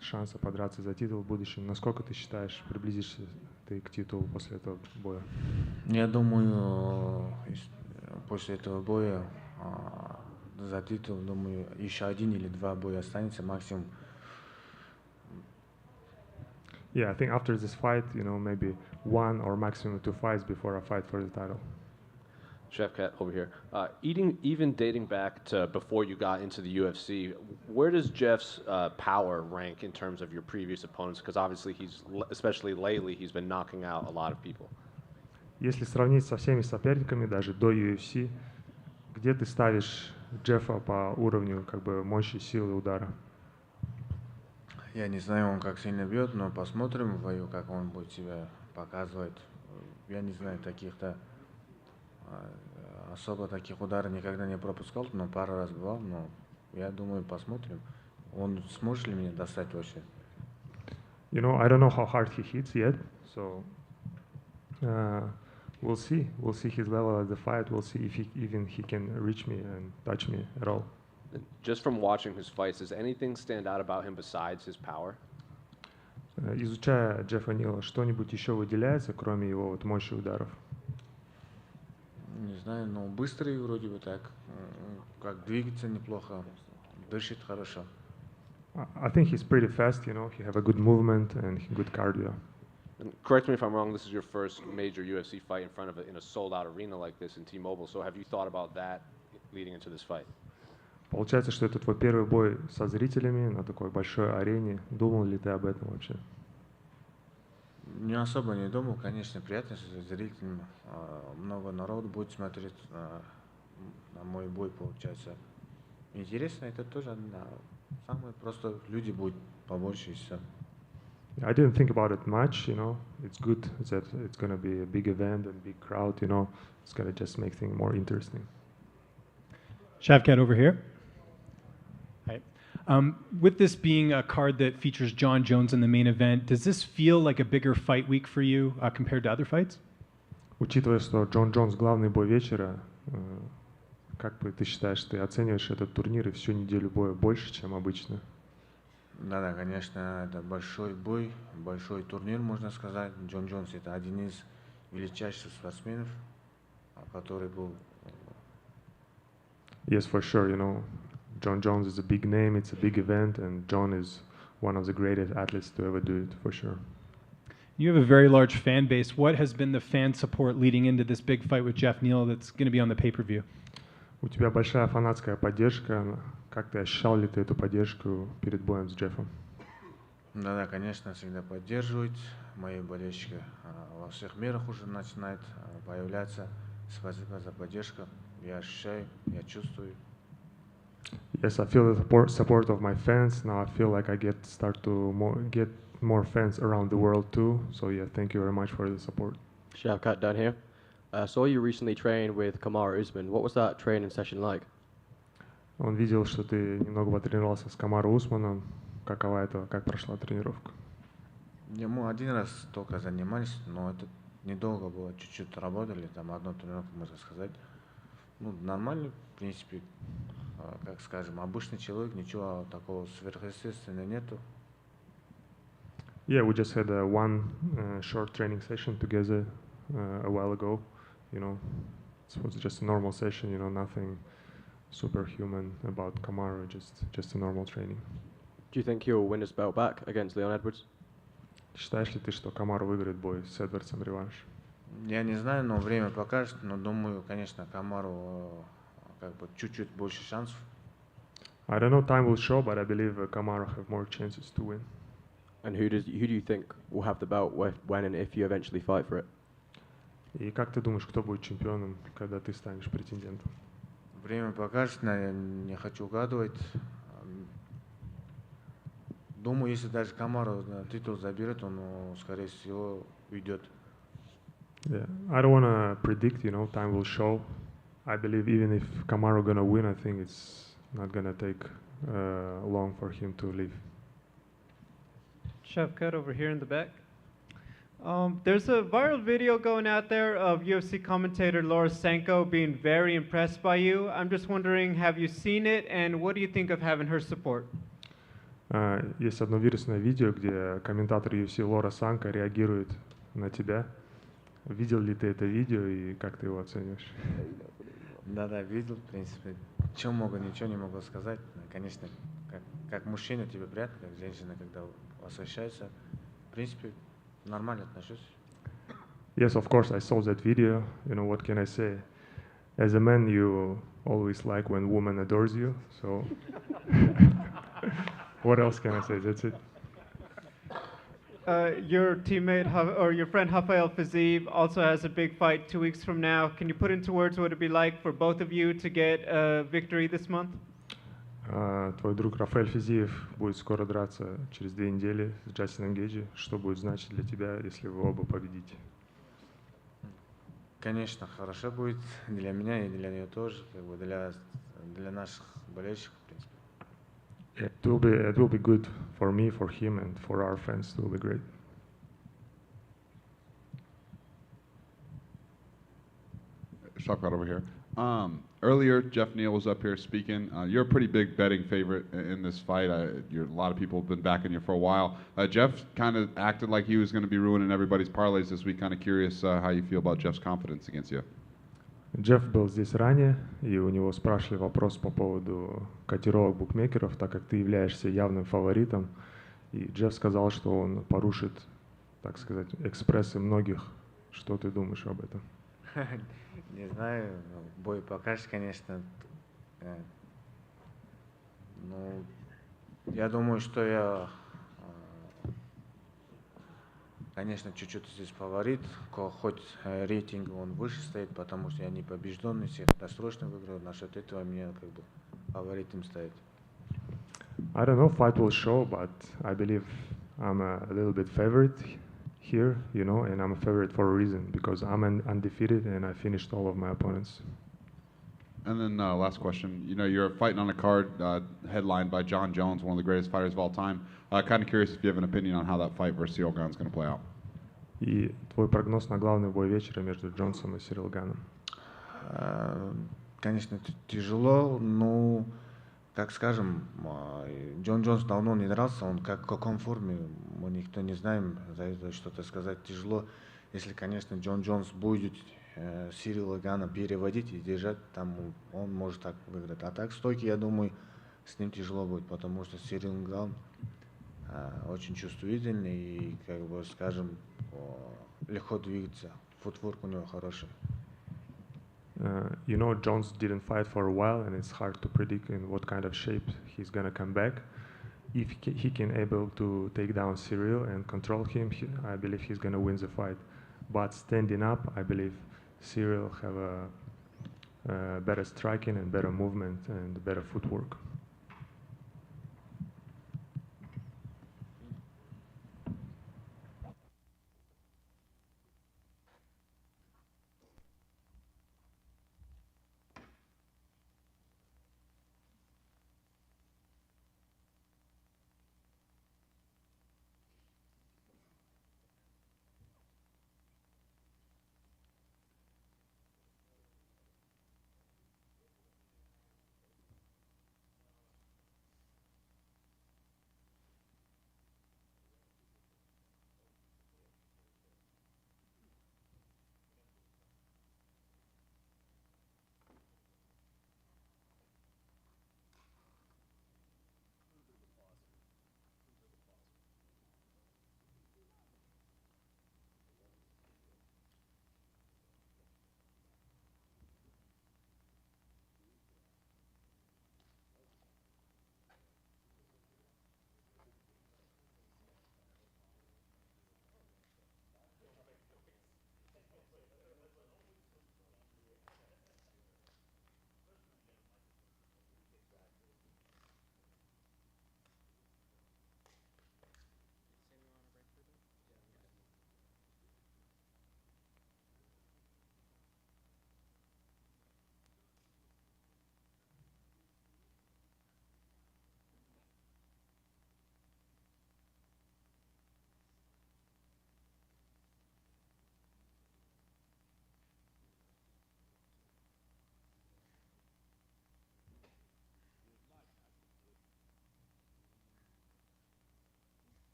шанса подраться за титул в будущем. Насколько ты считаешь, приблизишься ты к титулу после этого боя? Я думаю, после этого боя за титул, думаю, еще один или два боя останется максимум. Yeah, I think after this fight, you know, maybe one or maximum 2 fights before I fight for the title. Shavkat over here. Even dating back to before you got into the UFC, where does Geoff's power rank in terms of your previous opponents? Because obviously especially lately, he's been knocking out a lot of people. Если сравнить со всеми соперниками, даже до UFC, где ты ставишь Джеффа по уровню как бы мощи, силы удара? Я не знаю, он как сильно бьет, но посмотрим в бою, как он будет себя показывать. Я не знаю, особо таких ударов никогда не пропускал, но пару раз бывал, но я думаю, посмотрим. Он сможет ли меня достать вообще? You know, I don't know how hard he hits yet, so we'll see. We'll see his level at the fight. We'll see if he can reach me and touch me at all. Just from watching his fights, does anything stand out about him besides his power? Изучая Джеффа Нила, что-нибудь еще выделяется, кроме его вот мощи ударов? Не знаю, но быстрый вроде бы так, как двигается неплохо, дышит хорошо. I think he's pretty fast, you know, he have a good movement and good cardio. And correct me if I'm wrong, this is your first major UFC fight in front of in a sold-out arena like this in T-Mobile, so have you thought about that leading into this fight? Получается, что это твой первый бой со зрителями на такой большой арене. Думал ли ты об этом вообще? Не особо не думал, конечно, приятно, что зрителям много народу будет смотреть на мой бой, получается. Интересно, это тоже самое просто, люди будут побольше и все. I didn't think about it much, you know. It's good that it's going to be a big event and big crowd, you know. It's going to just make things more interesting. Shavkat over here. Hi. With this being a card that features Jon Jones in the main event, does this feel like a bigger fight week for you compared to other fights? Учитывая, что Джон Джонс главный бой вечера, как бы ты считаешь, ты оцениваешь этот турнир и всю неделю боя больше, чем обычно? Да, конечно, это большой бой, большой турнир, можно сказать. Джон Джонс это один из величайших спортсменов, который был. Yes, for sure. You know, Jon Jones is a big name. It's a big event, and Jon is one of the greatest athletes to ever do it, for sure. You have a very large fan base. What has been the fan support leading into this big fight with Geoff Neal that's going to be on the pay-per-view? У тебя большая фанатская поддержка. Как ты ощущал ли ты эту поддержку перед боем с Джеффом? Да, конечно, всегда поддерживают. Мои болельщики во всех мирах уже начинают появляться. Спасибо за поддержку. Я ощущаю, я чувствую. Yes, I feel the support of my fans. Now I feel like I get more fans around the world too. So yeah, thank you very much for the support. Shavkat down here. Saw you recently trained with Kamaru Usman. What was that training session like? Он видел, что ты немного потренировался с Камару Усманом. Как прошла тренировка? Мы один раз только занимались, но это недолго было, чуть-чуть работали, там одну тренировку, можно сказать. Ну, нормально, в принципе, как скажем, обычный человек, ничего такого сверхъестественного нету. Yeah, we just had one short training session together a while ago. You know, it was just a normal session. You know, nothing superhuman about Kamaru. Just a normal training. Do you think he'll win his belt back against Leon Edwards? Считаешь ли ты, что Камару выиграет бой с Эдвардсом реванш? Я не знаю, но время покажет. Но думаю, конечно, Камару как бы чуть-чуть больше шансов. I don't know, time will show, but I believe Kamaru have more chances to win. And who do you think will have the belt when and if you eventually fight for it? И как ты думаешь, кто будет чемпионом, когда ты станешь претендентом? Время покажет, наверное, не хочу угадывать. Думаю, если даже Камару титул заберет, он, скорее всего, уйдет. Yeah, I don't want to predict, you know, time will show. I believe even if Kamaru gonna win, I think it's not gonna take long for him to leave. Shavkat over here in the back. There's a viral video going out there of UFC commentator Laura Sanko being very impressed by you. I'm just wondering, have you seen it, and what do you think of having her support? Есть одно вирусное видео, где комментатор UFC Лора Санко реагирует на тебя. Видел ли ты это видео и как ты его оцениваешь? Да, видел, в принципе. Ничего не могу сказать. Конечно, как мужчина тебе приятно, как женщина, когда восхищается. В принципе, нормально отношусь. Yes, of course, I saw that video. You know, what can I say? As a man, you always like when woman adores you. So, what else can I say? That's it. Your teammate or your friend Rafael Fiziev also has a big fight 2 weeks from now. Can you put into words what it'd be like for both of you to get a victory this month? Твой друг Рафаэль Физиев будет скоро драться через 2 недели с Джастином Гейджи. Что будет значить для тебя, если вы оба победите? Конечно, хорошо будет для меня и для нее тоже, как бы для наших болельщиков, в принципе. It will be good for me, for him, and for our fans. It will be great. Shavkat over here. Earlier, Geoff Neal was up here speaking. You're a pretty big betting favorite in this fight. A lot of people have been backing you for a while. Geoff kind of acted like he was going to be ruining everybody's parlays this week. Kind of curious how you feel about Geoff's confidence against you. Джефф был здесь ранее, и у него спрашивали вопрос по поводу котировок букмекеров, так как ты являешься явным фаворитом. И Джефф сказал, что он порушит, так сказать, экспрессы многих. Что ты думаешь об этом? Не знаю, бой покажет, конечно. Ну, я думаю, что я, конечно, чуть-чуть здесь фаворит, хоть рейтинг он выше стоит, потому что я не побежденный, всех досрочно выиграл, насчет этого меня как бы фаворитом стоит. I don't know, fight will show, but I believe I'm a little bit favorite here, you know, and I'm a favorite for a reason, because I'm undefeated and I finished all of my opponents. And then last question, you know, you're fighting on a card headlined by Jon Jones, one of the greatest fighters of all time. Kind of curious if you have an opinion on how that fight versus Ciryl Gane is going to play out. И твой прогноз на главный бой вечера между Джонсом и Ciryl Gane'ом? Конечно, тяжело, но, как скажем, Джон Джонс давно не дрался, он в каком форме, мы никто не знаем, за это что-то сказать тяжело. Если, конечно, Jon Jones будет Ciryl Gane переводить и держать, там он может так выиграть. А так стойки, я думаю, с ним тяжело будет, потому что Ciryl Gane очень чувствительный и, как бы, скажем, легко двигаться. Футворк у него хороший. You know, Jones didn't fight for a while, and it's hard to predict in what kind of shape he's gonna come back. If he can able to take down Ciryl and control him, I believe he's gonna win the fight. But standing up, I believe Ciryl have a better striking and better movement and better footwork.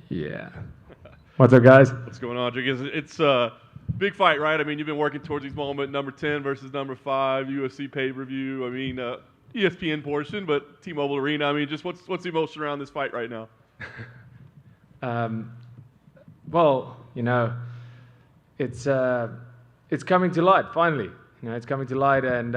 Yeah. What's up, guys? What's going on, Dricus? It's a big fight, right? I mean, you've been working towards these moments, number 10 versus number 5, UFC pay-per-view. I mean, ESPN portion, but T-Mobile Arena. I mean, just what's the emotion around this fight right now? Well, you know, it's coming to light finally. You know, it's coming to light, and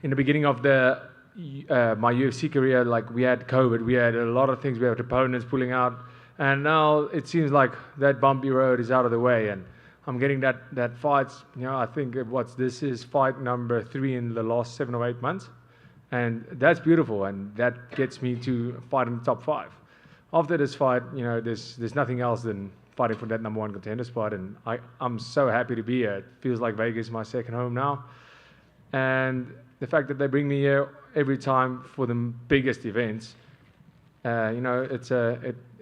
in the beginning of my UFC career, like we had COVID, we had a lot of things. We had opponents pulling out, And now it seems like that bumpy road is out of the way, and I'm getting that fights. You know, I think this is fight number 3 in the last 7 or 8 months, and that's beautiful, and that gets me to fight in the top 5. After this fight, you know, there's nothing else than fighting for that number 1 contender spot, and I'm so happy to be here. It feels like Vegas is my second home now, and the fact that they bring me here every time for the biggest events, you know,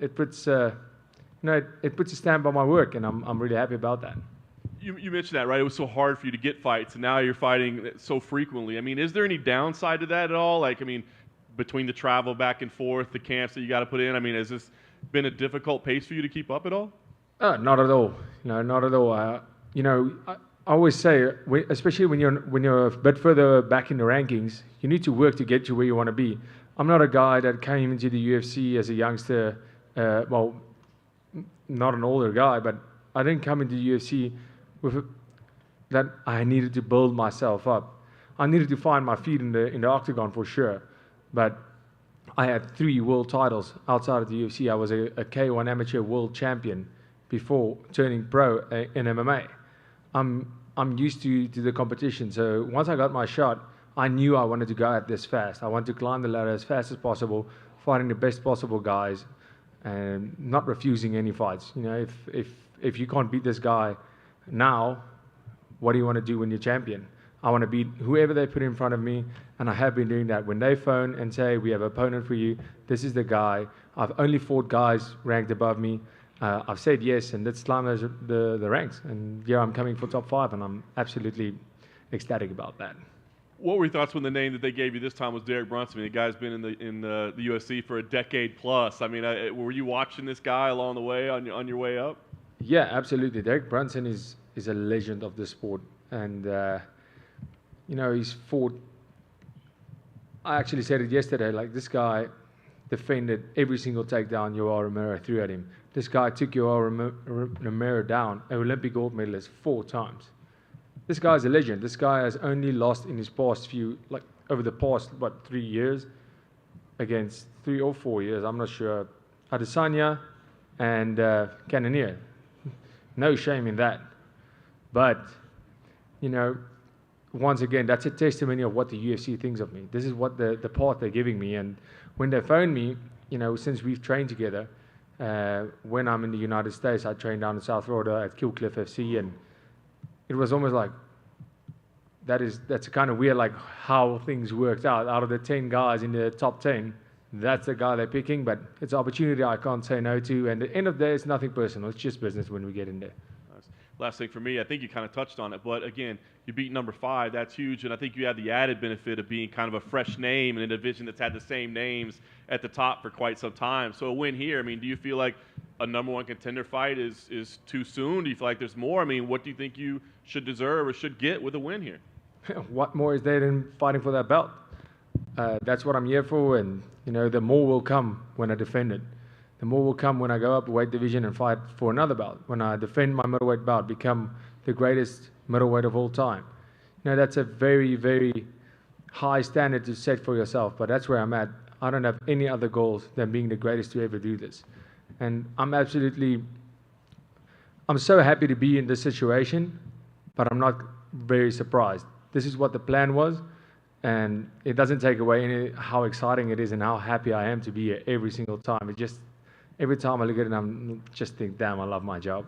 it puts a stamp on my work, and I'm really happy about that. You mentioned that, right? It was so hard for you to get fights, and now you're fighting so frequently. I mean, is there any downside to that at all? Like, I mean, between the travel back and forth, the camps that you got to put in, I mean, has this been a difficult pace for you to keep up at all? Not at all. No, not at all. You know, I always say, especially when you're a bit further back in the rankings, you need to work to get to where you want to be. I'm not a guy that came into the UFC as a youngster. Well, not an older guy, but I didn't come into the UFC with that I needed to build myself up. I needed to find my feet in the octagon for sure. But I had 3 world titles outside of the UFC. I was a K1 amateur world champion before turning pro in MMA. I'm used to the competition. So once I got my shot, I knew I wanted to go at this fast. I wanted to climb the ladder as fast as possible, fighting the best possible guys, and not refusing any fights. You know, if you can't beat this guy now, what do you want to do when you're champion? I want to beat whoever they put in front of me, and I have been doing that. When they phone and say, we have an opponent for you, this is the guy. I've only fought guys ranked above me. I've said yes, and let's climb the ranks. And yeah, I'm coming for top 5, and I'm absolutely ecstatic about that. What were your thoughts when the name that they gave you this time was Derek Brunson? I mean, the guy's been in the UFC for a decade plus. I mean, were you watching this guy along the way on your way up? Yeah, absolutely. Derek Brunson is a legend of the sport, and you know, he's fought. I actually said it yesterday. Like, this guy defended every single takedown Yoel Romero threw at him. This guy took Yoel Romero down, an Olympic gold medalist, 4 times. This guy's a legend. This guy has only lost in his past over the past, 3 years, against 3 or 4 years, I'm not sure, Adesanya and Cannonier. No shame in that. But, you know, once again, that's a testimony of what the UFC thinks of me. This is what the path they're giving me. And when they phone me, you know, since we've trained together, when I'm in the United States, I train down in South Florida at Killcliff FC, and it was almost like that's kind of weird, like how things worked out. Out of the 10 guys in the top 10, that's the guy they're picking, but it's an opportunity I can't say no to. And at the end of the day, it's nothing personal. It's just business when we get in there. Last thing for me, I think you kind of touched on it, but again, you beat number 5. That's huge, and I think you had the added benefit of being kind of a fresh name in a division that's had the same names at the top for quite some time. So a win here, I mean, do you feel like a number 1 contender fight is too soon? Do you feel like there's more? I mean, what do you think you should deserve or should get with a win here? What more is there than fighting for that belt? That's what I'm here for, and you know, the more will come when I defend it. The more will come when I go up the weight division and fight for another belt. When I defend my middleweight belt, become the greatest middleweight of all time. You know, that's a very, very high standard to set for yourself, but that's where I'm at. I don't have any other goals than being the greatest to ever do this. And I'm so happy to be in this situation, but I'm not very surprised. This is what the plan was, and it doesn't take away how exciting it is and how happy I am to be here every single time. It just, every time I look at it, I'm just think, damn, I love my job.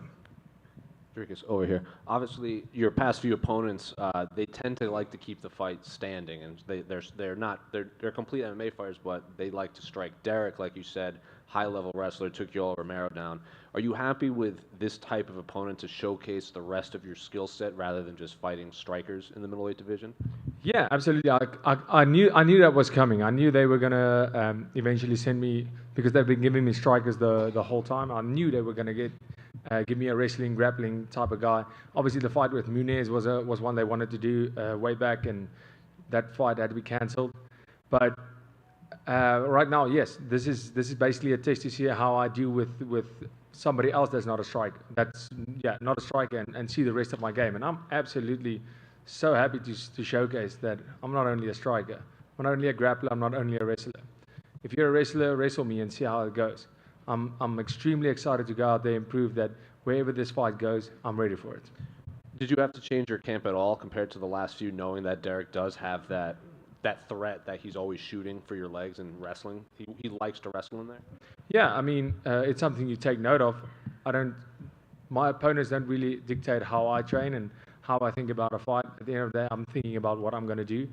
Dricus, over here. Obviously, your past few opponents, they tend to like to keep the fight standing, and they're complete MMA fighters, but they like to strike. Derek, like you said, high-level wrestler, took Yoel Romero down. Are you happy with this type of opponent to showcase the rest of your skill set rather than just fighting strikers in the middleweight division? Yeah, absolutely. I knew that was coming. I knew they were gonna eventually send me, because they've been giving me strikers the whole time. I knew they were gonna give me a wrestling, grappling type of guy. Obviously, the fight with Muniz was one they wanted to do way back, and that fight had to be cancelled. But right now, yes, this is basically a test to see how I deal with somebody else that's not a striker. Not a striker, and see the rest of my game. And I'm absolutely so happy to showcase that I'm not only a striker, I'm not only a grappler, I'm not only a wrestler. If you're a wrestler, wrestle me and see how it goes. I'm extremely excited to go out there and prove that wherever this fight goes, I'm ready for it. Did you have to change your camp at all compared to the last few, knowing that Derek does have that threat that he's always shooting for your legs and wrestling? He likes to wrestle in there? Yeah, I mean, it's something you take note of. My opponents don't really dictate how I train and how I think about a fight. At the end of the day, I'm thinking about what I'm going to do.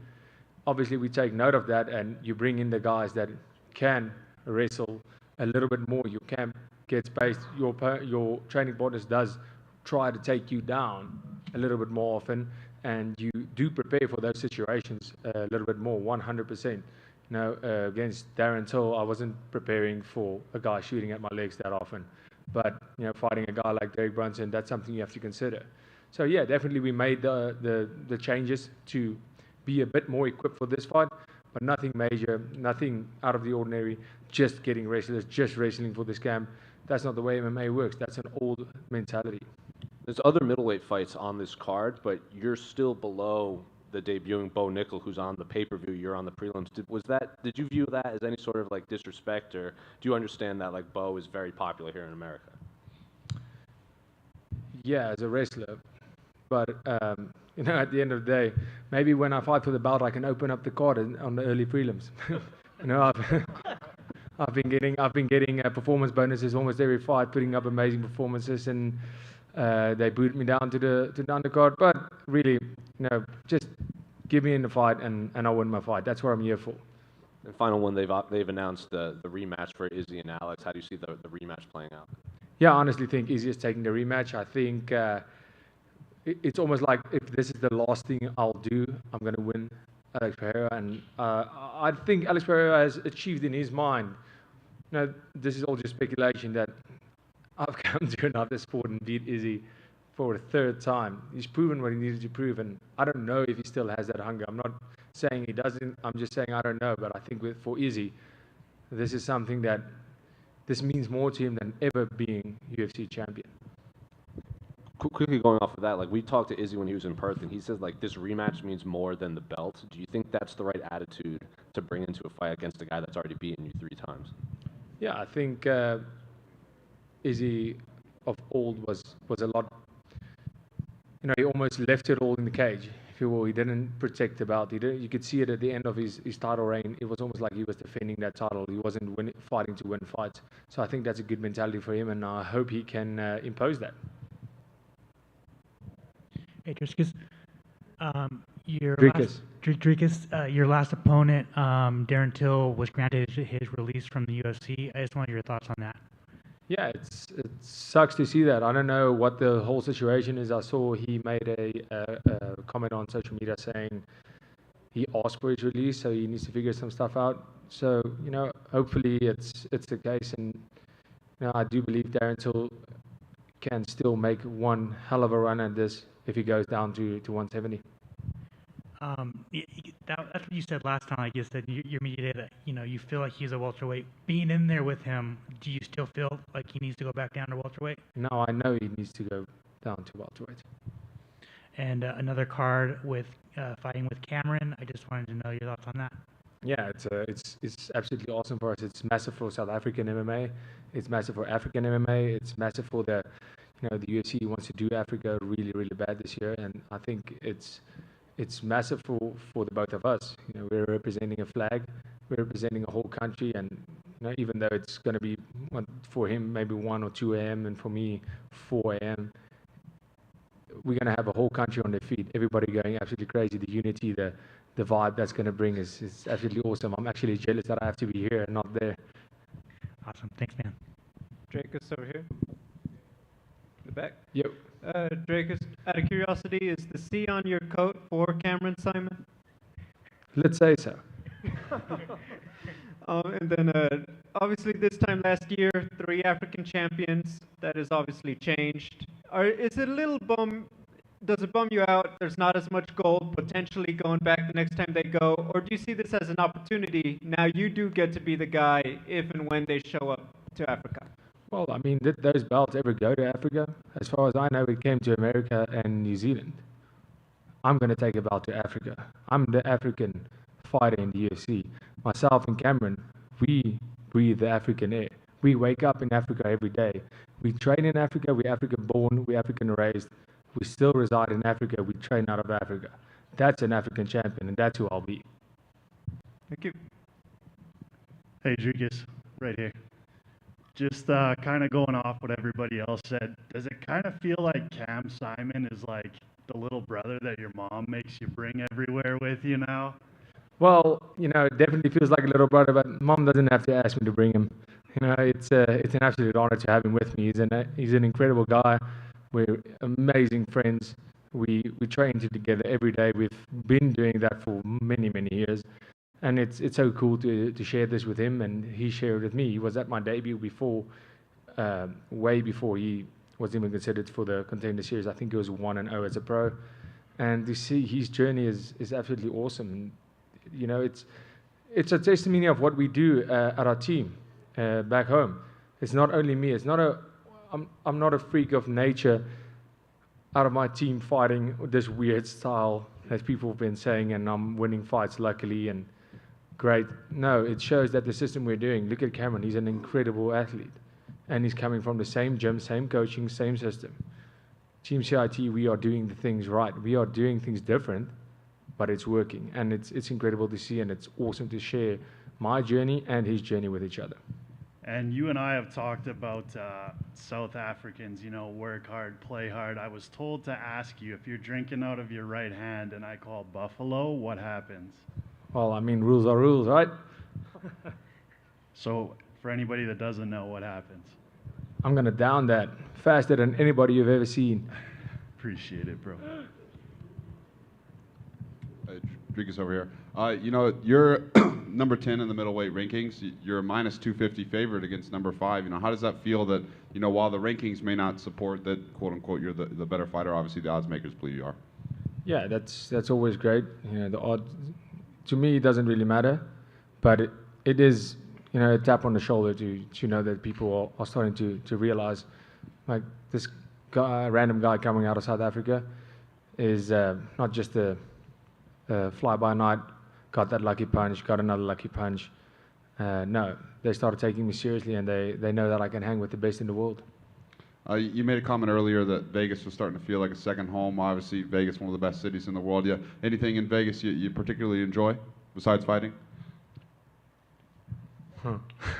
Obviously, we take note of that, and you bring in the guys that can wrestle a little bit more. You can get space. Your training partners does try to take you down a little bit more often, and you do prepare for those situations a little bit more, 100%. Against Darren Till, I wasn't preparing for a guy shooting at my legs that often. But, fighting a guy like Derek Brunson, that's something you have to consider. So, yeah, definitely we made the changes to be a bit more equipped for this fight, but nothing major, nothing out of the ordinary, just getting wrestlers, just wrestling for this camp. That's not the way MMA works. That's an old mentality. There's other middleweight fights on this card, but you're still below the debuting Bo Nickal, who's on the pay-per-view. You're on the prelims. Did you view that as any sort of like disrespect, or do you understand that like Bo is very popular here in America? Yeah, as a wrestler, but at the end of the day, maybe when I fight for the belt, I can open up the card on the early prelims. I've been getting performance bonuses almost every fight, putting up amazing performances, and they booted me down to the undercard. But really, just give me in the fight, and I'll win my fight. That's what I'm here for. And final one, they've announced the rematch for Izzy and Alex. How do you see the rematch playing out? Yeah, I honestly think Izzy is taking the rematch. I think it's almost like if this is the last thing I'll do, I'm going to win Alex Pereira. And I think Alex Pereira has achieved in his mind. This is all just speculation that I've come to another sport and beat Izzy for a third time. He's proven what he needed to prove, and I don't know if he still has that hunger. I'm not saying he doesn't. I'm just saying I don't know. But I think for Izzy, this is something that this means more to him than ever being UFC champion. Quickly going off of that, like we talked to Izzy when he was in Perth, and he says like this rematch means more than the belt. Do you think that's the right attitude to bring into a fight against a guy that's already beaten you 3 times? Yeah, I think Izzy of old was a lot. He almost left it all in the cage, if you will. He didn't protect the belt. You could see it at the end of his title reign. It was almost like he was defending that title. He wasn't fighting to win fights. So I think that's a good mentality for him, and I hope he can impose that. Hey, Dricus, your last opponent, Darren Till, was granted his release from the UFC. I just want your thoughts on that. Yeah, it sucks to see that. I don't know what the whole situation is. I saw he made a comment on social media saying he asked for his release, so he needs to figure some stuff out. So, hopefully it's the case, and I do believe Darren Till can still make one hell of a run at this if he goes down to 170. That's what you said last time. Like you said, your media that you feel like he's a welterweight. Being in there with him, do you still feel like he needs to go back down to welterweight? No, I know he needs to go down to welterweight. And another card with fighting with Cameron. I just wanted to know your thoughts on that. Yeah, it's absolutely awesome for us. It's massive for South African MMA. It's massive for African MMA. It's massive for the UFC wants to do Africa really, really bad this year, and I think it's massive for the both of us. We're representing a flag, we're representing a whole country, and even though it's going to be for him maybe 1 or 2 a.m. and for me 4 a.m., we're going to have a whole country on their feet. Everybody going absolutely crazy. The unity, the vibe that's going to bring is absolutely awesome. I'm actually jealous that I have to be here and not there. Awesome, thanks, man. Dricus over here. The back. Yep. Dricus, out of curiosity, is the C on your coat for Cameron Simon? Let's say so. And then, obviously, this time last year, 3 African champions. That has obviously changed. Is it a little does it bum you out? There's not as much gold potentially going back the next time they go, or do you see this as an opportunity? Now you do get to be the guy if and when they show up to Africa. Well, I mean, did those belts ever go to Africa? As far as I know, it came to America and New Zealand. I'm going to take a belt to Africa. I'm the African fighter in the UFC. Myself and Cameron, we breathe the African air. We wake up in Africa every day. We train in Africa, we're African born, we're African raised. We still reside in Africa, we train out of Africa. That's an African champion, and that's who I'll be. Thank you. Hey, Dricus, right here. Just kind of going off what everybody else said, does it kind of feel like Cam Simon is like the little brother that your mom makes you bring everywhere with you now? Well, it definitely feels like a little brother, but Mom doesn't have to ask me to bring him. It's an absolute honor to have him with me. He's an incredible guy. We're amazing friends. We train together every day. We've been doing that for many, many years. And it's so cool to share this with him, and he shared it with me. He was at my debut before, way before he was even considered for the Contender Series. I think he was 1-0 as a pro. And to see his journey is absolutely awesome. And, it's a testimony of what we do at our team back home. It's not only me. I'm not a freak of nature out of my team fighting this weird style that people have been saying, and I'm winning fights luckily and great. No, it shows that the system we're doing, look at Cameron, he's an incredible athlete. And he's coming from the same gym, same coaching, same system. Team CIT, we are doing the things right. We are doing things different, but it's working. And it's incredible to see, and it's awesome to share my journey and his journey with each other. And you and I have talked about South Africans, work hard, play hard. I was told to ask you, if you're drinking out of your right hand and I call Buffalo, what happens? Well, I mean, rules are rules, right? So, for anybody that doesn't know, what happens? I'm going to down that faster than anybody you've ever seen. Appreciate it, bro. Dricus over here. You're number 10 in the middleweight rankings. You're a minus 250 favorite against number 5. How does that feel that, while the rankings may not support that, quote unquote, you're the better fighter, obviously the odds makers believe you are? Yeah, that's always great. The odds, to me, it doesn't really matter, but it is, a tap on the shoulder to know that people are starting to realize, like, this guy, random guy coming out of South Africa is not just a fly-by-night, got that lucky punch, got another lucky punch. No, they started taking me seriously, and they know that I can hang with the best in the world. You made a comment earlier that Vegas was starting to feel like a second home. Obviously, Vegas, one of the best cities in the world. Yeah, anything in Vegas you particularly enjoy besides fighting?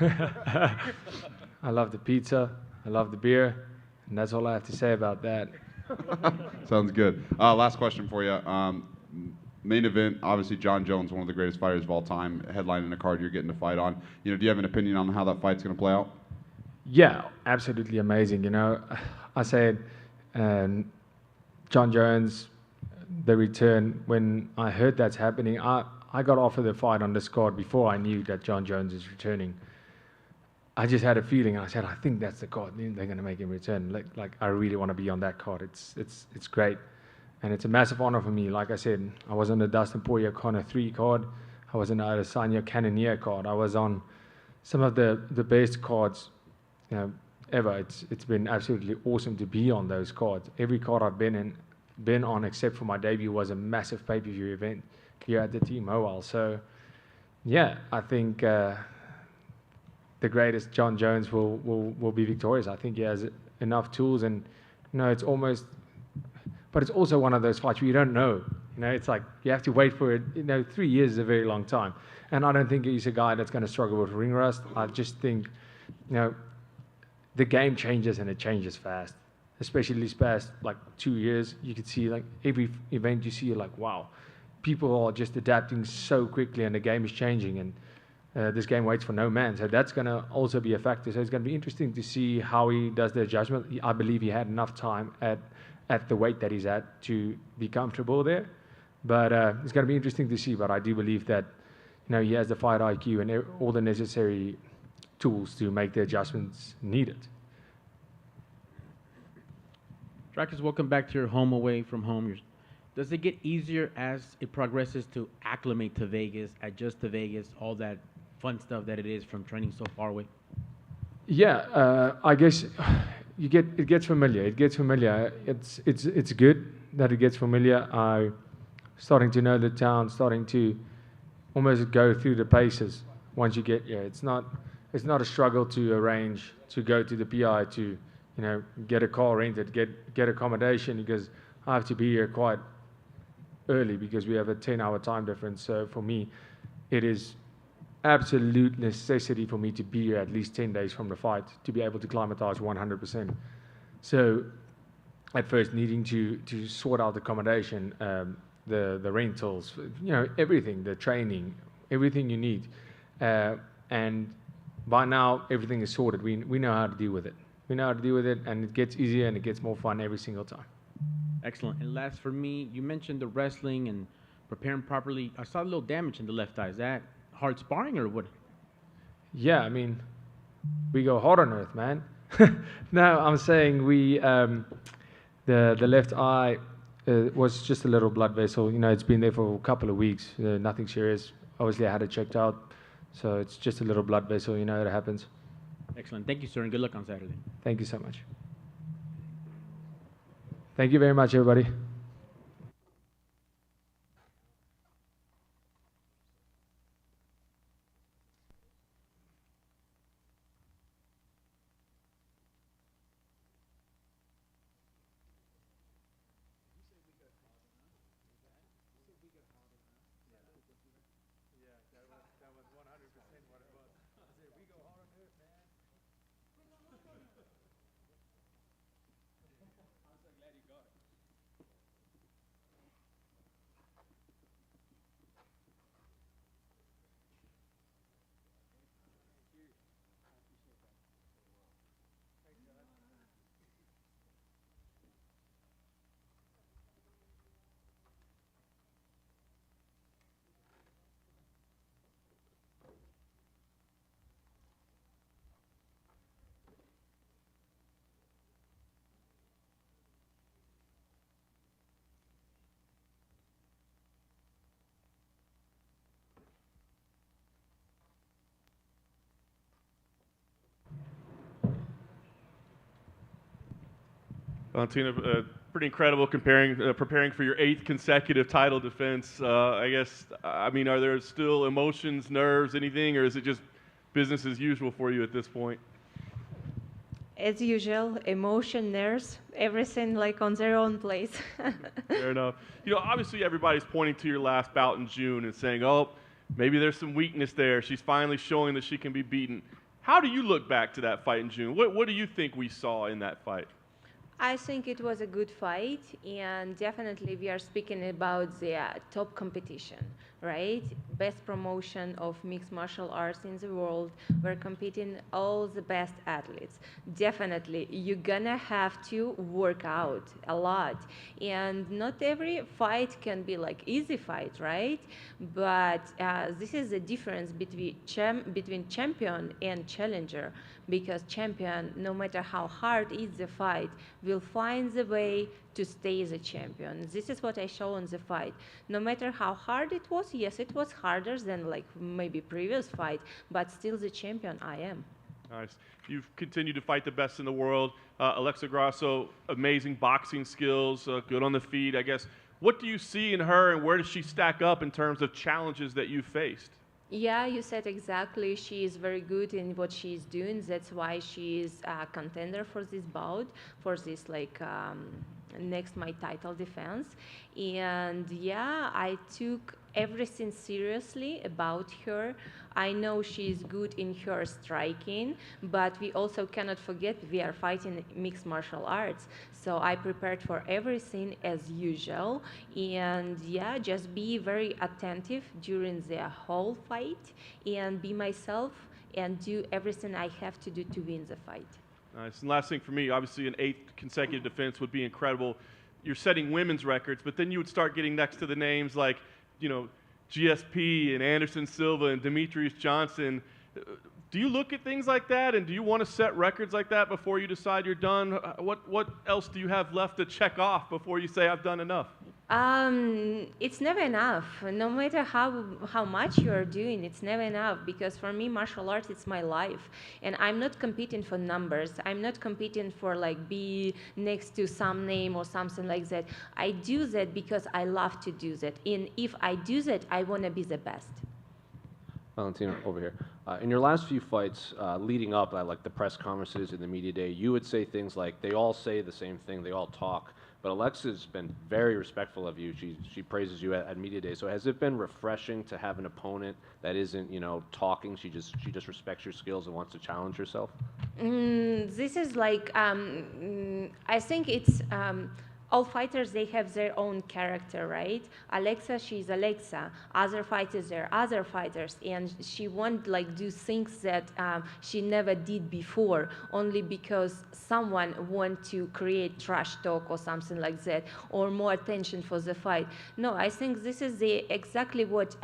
I love the pizza, I love the beer, and that's all I have to say about that. Sounds good. Last question for you. Main event, obviously Jon Jones, one of the greatest fighters of all time, headlining a card you're getting to fight on. Do you have an opinion on how that fight's going to play out? Yeah, absolutely amazing. I said Jon Jones, the return, when I heard that's happening, I got offered the fight on this card before I knew that Jon Jones is returning. I just had a feeling, and I said, I think that's the card. They're going to make him return. Like I really want to be on that card. It's great. And it's a massive honor for me. Like I said, I was on the Dustin Poirier Conor 3 card. I was on the Adesanya Cannonier card. I was on some of the best cards ever. It's been absolutely awesome to be on those cards. Every card I've been on, except for my debut, was a massive pay-per-view event here at the Team Mobile. So, yeah, I think the greatest Jon Jones will be victorious. I think he has enough tools, and it's almost. But it's also one of those fights where you don't know. It's like you have to wait for it. 3 years is a very long time. And I don't think he's a guy that's going to struggle with ring rust. I just think, the game changes, and it changes fast. Especially these past, 2 years, you could see, every event you see, you're like, wow. People are just adapting so quickly, and the game is changing. And this game waits for no man. So that's going to also be a factor. So it's going to be interesting to see how he does the adjustment. I believe he had enough time at the weight that he's at to be comfortable there. But it's going to be interesting to see. But I do believe that, he has the fight IQ and all the necessary tools to make the adjustments needed. Dricus, welcome back to your home away from home. Does it get easier as it progresses to acclimate to Vegas, adjust to Vegas, all that fun stuff that it is from training so far away? Yeah, I guess it gets familiar. It gets familiar. It's good that it gets familiar. I starting to know the town, starting to almost go through the paces once you get here. It's not it's not a struggle to arrange to go to the PI to, you know, get a car rented, get accommodation, because I have to be here quite early because we have a 10-hour time difference. So for me, it is absolute necessity for me to be here at least 10 days from the fight to be able to climatize 100%. So at first needing to sort out accommodation, the rentals, you know, everything, the training, everything you need. And by now, everything is sorted. We know how to deal with it. We know how to deal with it, and it gets easier and it gets more fun every single time. Excellent. And last for me, you mentioned the wrestling and preparing properly. I saw a little damage in the left eye. Is that hard sparring or what? Yeah, I mean, we go hard on earth, man. No, I'm saying the left eye was just a little blood vessel. You know, it's been there for a couple of weeks. Nothing serious. Obviously, I had it checked out. So it's just a little blood vessel. You know, it happens. Excellent. Thank you, sir, and good luck on Saturday. Thank you so much. Thank you very much, everybody. Valentina, pretty incredible preparing for your 8th consecutive title defense. I guess, I mean, are there still emotions, nerves, anything, or is it just business as usual for you at this point? As usual, emotion, nerves, everything like on their own place. Fair enough. You know, obviously everybody's pointing to your last bout in June and saying, oh, maybe there's some weakness there. She's finally showing that she can be beaten. How do you look back to that fight in June? What do you think we saw in that fight? I think it was a good fight, and definitely we are speaking about the top competition, right? Best promotion of mixed martial arts in the world. We're competing all the best athletes. Definitely, you're gonna have to work out a lot, and not every fight can be like easy fight, right? But this is the difference between champion and challenger, because champion, no matter how hard is the fight, will find the way to stay the champion. This is what I show in the fight. No matter how hard it was, yes, it was harder than like maybe previous fight, but still the champion I am. Nice. You've continued to fight the best in the world. Alexa Grasso, amazing boxing skills, good on the feet, I guess. What do you see in her, and where does she stack up in terms of challenges that you've faced? Yeah, you said exactly. She is very good in what she is doing. That's why she is a contender for this bout, for this like next my title defense. And yeah, I took everything seriously about her. I know she's good in her striking, but we also cannot forget we are fighting mixed martial arts. So I prepared for everything as usual, and yeah, just be very attentive during the whole fight and be myself and do everything I have to do to win the fight. Nice. And last thing for me, obviously an 8th consecutive defense would be incredible. You're setting women's records, but then you would start getting next to the names like, you know, GSP and Anderson Silva and Demetrius Johnson. Do you look at things like that, and do you want to set records like that before you decide you're done? What else do you have left to check off before you say I've done enough? It's never enough. No matter how much you are doing, it's never enough, because for me, martial arts, it's my life. And I'm not competing for numbers. I'm not competing for like be next to some name or something like that. I do that because I love to do that. And if I do that, I want to be the best. Valentina, over here. In your last few fights, leading up at like the press conferences and the media day, you would say things like, they all say the same thing, they all talk. But Alexa's been very respectful of you. She praises you at media day. So has it been refreshing to have an opponent that isn't, you know, talking? She just respects your skills and wants to challenge herself. This is like I think it's all fighters, they have their own character, right? Alexa, she's Alexa. Other fighters, they're other fighters, and she won't like do things that she never did before, only because someone want to create trash talk or something like that, or more attention for the fight. No, I think this is exactly what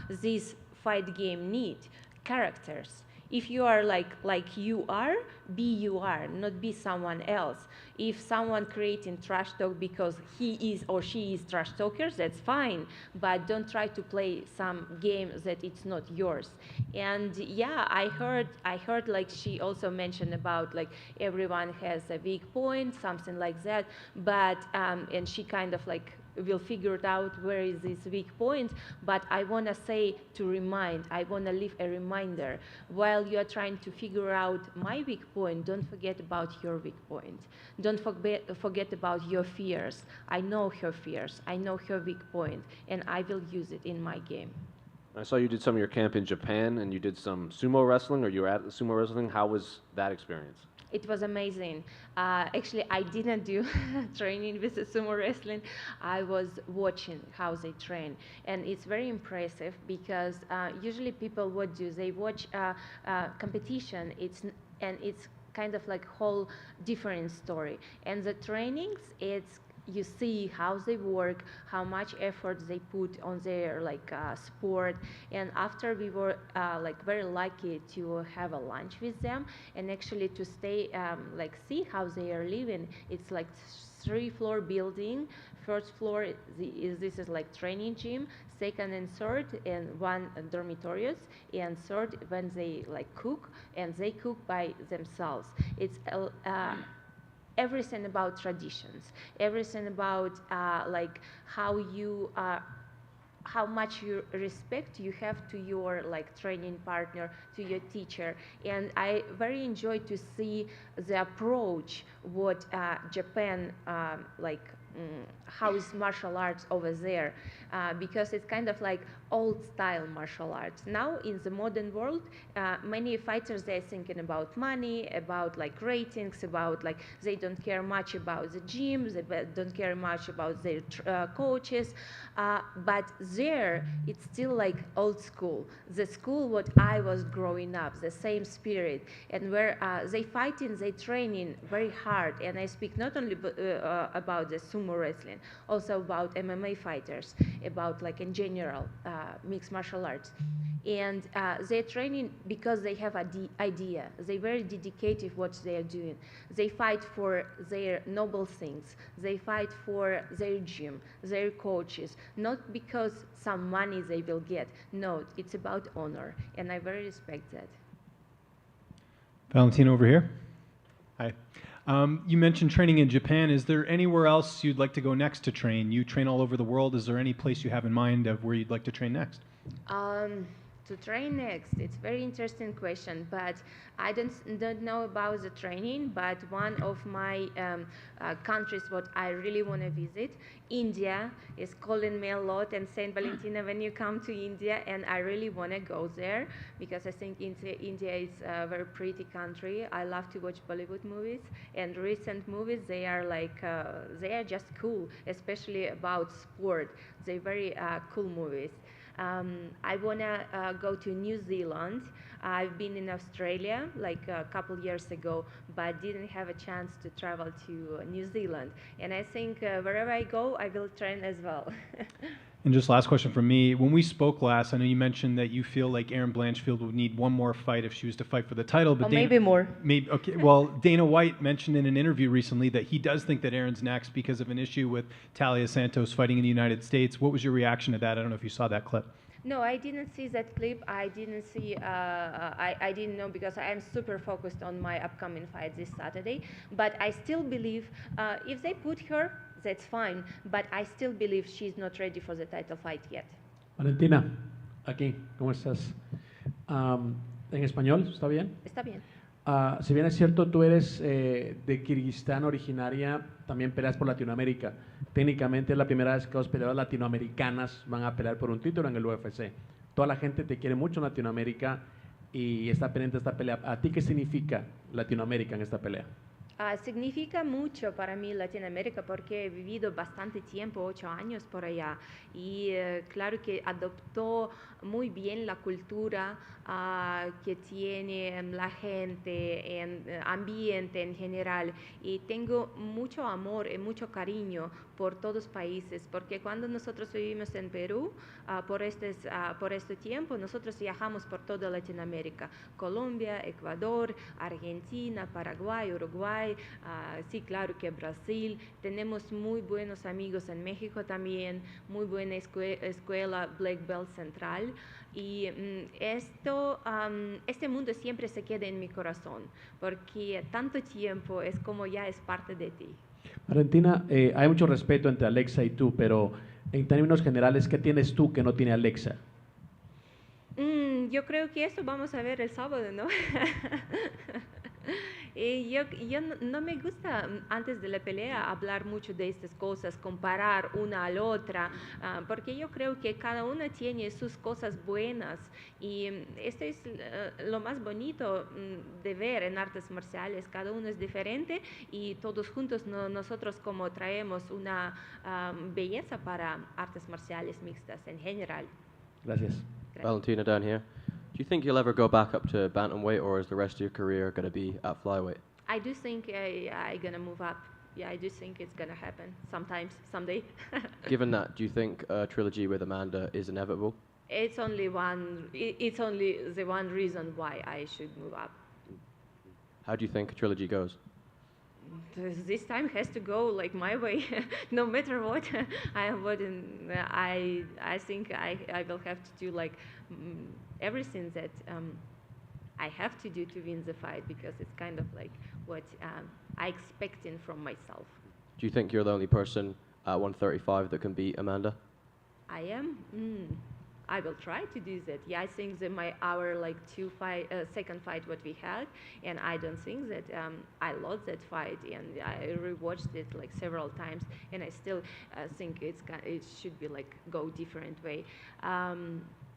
this fight game need: characters. If you are like you are, be you are, not be someone else. If someone creating trash talk because he is or she is trash talkers, that's fine, but don't try to play some game that it's not yours. And yeah, I heard like she also mentioned about like everyone has a weak point, something like that, but and she kind of like will figure it out where is this weak point. But I want to say I want to leave a reminder. While you are trying to figure out my weak point, don't forget about your weak point. Don't forget about your fears. I know her fears, I know her weak point, and I will use it in my game. I saw you did some of your camp in Japan, and you did some sumo wrestling, or you were at the sumo wrestling. How was that experience? It was amazing. Actually, I didn't do training with the sumo wrestling. I was watching how they train, and it's very impressive because usually people, what do they watch competition? It's kind of like whole different story. And the trainings, you see how they work, how much effort they put on their sport. And after we were like very lucky to have a lunch with them and actually to stay see how they are living. It's like 3-floor building. First floor this is like training gym. Second and third and one dormitories, and third when they like cook, and they cook by themselves. It's everything about traditions, everything about like how you how much respect you have to your training partner, to your teacher. And I very enjoy to see the approach what Japan how is martial arts over there, because it's kind of like old style martial arts. Now in the modern world, many fighters, they're thinking about money, about ratings, about they don't care much about the gyms, they don't care much about their coaches, but there it's still like old school, the school what I was growing up, the same spirit, and where they fighting, they training very hard. And I speak not only about the sumo wrestling, also about MMA fighters, about in general mixed martial arts. And they're training because they have an idea. They're very dedicated what they are doing. They fight for their noble things. They fight for their gym, their coaches, not because some money they will get. No, it's about honor, and I very respect that. Valentina over here. Hi. You mentioned training in Japan. Is there anywhere else you'd like to go next to train? You train all over the world. Is there any place you have in mind of where you'd like to train next? To train next, it's a very interesting question, but I don't know about the training, but one of my countries what I really want to visit, India, is calling me a lot and saying, Valentina, when you come to India, and I really want to go there because I think India is a very pretty country. I love to watch Bollywood movies, and recent movies, they are they are just cool, especially about sport. They're very cool movies. I want to go to New Zealand. I've been in Australia a couple years ago, but didn't have a chance to travel to New Zealand. And I think wherever I go, I will train as well. And just last question from me. When we spoke last, I know you mentioned that you feel like Erin Blanchfield would need one more fight if she was to fight for the title. But maybe more. Maybe, okay. Well, Dana White mentioned in an interview recently that he does think that Erin's next because of an issue with Talia Santos fighting in the United States. What was your reaction to that? I don't know if you saw that clip. No, I didn't see that clip. I didn't see, I didn't know because I am super focused on my upcoming fight this Saturday. But I still believe if they put her, that's fine. But I still believe she's not ready for the title fight yet. Valentina, aquí, ¿cómo estás? En español, ¿está bien? Está bien. Si bien es cierto, tú eres de Kirguistán originaria, también peleas por Latinoamérica. Técnicamente es la primera vez que dos peleadoras latinoamericanas van a pelear por un título en el UFC. Toda la gente te quiere mucho en Latinoamérica y está pendiente de esta pelea. ¿A ti qué significa Latinoamérica en esta pelea? Significa mucho para mí Latinoamérica porque he vivido bastante tiempo, 8 años por allá, y claro que adoptó muy bien la cultura que tiene la gente, en ambiente en general, y tengo mucho amor y mucho cariño por todos los países, porque cuando nosotros vivimos en Perú, por este tiempo, nosotros viajamos por toda Latinoamérica, Colombia, Ecuador, Argentina, Paraguay, Uruguay, sí, claro que Brasil. Tenemos muy buenos amigos en México también, muy buena escuela Black Belt Central, y este mundo siempre se queda en mi corazón, porque tanto tiempo es como ya es parte de ti. Valentina, hay mucho respeto entre Alexa y tú, pero en términos generales, ¿qué tienes tú que no tiene Alexa? Yo creo que eso vamos a ver el sábado, ¿no? Y yo no me gusta antes de la pelea hablar mucho de estas cosas, comparar una a la otra, porque yo creo que cada una tiene sus cosas buenas, y esto es lo más bonito de ver en artes marciales. Cada uno es diferente y todos juntos nosotros como traemos una belleza para artes marciales mixtas en general. Gracias. Valentina down here. Do you think you'll ever go back up to bantamweight, or is the rest of your career going to be at flyweight? I do think I'm going to move up. Yeah, I do think it's going to happen someday. Given that, do you think a trilogy with Amanda is inevitable? It's only the one reason why I should move up. How do you think a trilogy goes? This time has to go like my way, no matter what. I think I will have to do like everything that I have to do to win the fight, because it's kind of like what I expecting from myself. Do you think you're the only person at 135 that can beat Amanda? I am. I will try to do that. Yeah, I think that our like second fight what we had, and I don't think that I lost that fight, and I rewatched it like several times, and I still think it should be like go different way.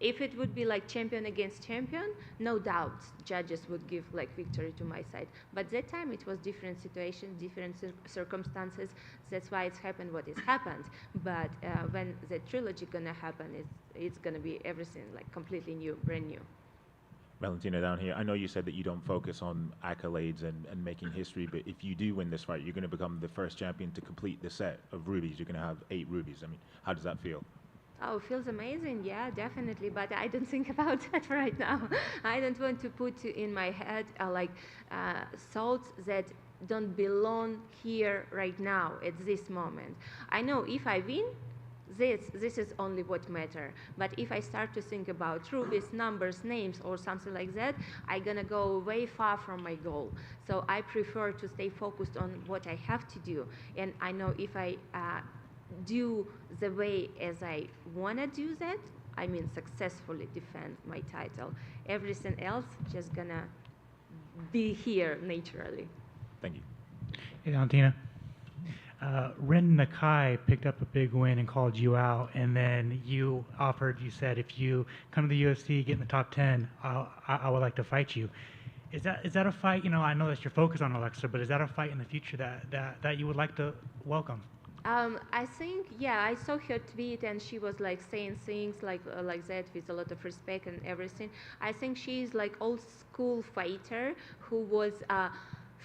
If it would be like champion against champion, no doubt judges would give like victory to my side. But that time it was different situation, different circumstances. That's why it's happened what has happened. But when the trilogy gonna happen, it's gonna be everything like completely new, brand new. Valentina down here, I know you said that you don't focus on accolades and making history, but if you do win this fight, you're going to become the first champion to complete the set of rubies. You're going to have 8 rubies. I mean, how does that feel? Oh, it feels amazing, yeah, definitely, but I don't think about that right now. I don't want to put in my head thoughts that don't belong here right now at this moment. I know if I win, this is only what matters. But if I start to think about rubies, numbers, names, or something like that, I'm gonna go way far from my goal. So I prefer to stay focused on what I have to do, and I know if I do the way as I want to do that, I mean successfully defend my title. Everything else just gonna be here naturally. Thank you. Hey, Valentina. Ren Nakai picked up a big win and called you out, and then you said if you come to the UFC, get in the top 10, I would like to fight you. Is that a fight, I know that you're focused on Alexa, but is that a fight in the future that you would like to welcome? I think, yeah, I saw her tweet, and she was like saying things like that with a lot of respect and everything. I think she's like old school fighter who was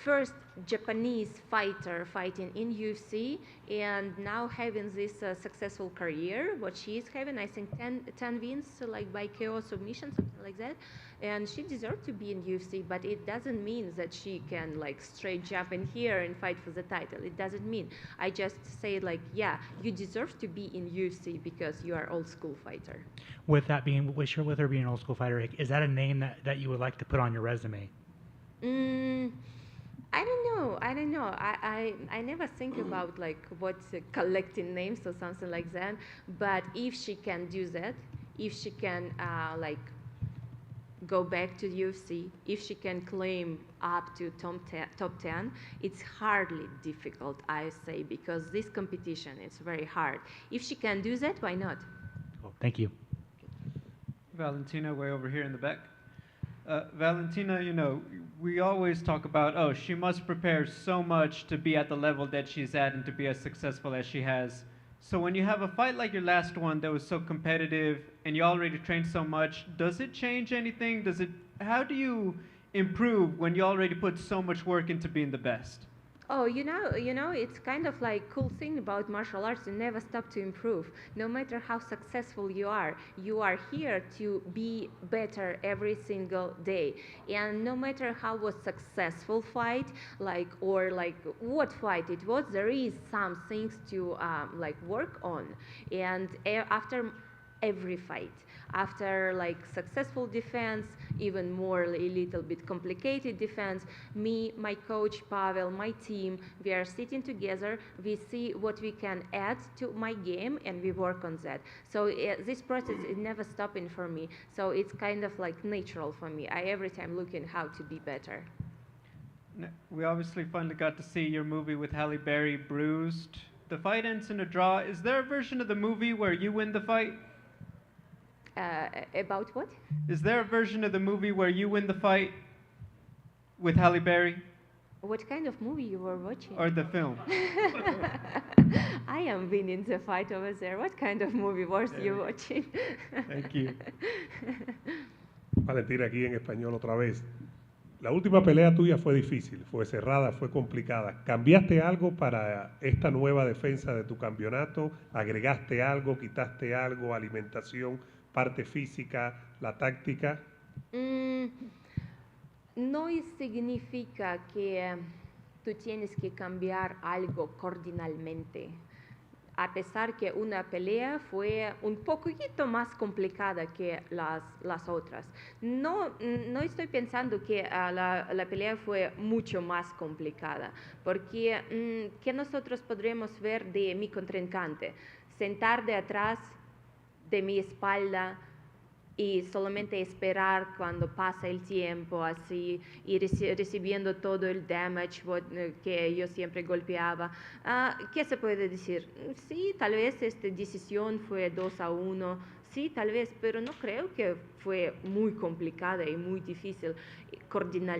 first Japanese fighter fighting in UFC, and now having this successful career, what she is having, I think 10 wins like by KO submission, something like that. And she deserves to be in UFC, but it doesn't mean that she can like straight jump in here and fight for the title. It doesn't mean. I just say like, yeah, you deserve to be in UFC because you are old school fighter. With her being an old school fighter, is that a name that you would like to put on your resume? I don't know. I never think about like what's collecting names or something like that. But if she can do that, if she can like go back to the UFC, if she can claim up to top 10, it's hardly difficult, I say, because this competition is very hard. If she can do that, why not? Oh, thank you. Valentina, way over here in the back. Valentina, you know, we always talk about, oh, she must prepare so much to be at the level that she's at and to be as successful as she has. So when you have a fight like your last one that was so competitive and you already trained so much, does it change anything? How do you improve when you already put so much work into being the best? Oh, you know, it's kind of like cool thing about martial arts. You never stop to improve. No matter how successful you are here to be better every single day. And no matter how was successful fight, or what fight it was, there is some things to work on. And after every fight, after successful defense, even more a little bit complicated defense, me, my coach Pavel, my team, we are sitting together, we see what we can add to my game and we work on that. So this process is never stopping for me. So it's kind of like natural for me. I every time looking how to be better. We obviously finally got to see your movie with Halle Berry, Bruised. The fight ends in a draw. Is there a version of the movie where you win the fight? About what? Is there a version of the movie where you win the fight with Halle Berry? What kind of movie you were watching? Or the film? I am winning the fight over there. What kind of movie was you watching? Thank you. Valentina, aquí en español otra vez. La última pelea tuya fue difícil, fue cerrada, fue complicada. ¿Cambiaste algo para esta nueva defensa de tu campeonato? ¿Agregaste algo, quitaste algo, alimentación, parte física, la táctica? No significa que tú tienes que cambiar algo cardinalmente. A pesar que una pelea fue un poquito más complicada que las otras. No estoy pensando que la pelea fue mucho más complicada, porque ¿qué nosotros podremos ver de mi contrincante? Sentar de atrás de mi espalda y solamente esperar cuando pasa el tiempo así y recibiendo todo el damage que yo siempre golpeaba. ¿Qué se puede decir? Sí, tal vez esta decisión fue 2-1, sí, tal vez, pero no creo que fue muy complicada y muy difícil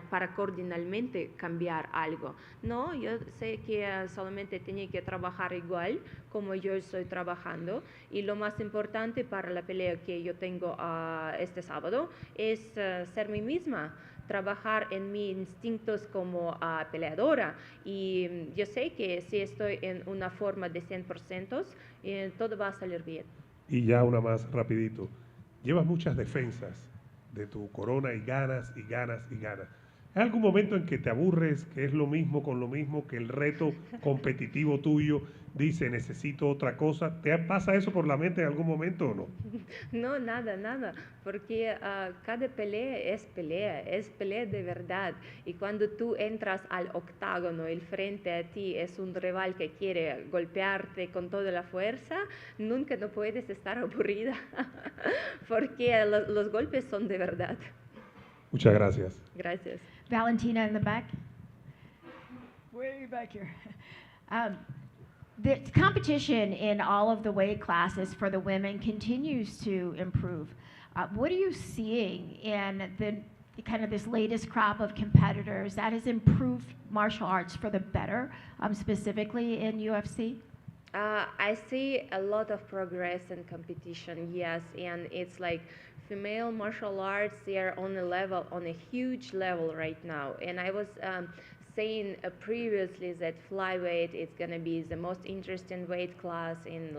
para cardinalmente cambiar algo. No, yo sé que solamente tenía que trabajar igual como yo estoy trabajando y lo más importante para la pelea que yo tengo este sábado es ser mí misma, trabajar en mis instintos como peleadora y yo sé que si estoy en una forma de 100%, todo va a salir bien. Y ya una más rapidito. Llevas muchas defensas de tu corona y ganas y ganas y ganas. ¿Hay algún momento en que te aburres, que es lo mismo con lo mismo, que el reto competitivo tuyo dice necesito otra cosa? ¿Te pasa eso por la mente en algún momento o no? No, nada, porque cada pelea es pelea de verdad. Y cuando tú entras al octágono, el frente a ti es un rival que quiere golpearte con toda la fuerza, nunca no puedes estar aburrida, porque los golpes son de verdad. Muchas gracias. Gracias. Valentina in the back. Way back here. The competition in all of the weight classes for the women continues to improve. What are you seeing in the kind of this latest crop of competitors that has improved martial arts for the better, specifically in UFC? I see a lot of progress in competition, yes, and it's like female martial arts, they are on a huge level right now. And I was saying previously that flyweight is going to be the most interesting weight class in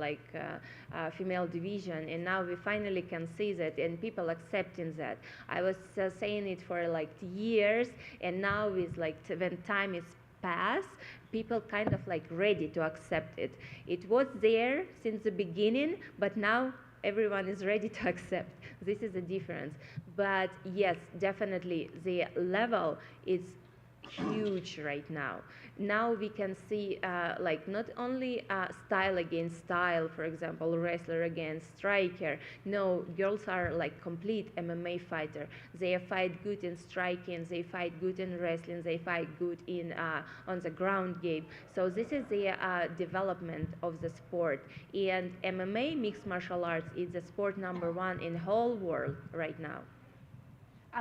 female division, and now we finally can see that and people accepting that. I was saying it for years, and now it's when time is passed, people kind of ready to accept it. It was there since the beginning, but now everyone is ready to accept. This is the difference. But yes, definitely the level is huge right now. Now we can see like not only style against style, for example, wrestler against striker. No, girls are like complete MMA fighter. They fight good in striking, they fight good in wrestling, they fight good in on the ground game. So this is the development of the sport. And MMA, mixed martial arts, is the sport #1 in the whole world right now.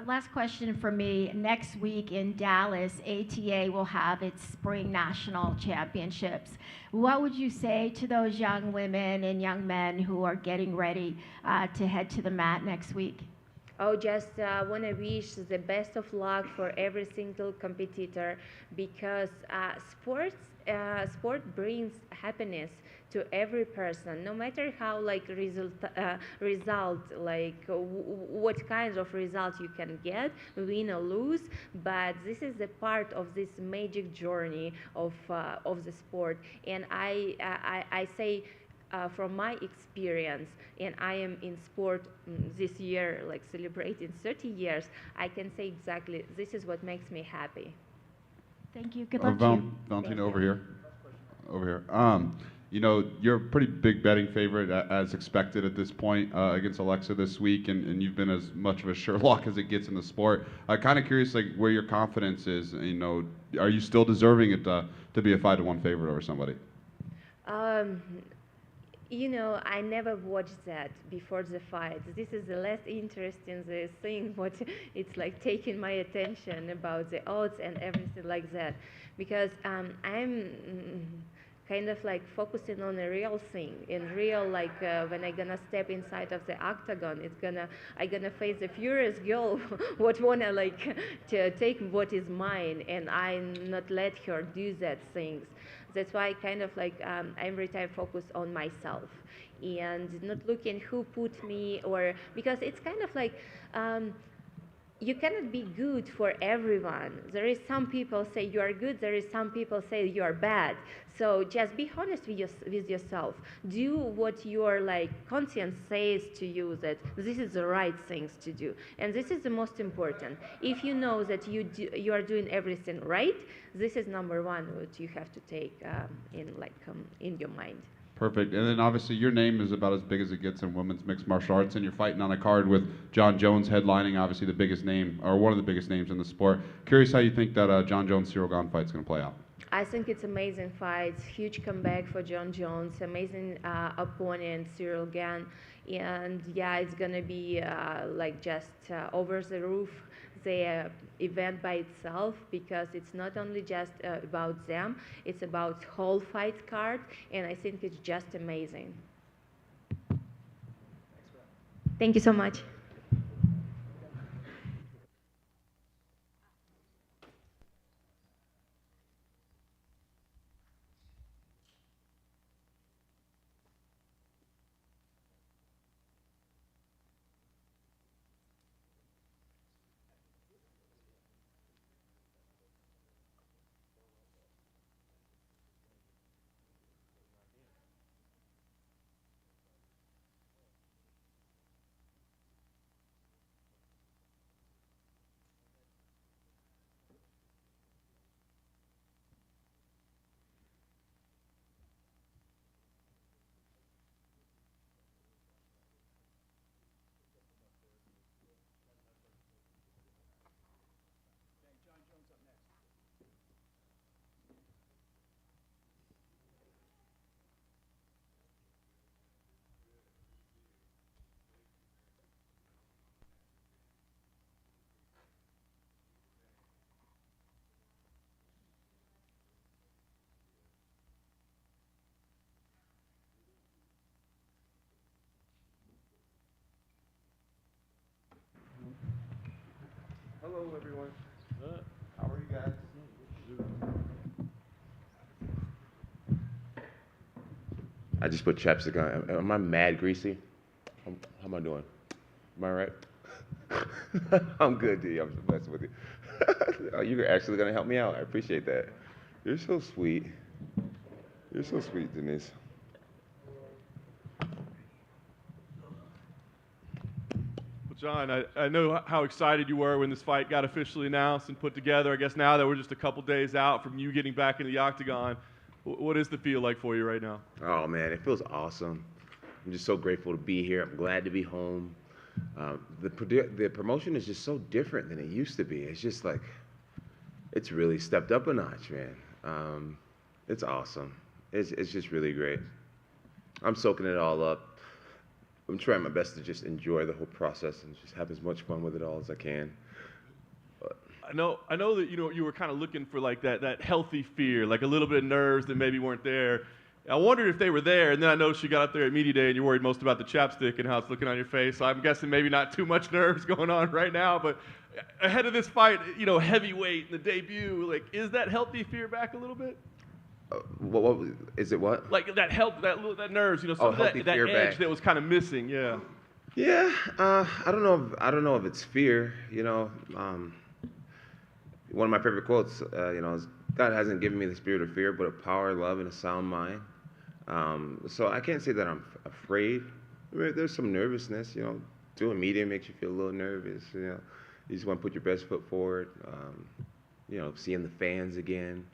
Last question for me. Next week in Dallas, ATA will have its spring national championships. What would you say to those young women and young men who are getting ready to head to the mat next week? Oh, just want to wish the best of luck for every single competitor, because sport brings happiness to every person, no matter how like result like what kind of result you can get, win or lose. But this is a part of this magic journey of the sport, and I say. From my experience, and I am in sport this year, like celebrating 30 years, I can say exactly this is what makes me happy. Thank you. Good luck to you. Valentina, over here. Over here. You know, you're a pretty big betting favorite, as expected at this point, against Alexa this week, and you've been as much of a Sherlock as it gets in the sport. Kind of curious, like, where your confidence is. You know, are you still deserving it to be a 5-1 favorite over somebody? You know, I never watched that before the fight. This is the less interesting thing, what it's like taking my attention about the odds and everything like that. Because I'm kind of like focusing on a real thing, in real, like when I'm gonna step inside of the octagon, I'm gonna face a furious girl what wanna like to take what is mine, and I not let her do that things. That's why I kind of like every time focus on myself and not looking who put me, or because it's kind of like you cannot be good for everyone. There is some people say you are good, there is some people say you are bad. So just be honest with yourself. Do what your like conscience says to you that this is the right things to do, and this is the most important. If you know that you are doing everything right, this is #1 what you have to take in your mind. Perfect. And then obviously your name is about as big as it gets in women's mixed martial arts, and you're fighting on a card with Jon Jones headlining, obviously the biggest name, or one of the biggest names in the sport. Curious how you think that Jon Jones-Ciryl Gane fight's going to play out. I think it's amazing fight, huge comeback for Jon Jones, amazing opponent, Ciryl Gane, and yeah, it's gonna be like just over the roof, the event by itself, because it's not only just about them, it's about whole fight card, and I think it's just amazing. Thank you so much. Hello, everyone. How are you guys? I just put chapstick on. Am I mad greasy? How am I doing? Am I right? I'm good, D. I'm just messing with you. Oh, you're actually going to help me out. I appreciate that. You're so sweet. You're so sweet, Denise. Jon, I know how excited you were when this fight got officially announced and put together. I guess now that we're just a couple days out from you getting back in the octagon, what is the feel like for you right now? Oh man, it feels awesome. I'm just so grateful to be here. I'm glad to be home. The promotion is just so different than it used to be. It's just like, it's really stepped up a notch, man. It's awesome. It's just really great. I'm soaking it all up. I'm trying my best to just enjoy the whole process and just have as much fun with it all as I can. I know that you were kind of looking for like that healthy fear, like a little bit of nerves that maybe weren't there. I wondered if they were there, and then I noticed you got up there at media day and you're worried most about the chapstick and how it's looking on your face. So I'm guessing maybe not too much nerves going on right now, but ahead of this fight, heavyweight and the debut, like, is that healthy fear back a little bit? What is it? What? Like that nerves, some of that edge back. that was kind of missing, yeah. Yeah, I don't know if it's fear. One of my favorite quotes, is, God hasn't given me the spirit of fear, but a power, love, and a sound mind. So I can't say that I'm afraid. I mean, there's some nervousness. Doing media makes you feel a little nervous. You just want to put your best foot forward. Seeing the fans again,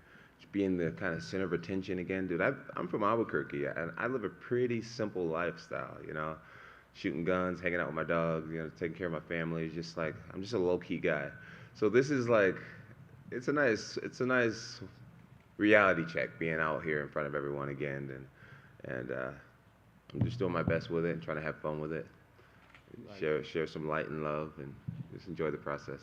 being the kind of center of attention again. Dude, I'm from Albuquerque, and I live a pretty simple lifestyle. Shooting guns, hanging out with my dog, taking care of my family. It's just like, I'm just a low-key guy. So this is like, it's a nice reality check being out here in front of everyone again, and I'm just doing my best with it and trying to have fun with it, share some light and love, and just enjoy the process.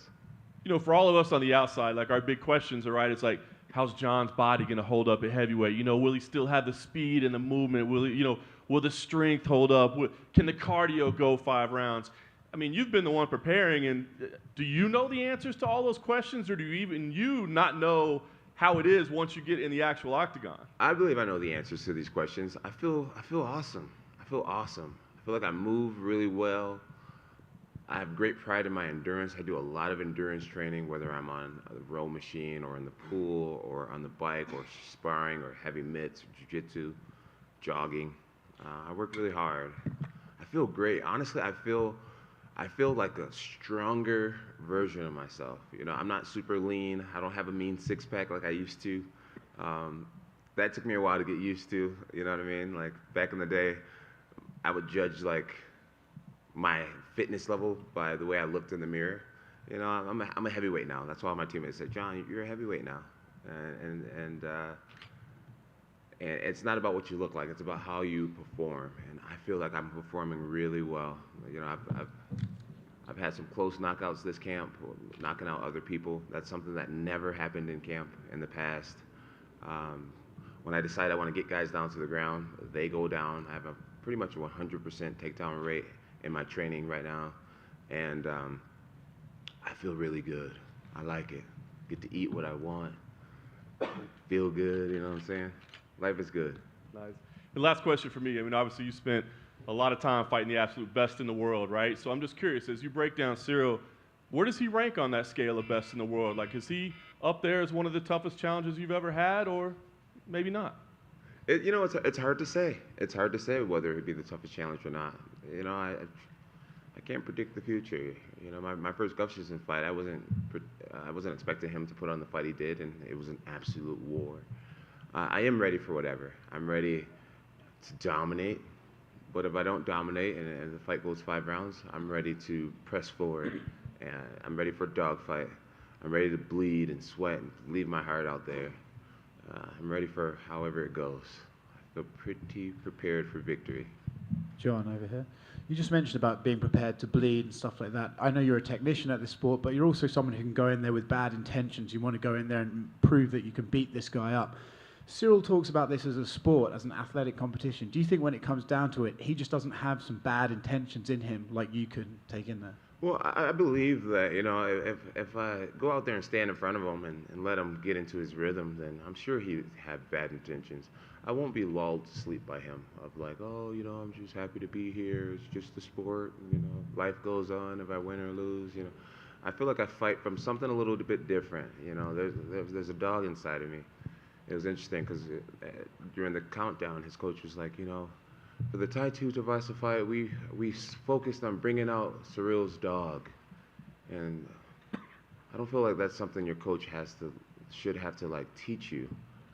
For all of us on the outside, like, our big questions are, right, it's like, how's Jon's body going to hold up at heavyweight? Will he still have the speed and the movement? Will the strength hold up? Can the cardio go 5 rounds? I mean, you've been the one preparing, and do you know the answers to all those questions, or do you not know how it is once you get in the actual octagon? I believe I know the answers to these questions. I feel awesome. I feel like I move really well. I have great pride in my endurance. I do a lot of endurance training, whether I'm on the row machine or in the pool or on the bike or sparring or heavy mitts, jiu-jitsu, jogging. I work really hard. I feel great. Honestly, I feel like a stronger version of myself. I'm not super lean. I don't have a mean six-pack like I used to. That took me a while to get used to, you know what I mean? Like, back in the day, I would judge, like, my fitness level by the way I looked in the mirror. I'm a heavyweight now. That's why my teammates said, Jon, you're a heavyweight now. And it's not about what you look like. It's about how you perform. And I feel like I'm performing really well. I've had some close knockouts this camp, knocking out other people. That's something that never happened in camp in the past. When I decide I want to get guys down to the ground, they go down. I have pretty much a 100% takedown rate in my training right now. And I feel really good. I like it. Get to eat what I want. Feel good, you know what I'm saying? Life is good. Nice. The last question for me, I mean, obviously you spent a lot of time fighting the absolute best in the world, right? So I'm just curious, as you break down Ciryl, where does he rank on that scale of best in the world? Like, is he up there as one of the toughest challenges you've ever had, or maybe not? It's hard to say. It's hard to say whether it'd be the toughest challenge or not. I can't predict the future. My first Gustafsson fight, I wasn't expecting him to put on the fight he did, and it was an absolute war. I am ready for whatever. I'm ready to dominate, but if I don't dominate and the fight goes 5 rounds, I'm ready to press forward, and I'm ready for a dogfight. I'm ready to bleed and sweat and leave my heart out there. I'm ready for however it goes. I feel pretty prepared for victory. Jon, over here. You just mentioned about being prepared to bleed and stuff like that. I know you're a technician at this sport, but you're also someone who can go in there with bad intentions. You want to go in there and prove that you can beat this guy up. Ciryl talks about this as a sport, as an athletic competition. Do you think when it comes down to it, he just doesn't have some bad intentions in him like you could take in there? Well, I believe that, if I go out there and stand in front of him and let him get into his rhythm, then I'm sure he'd have bad intentions. I won't be lulled to sleep by him of like, oh, I'm just happy to be here. It's just a sport. Life goes on if I win or lose. I feel like I fight from something a little bit different. There's a dog inside of me. It was interesting because during the countdown, his coach was like, For the Tai Tuivasa fight, we focused on bringing out Ciryl's dog, and I don't feel like that's something your coach should have to like teach you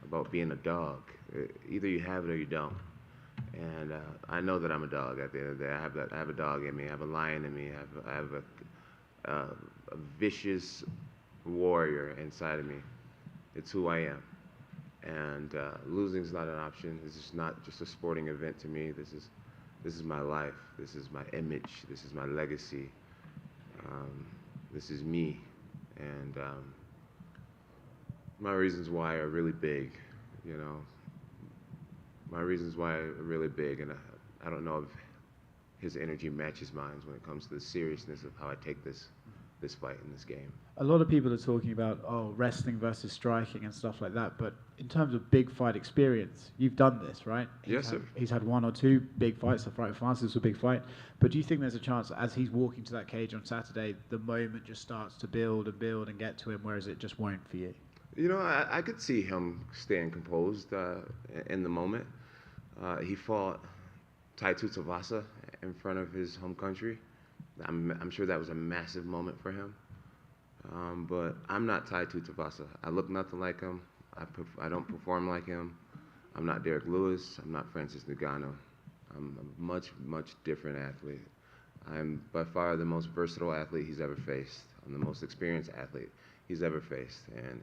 about being a dog. Either you have it or you don't. And I know that I'm a dog at the end of the day. I have a dog in me. I have a lion in me. I have a vicious warrior inside of me. It's who I am. And losing is not an option. This is not just a sporting event to me. This is my life. This is my image. This is my legacy. This is me. And my reasons why are really big, you know. My reasons why are really big, and I don't know if his energy matches mine when it comes to the seriousness of how I take this fight in this game. A lot of people are talking about, wrestling versus striking and stuff like that, but in terms of big fight experience, you've done this, right? Yes, sir. He's had one or two big fights. The fight with Francis was a big fight. But do you think there's a chance that as he's walking to that cage on Saturday, the moment just starts to build and get to him, whereas it just won't for you? You know, I could see him staying composed in the moment. He fought Tai Tuivasa in front of his home country. I'm sure that was a massive moment for him. But I'm not Tai Tuivasa. I look nothing like him. I don't perform like him. I'm not Derek Lewis. I'm not Francis Ngannou. I'm a much, much different athlete. I'm by far the most versatile athlete he's ever faced. I'm the most experienced athlete he's ever faced. And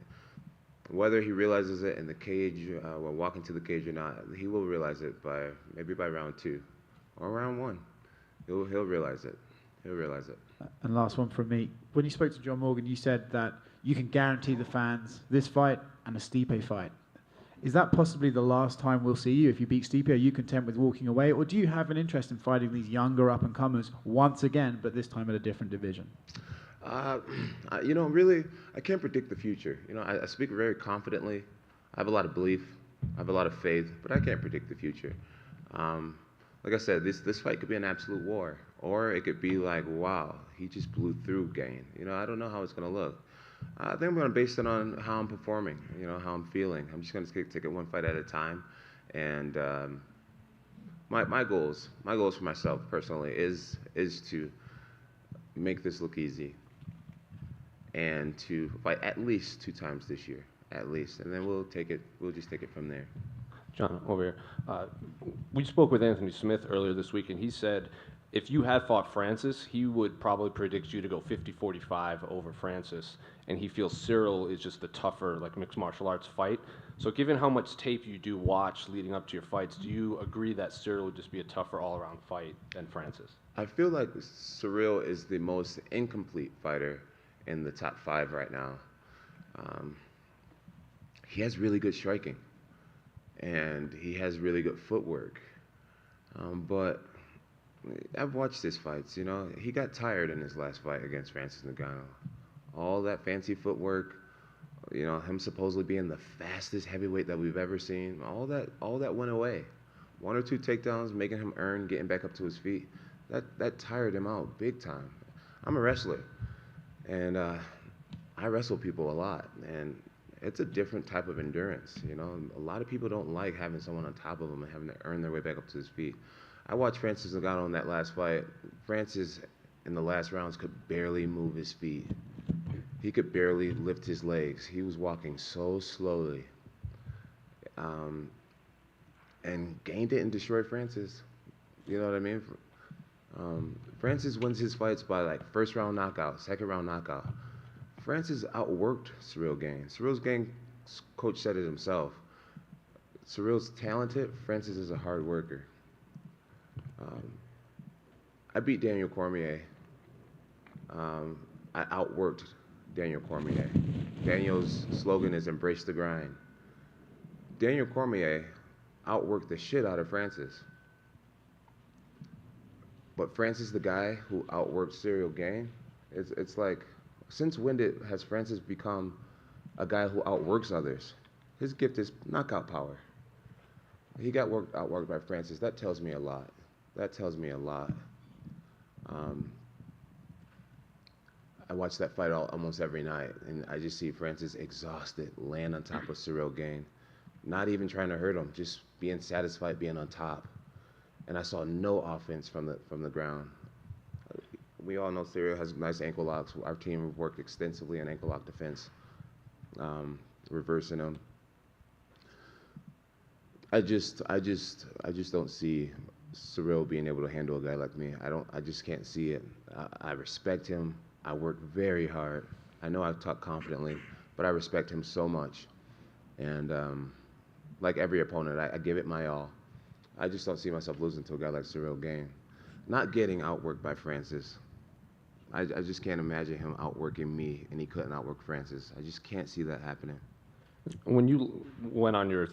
whether he realizes it in the cage, or walking to the cage or not, he will realize it maybe by round 2 or round 1. He'll realize it. He'll realize it. And last one from me. When you spoke to John Morgan, you said that you can guarantee the fans this fight and a Stipe fight. Is that possibly the last time we'll see you? If you beat Stipe, are you content with walking away? Or do you have an interest in fighting these younger up-and-comers once again, but this time at a different division? You know, really, I can't predict the future. You know, I speak very confidently. I have a lot of belief. I have a lot of faith, but I can't predict the future. Like I said, this fight could be an absolute war, or it could be like, wow, he just blew through Gane. You know, I don't know how it's going to look. I think I'm going to base it on how I'm performing, you know, how I'm feeling. I'm just going to take it one fight at a time. And my goals for myself personally is to make this look easy and to fight at least 2 times this year, at least. And then we'll just take it from there. John, over here. We spoke with Anthony Smith earlier this week, and he said if you had fought Francis, he would probably predict you to go 50-45 over Francis, and he feels Ciryl is just the tougher, like, mixed martial arts fight. So given how much tape you do watch leading up to your fights, do you agree that Ciryl would just be a tougher all-around fight than Francis? I feel like Ciryl is the most incomplete fighter in the top 5 right now. He has really good striking, and he has really good footwork. But I've watched his fights, you know. He got tired in his last fight against Francis Ngannou. All that fancy footwork, you know, him supposedly being the fastest heavyweight that we've ever seen, all that went away. 1 or 2 takedowns, making him earn getting back up to his feet. That tired him out big time. I'm a wrestler, and I wrestle people a lot, and it's a different type of endurance, you know. A lot of people don't like having someone on top of them and having to earn their way back up to his feet. I watched Francis Ngannou in that last fight. Francis, in the last rounds, could barely move his feet. He could barely lift his legs. He was walking so slowly. And Gane didn't destroy Francis. You know what I mean? Francis wins his fights by like 1st round knockout, 2nd round knockout. Francis outworked Ciryl Gane. Ciryl Gane's coach said it himself. Ciryl's talented, Francis is a hard worker. I beat Daniel Cormier. I outworked Daniel Cormier. Daniel's slogan is embrace the grind. Daniel Cormier outworked the shit out of Francis. But Francis, the guy who outworked Ciryl Gane, it's like, since when has Francis become a guy who outworks others? His gift is knockout power. He got outworked by Francis. That tells me a lot. That tells me a lot. I watch that fight almost every night, and I just see Francis exhausted, land on top of Ciryl Gane, not even trying to hurt him, just being satisfied being on top. and I saw no offense from the ground. We all know Ciryl has nice ankle locks. Our team worked extensively in ankle lock defense, reversing them. I just don't see Ciryl being able to handle a guy like me. I just can't see it. I respect him. I work very hard. I know I talk confidently, but I respect him so much. And like every opponent, I give it my all. I just don't see myself losing to a guy like Ciryl Gane. Not getting outworked by Francis. I just can't imagine him outworking me and he couldn't outwork Francis. I just can't see that happening. When you went on your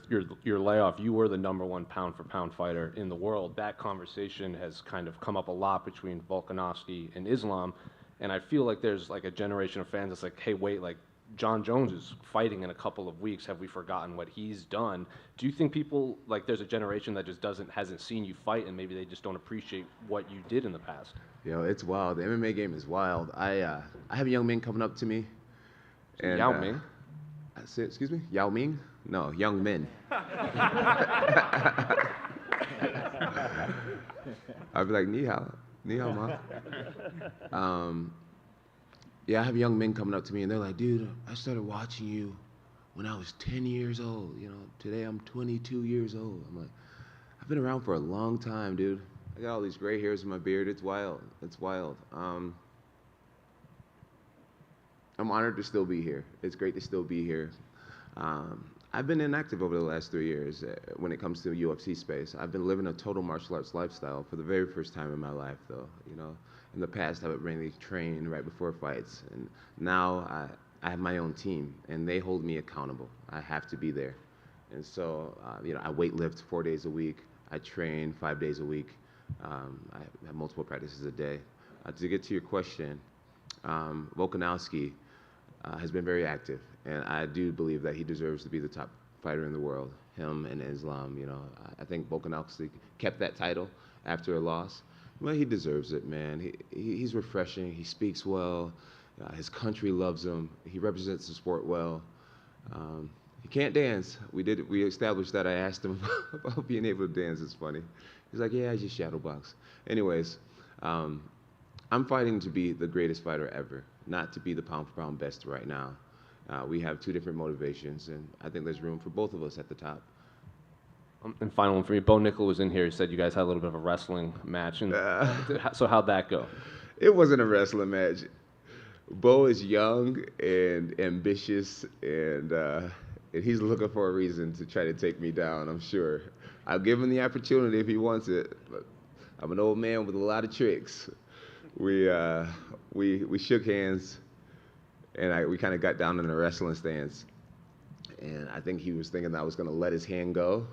layoff, you were the #1 pound-for-pound fighter in the world. That conversation has kind of come up a lot between Volkanovski and Islam, and I feel like there's like a generation of fans that's like, hey, wait, like Jon Jones is fighting in a couple of weeks. Have we forgotten what he's done? Do you think people, like there's a generation that just hasn't seen you fight and maybe they just don't appreciate what you did in the past? Yo, it's wild. The MMA game is wild. I have young men coming up to me. And, Yao Ming? Excuse me? Yao Ming? No, young men. I'd be like, ni hao ma. Yeah, I have young men coming up to me and they're like, dude, I started watching you when I was 10 years old. You know, today I'm 22 years old. I'm like, I've been around for a long time, dude. I got all these gray hairs in my beard. It's wild. It's wild. I'm honored to still be here. It's great to still be here. I've been inactive over the last 3 years when it comes to the UFC space. I've been living a total martial arts lifestyle for the very first time in my life, though. You know, in the past, I would mainly train right before fights, and now I have my own team, and they hold me accountable. I have to be there, and so you know, I weight lift 4 days a week. I train 5 days a week. I have multiple practices a day. To get to your question, Volkanovski has been very active, and I do believe that he deserves to be the top fighter in the world. Him and Islam, you know. I think Volkanovski kept that title after a loss. Well, he deserves it, man. He's refreshing. He speaks well. His country loves him. He represents the sport well. He can't dance. We established that. I asked him about being able to dance. It's funny. He's like, yeah, I just shadow box. Anyways, I'm fighting to be the greatest fighter ever, not to be the pound-for-pound best right now. We have two different motivations, and I think there's room for both of us at the top. And final one for me, Bo Nickal was in here. He said you guys had a little bit of a wrestling match. And so how'd that go? It wasn't a wrestling match. Bo is young and ambitious, and he's looking for a reason to try to take me down, I'm sure. I'll give him the opportunity if he wants it, but I'm an old man with a lot of tricks. We shook hands, and we kind of got down in a wrestling stance. And I think he was thinking that I was going to let his hand go.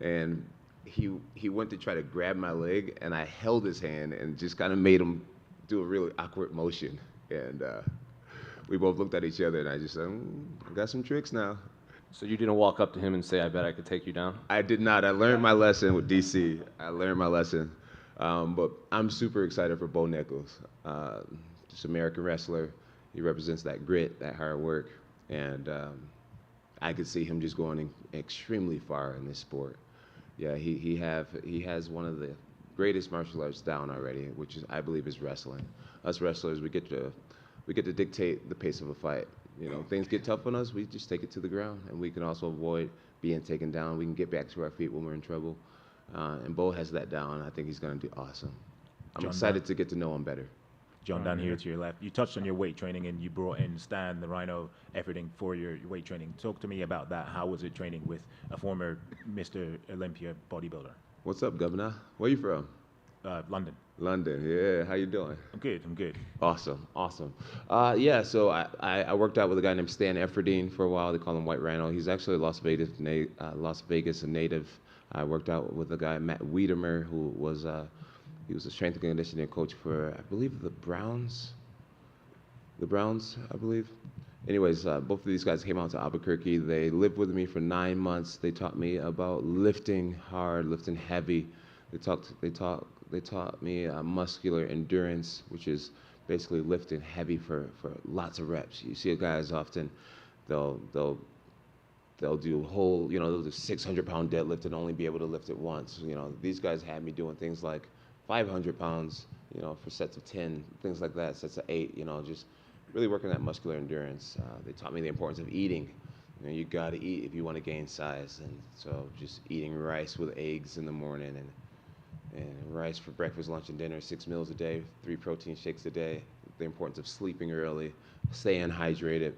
And he went to try to grab my leg, and I held his hand and just kind of made him do a really awkward motion. And we both looked at each other, and I just said, I got some tricks now. So you didn't walk up to him and say, I bet I could take you down? I did not. I learned my lesson with DC. I learned my lesson. But I'm super excited for Bo Nickal. Just American wrestler. He represents that grit, that hard work. And I could see him just going extremely far in this sport. Yeah, he has one of the greatest martial arts down already, which is, I believe, is wrestling. Us wrestlers, we get to dictate the pace of a fight. You know, things get tough on us, we just take it to the ground, and we can also avoid being taken down. We can get back to our feet when we're in trouble. And Bo has that down. I think he's going to do awesome. I'm excited to get to know him better. John, down here to your left. You touched on your weight training, and you brought in Stan, the Rhino, everything for your weight training. Talk to me about that. How was it training with a former Mr. Olympia bodybuilder? What's up, Governor? Where you from? London. London, yeah. How you doing? I'm good. Awesome. Yeah, so I worked out with a guy named Stan Efferdine for a while. They call him White Rhino. He's actually a Las Vegas native. I worked out with a guy, Matt Wiedemer, who was he was a strength and conditioning coach for, I believe, the Browns, I believe. Anyways, both of these guys came out to Albuquerque. They lived with me for 9 months. They taught me about lifting hard, lifting heavy. They taught me muscular endurance, which is basically lifting heavy for lots of reps. You see guys often, they'll they'll do whole, they'll do 600-pound deadlift and only be able to lift it once. These guys had me doing things like 500 pounds, for sets of 10, things like that, sets of 8, just really working that muscular endurance. They taught me the importance of eating. You got to eat if you want to gain size. And so just eating rice with eggs in the morning and rice for breakfast, lunch, and dinner, 6 meals a day, 3 protein shakes a day, the importance of sleeping early, staying hydrated,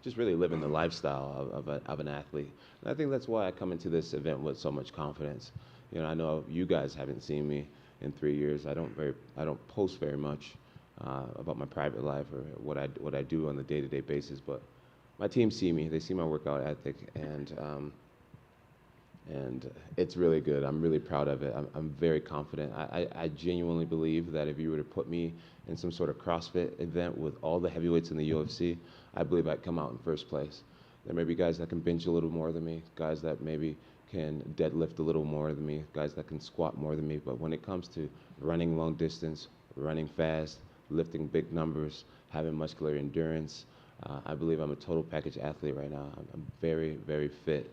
just really living the lifestyle of an athlete. And I think that's why I come into this event with so much confidence. I know you guys haven't seen me in 3 years. I don't post very much about my private life or what I do on a day-to-day basis, but my team see me. They see my workout ethic, and it's really good. I'm really proud of it. I'm very confident. I genuinely believe that if you were to put me in some sort of CrossFit event with all the heavyweights in the UFC, I believe I'd come out in first place. There may be guys that can bench a little more than me, guys that maybe can deadlift a little more than me, guys that can squat more than me, but when it comes to running long distance, running fast, lifting big numbers, having muscular endurance, I believe I'm a total package athlete right now. I'm very, very fit.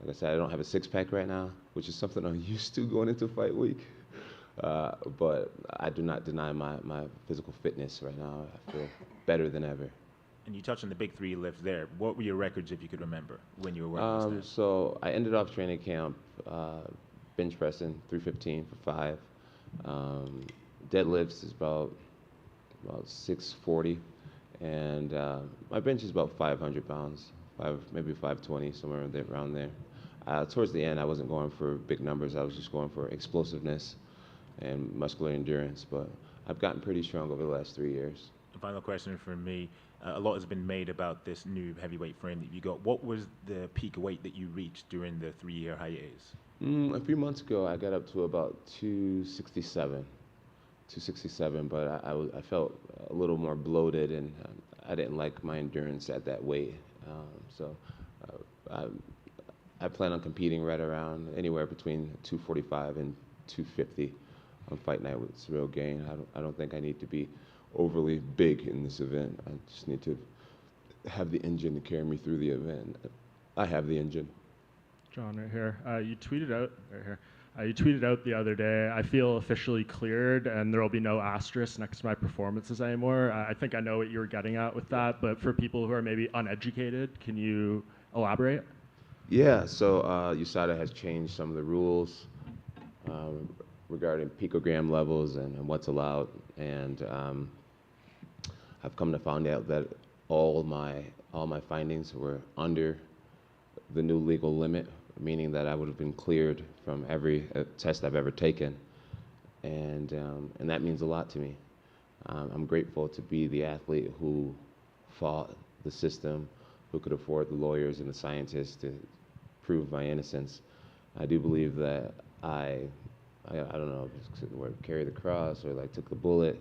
Like I said, I don't have a six-pack right now, which is something I'm used to going into fight week. But I do not deny my physical fitness right now. I feel better than ever. And you touched on the big 3 lifts there. What were your records, if you could remember, when you were working this? So I ended off training camp bench pressing 315 for 5. Deadlifts is about 640. And my bench is about 500 pounds, maybe 520, somewhere around there. Towards the end, I wasn't going for big numbers. I was just going for explosiveness and muscular endurance. But I've gotten pretty strong over the last 3 years. Final question from me. A lot has been made about this new heavyweight frame that you got. What was the peak weight that you reached during the 3-year hiatus? A few months ago, I got up to about 267, but I felt a little more bloated, and I didn't like my endurance at that weight. So I plan on competing right around anywhere between 245 and 250 on fight night with Ciryl Gane. I don't think I need to be overly big in this event. I just need to have the engine to carry me through the event. I have the engine. John, right here. You tweeted out the other day, I feel officially cleared and there will be no asterisk next to my performances anymore. I think I know what you were getting at with that, but for people who are maybe uneducated, can you elaborate? Yeah, so USADA has changed some of the rules regarding picogram levels and what's allowed, and I've come to find out that all my findings were under the new legal limit, meaning that I would have been cleared from every test I've ever taken, and that means a lot to me. I'm grateful to be the athlete who fought the system, who could afford the lawyers and the scientists to prove my innocence. I do believe that I don't know if it's the word carry the cross or like took the bullet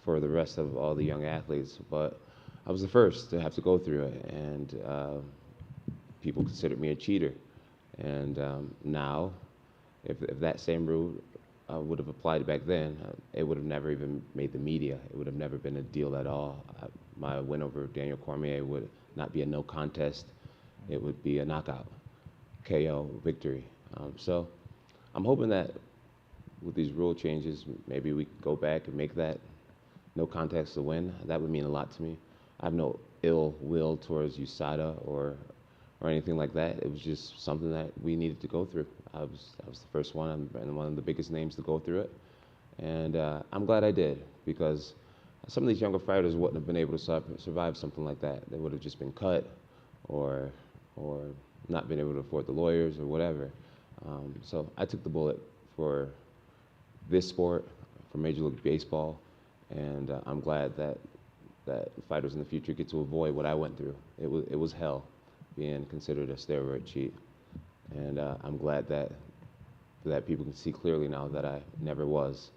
for the rest of all the young athletes, but I was the first to have to go through it, and people considered me a cheater. And now, if that same rule would have applied back then, it would have never even made the media. It would have never been a deal at all. My win over Daniel Cormier would not be a no contest. It would be a knockout, KO victory. So I'm hoping that with these rule changes, maybe we could go back and make that no contest a win. That would mean a lot to me. I have no ill will towards USADA or anything like that. It was just something that we needed to go through. I was the first one and one of the biggest names to go through it. And I'm glad I did, because some of these younger fighters wouldn't have been able to survive something like that. They would have just been cut or not been able to afford the lawyers or whatever. So I took the bullet for this sport, for Major League Baseball, and I'm glad that fighters in the future get to avoid what I went through. It was hell being considered a steroid cheat, and I'm glad that people can see clearly now that I never was,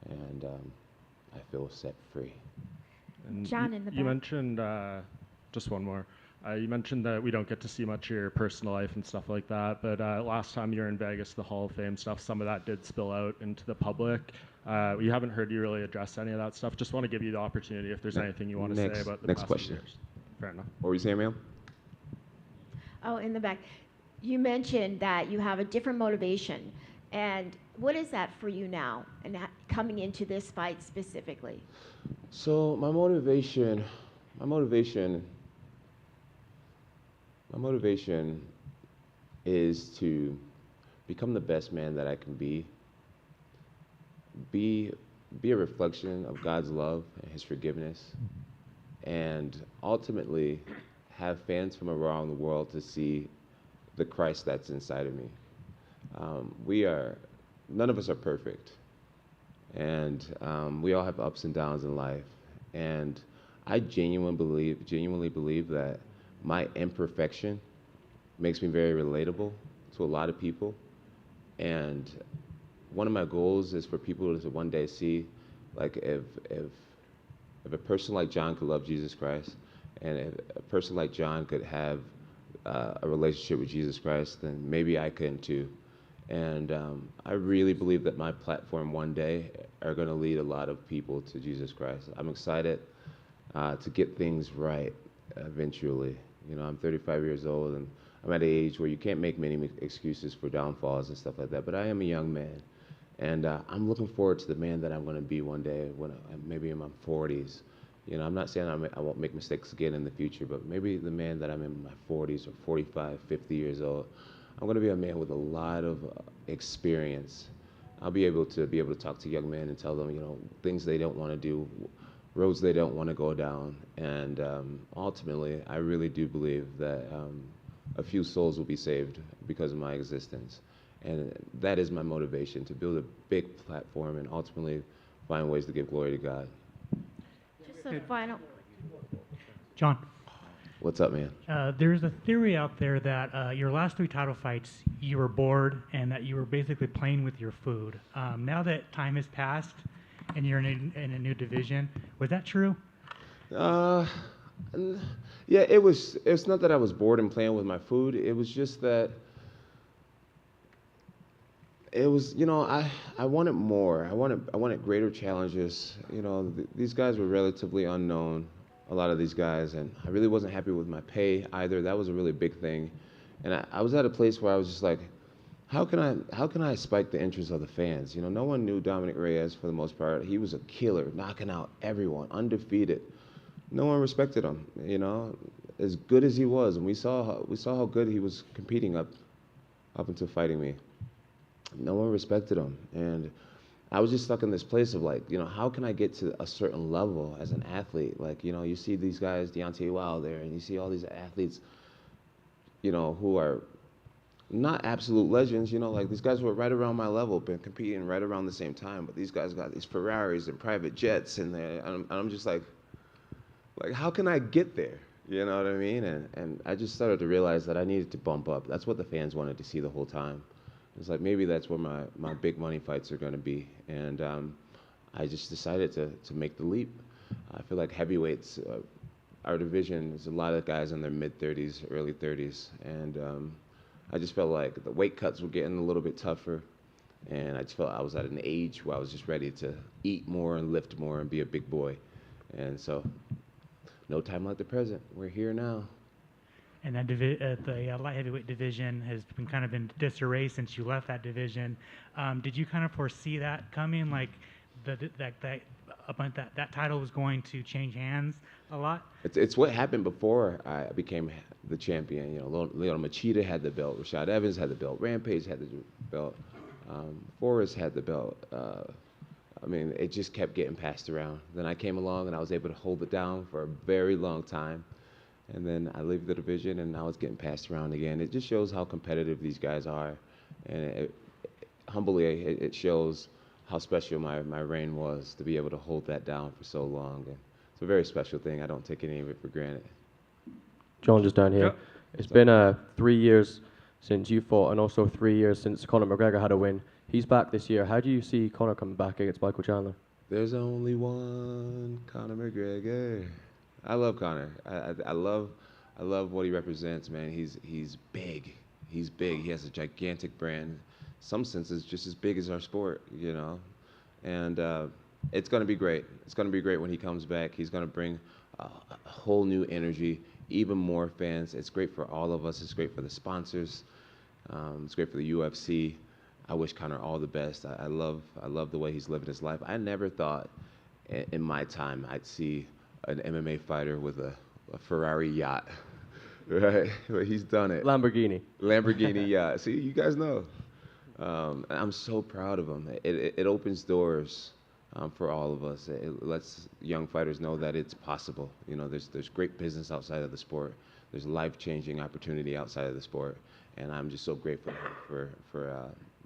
and I feel set free. And John in the you back. mentioned, just one more. You mentioned that we don't get to see much of your personal life and stuff like that, but last time you were in Vegas, the Hall of Fame stuff, some of that did spill out into the public. We haven't heard you really address any of that stuff. Just want to give you the opportunity if there's anything you want to say about the past few years. Fair enough. What were you saying, ma'am? Oh, in the back. You mentioned that you have a different motivation. And what is that for you now, and coming into this fight specifically? So my motivation is to become the best man that I can be a reflection of God's love and His forgiveness, and ultimately have fans from around the world to see the Christ that's inside of me. None of us are perfect, and we all have ups and downs in life, and I genuinely believe that my imperfection makes me very relatable to a lot of people, and one of my goals is for people to one day see, like, if a person like Jon could love Jesus Christ, and if a person like Jon could have a relationship with Jesus Christ, then maybe I can too. And I really believe that my platform one day are going to lead a lot of people to Jesus Christ. I'm excited to get things right eventually. You know, I'm 35 years old, and I'm at an age where you can't make many excuses for downfalls and stuff like that, but I am a young man. And I'm looking forward to the man that I'm going to be one day when maybe in my 40s. You know, I'm not saying I won't make mistakes again in the future, but maybe the man that I'm in my 40s or 45, 50 years old, I'm going to be a man with a lot of experience. I'll be able to talk to young men and tell them, you know, things they don't want to do, roads they don't want to go down. And ultimately, I really do believe that a few souls will be saved because of my existence. And that is my motivation, to build a big platform and ultimately find ways to give glory to God. Just a final. Jon. What's up, man? There's a theory out there that your last 3 title fights, you were bored and that you were basically playing with your food. Now that time has passed and you're in a new division, was that true? Yeah, it was. It's not that I was bored and playing with my food. It was just that it was, you know, I wanted more. I wanted greater challenges. You know, these guys were relatively unknown, a lot of these guys, and I really wasn't happy with my pay either. That was a really big thing. And I was at a place where I was just like, how can I spike the interest of the fans? You know, no one knew Dominic Reyes for the most part. He was a killer, knocking out everyone, undefeated. No one respected him, you know, as good as he was, and we saw how good he was competing up until fighting me. No one respected him, and I was just stuck in this place of, like, you know, how can I get to a certain level as an athlete? Like, you know, you see these guys, Deontay Wilder, and you see all these athletes, you know, who are not absolute legends, you know, like these guys were right around my level, been competing right around the same time, but these guys got these Ferraris and private jets, and I'm just like, how can I get there? You know what I mean? And I just started to realize that I needed to bump up. That's what the fans wanted to see the whole time. It's like, maybe that's where my big money fights are going to be. And I just decided to make the leap. I feel like heavyweights, our division, is a lot of guys in their mid-30s, early 30s. And I just felt like the weight cuts were getting a little bit tougher. And I just felt I was at an age where I was just ready to eat more and lift more and be a big boy. And so, no time like the present. We're here now. And that the light heavyweight division has been kind of in disarray since you left that division. Did you kind of foresee that coming, like that title was going to change hands a lot? It's what happened before I became the champion. You know, Leon Machida had the belt, Rashad Evans had the belt, Rampage had the belt, Forrest had the belt. I mean, it just kept getting passed around. Then I came along and I was able to hold it down for a very long time. And then I leave the division, and now it's getting passed around again. It just shows how competitive these guys are. And humbly, it shows how special my reign was to be able to hold that down for so long. And it's a very special thing. I don't take any of it for granted. Jon, just down here. It's been 3 years since you fought, and also 3 years since Conor McGregor had a win. He's back this year. How do you see Conor coming back against Michael Chandler? There's only one Conor McGregor. I love Conor. I love what he represents, man. He's big. He's big. He has a gigantic brand. Some senses just as big as our sport, you know. And it's going to be great. It's going to be great when he comes back. He's going to bring a whole new energy. even more fans. It's great for all of us. It's great for the sponsors. It's great for the UFC. I wish Conor all the best. I love the way he's living his life. I never thought in my time I'd see an MMA fighter with a Ferrari yacht. Right? But he's done it. Lamborghini yacht. See, you guys know. I'm so proud of him. It opens doors for all of us. It lets young fighters know that it's possible. You know, there's great business outside of the sport. There's life-changing opportunity outside of the sport, and I'm just so grateful for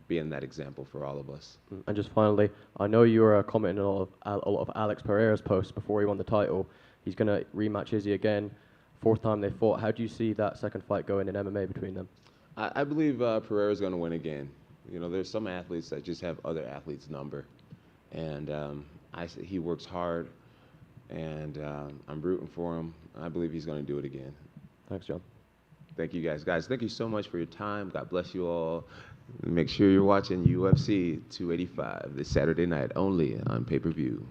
being that example for all of us. And just finally, I know you were commenting on a lot of Alex Pereira's posts before he won the title. He's going to rematch Izzy again. 4th time they fought. How do you see that second fight going in MMA between them? I believe Pereira's going to win again. You know, there's some athletes that just have other athletes' number, and he works hard, and I'm rooting for him. I believe he's going to do it again. Thanks, Jon. Thank you, guys. Guys, thank you so much for your time. God bless you all. Make sure you're watching UFC 285 this Saturday night only on pay-per-view.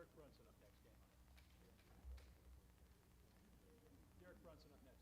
Brunson up next, game. Brunson up next.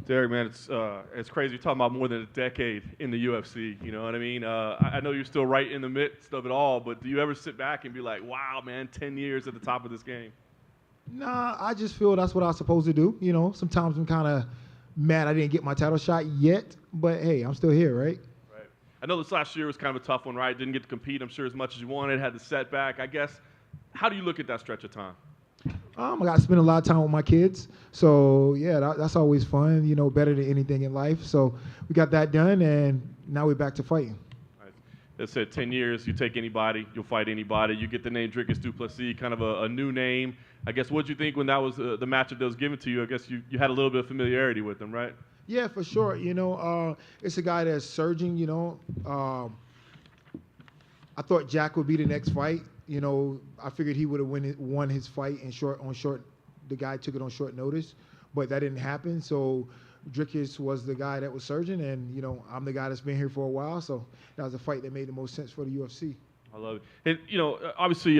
Derek, man, it's crazy. You're talking about more than a decade in the UFC. You know what I mean? I know you're still right in the midst of it all, but do you ever sit back and be like, wow, man, 10 years at the top of this game? Nah, I just feel that's what I was supposed to do. You know, sometimes I'm kind of mad I didn't get my title shot yet, but hey, I'm still here, right? Right. I know this last year was kind of a tough one, right? Didn't get to compete, I'm sure, as much as you wanted, had the setback. I guess, how do you look at that stretch of time? I got to spend a lot of time with my kids. So, yeah, that's always fun, you know, better than anything in life. So we got that done, and now we're back to fighting. They said 10 years, you take anybody, you'll fight anybody. You get the name Dricus Du Plessis, kind of a new name. I guess, what did you think when that was the matchup that was given to you? I guess you had a little bit of familiarity with him, right? Yeah, for sure. You know, it's a guy that's surging, you know. I thought Jack would be the next fight. You know, I figured he would have won his fight in short. The guy took it on short notice, but that didn't happen. So Dricus was the guy that was surging, and, you know, I'm the guy that's been here for a while. So that was a fight that made the most sense for the UFC. I love it. And, you know, obviously,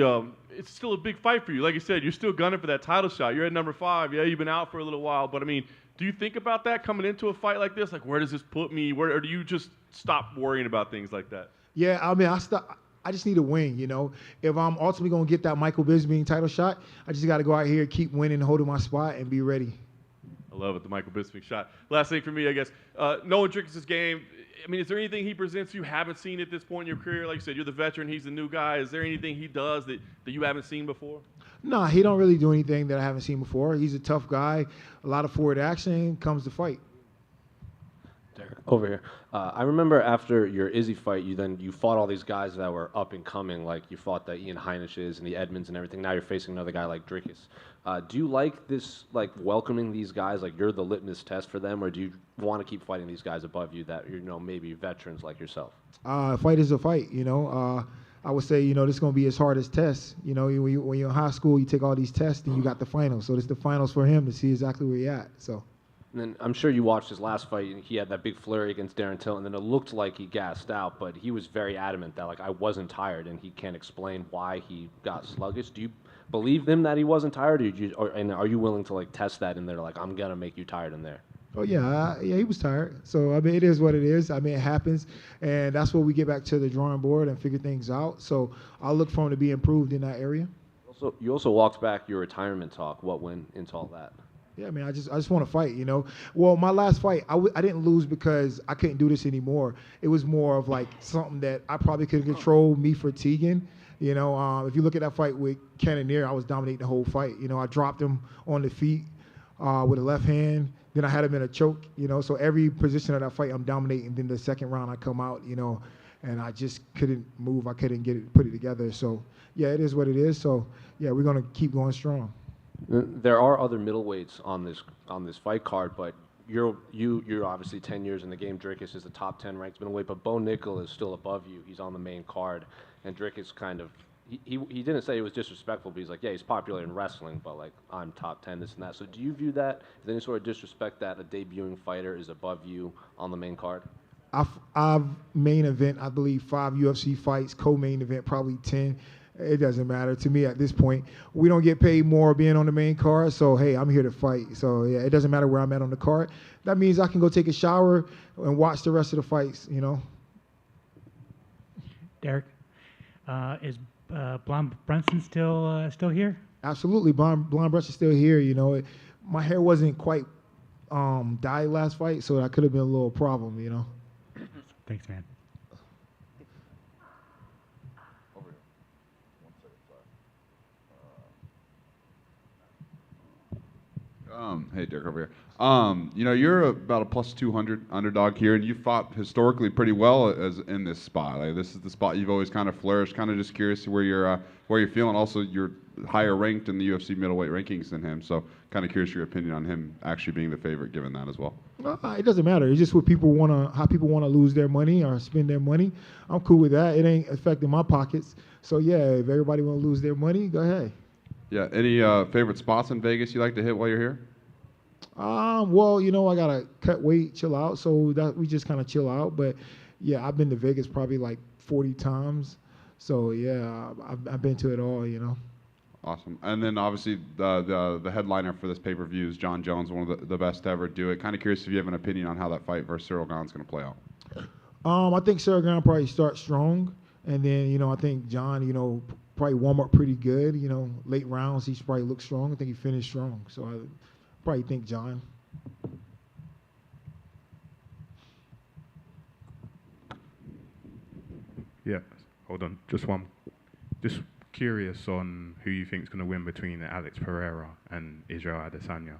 it's still a big fight for you. Like you said, you're still gunning for that title shot. You're at number 5. Yeah, you've been out for a little while. But, I mean, do you think about that coming into a fight like this? Like, where does this put me? Or do you just stop worrying about things like that? Yeah, I mean, I just need to win, you know. If I'm ultimately going to get that Michael Bisping title shot, I just got to go out here, keep winning, holding my spot, and be ready. I love it, the Michael Bisping shot. Last thing for me, I guess, knowing Dricus' game, I mean, is there anything he presents you haven't seen at this point in your career? Like you said, you're the veteran, he's the new guy. Is there anything he does that you haven't seen before? No, he don't really do anything that I haven't seen before. He's a tough guy, a lot of forward action, comes to fight. Over here. I remember after your Izzy fight, you fought all these guys that were up and coming, like you fought the Ian Heinishes and the Edmonds and everything. Now you're facing another guy like Dricus. Do you like this, like welcoming these guys, like you're the litmus test for them, or do you want to keep fighting these guys above you that, you know, maybe veterans like yourself? Fight is a fight, you know. I would say, you know, this is going to be as hard as tests. You know, when you're in high school, you take all these tests, and you got the finals. So it's the finals for him to see exactly where you're at. So. And then I'm sure you watched his last fight, and he had that big flurry against Darren Till, and then it looked like he gassed out, but he was very adamant that, like, I wasn't tired, and he can't explain why he got sluggish. Do you believe him that he wasn't tired, and are you willing to, like, test that in there, like, I'm going to make you tired in there? Oh, yeah, he was tired. So, I mean, it is what it is. I mean, it happens, and that's where we get back to the drawing board and figure things out. So I'll look for him to be improved in that area. You also walked back your retirement talk. What went into all that? Yeah, I mean, I just want to fight, you know. Well, my last fight, I didn't lose because I couldn't do this anymore. It was more of like something that I probably could control, me fatiguing. You know, if you look at that fight with Cannonier, I was dominating the whole fight. You know, I dropped him on the feet with a left hand. Then I had him in a choke, you know. So every position of that fight, I'm dominating. Then the second round, I come out, you know, and I just couldn't move. I couldn't put it together. So, yeah, it is what it is. So, yeah, we're going to keep going strong. There are other middleweights on this fight card, but you're obviously 10 years in the game. Dricus is the top 10 ranked middleweight, but Bo Nickal is still above you. He's on the main card, and Dricus kind of he didn't say it was disrespectful, but he's like, yeah, he's popular in wrestling, but like I'm top 10, this and that. So do you view that as any sort of disrespect that a debuting fighter is above you on the main card? I've main event, I believe 5 UFC fights, co-main event probably 10. It doesn't matter to me at this point. We don't get paid more being on the main card, so hey, I'm here to fight. So yeah, it doesn't matter where I'm at on the card. That means I can go take a shower and watch the rest of the fights, you know. Derek, is Brunson still here? Absolutely, Blonde Brush is still here. You know, my hair wasn't quite dyed last fight, so that could have been a little problem, you know. Thanks, man. Hey, Derek over here. You know, you're about a plus 200 underdog here, and you fought historically pretty well as in this spot. Like, this is the spot you've always kind of flourished. Kind of just curious where you're feeling. Also, you're higher ranked in the UFC middleweight rankings than him, so kind of curious your opinion on him actually being the favorite, given that as well. It doesn't matter. It's just what people how people want to lose their money or spend their money. I'm cool with that. It ain't affecting my pockets. So yeah, if everybody want to lose their money, go ahead. Yeah. Any favorite spots in Vegas you like to hit while you're here? Well, you know, I gotta cut weight, chill out, so that we just kind of chill out. But yeah, I've been to Vegas probably like 40 times. So yeah, I've been to it all, you know. Awesome. And then obviously the headliner for this pay-per-view is Jon Jones, one of the best to ever do it. Kind of curious if you have an opinion on how that fight versus Ciryl Gane is going to play out. I think Ciryl Gane probably start strong, and then, you know, I think Jon, you know, probably warm up pretty good. You know, late rounds he probably look strong. I think he finished strong. So I probably think Jon. Yeah, hold on, just one. Just curious on who you think is going to win between Alex Pereira and Israel Adesanya.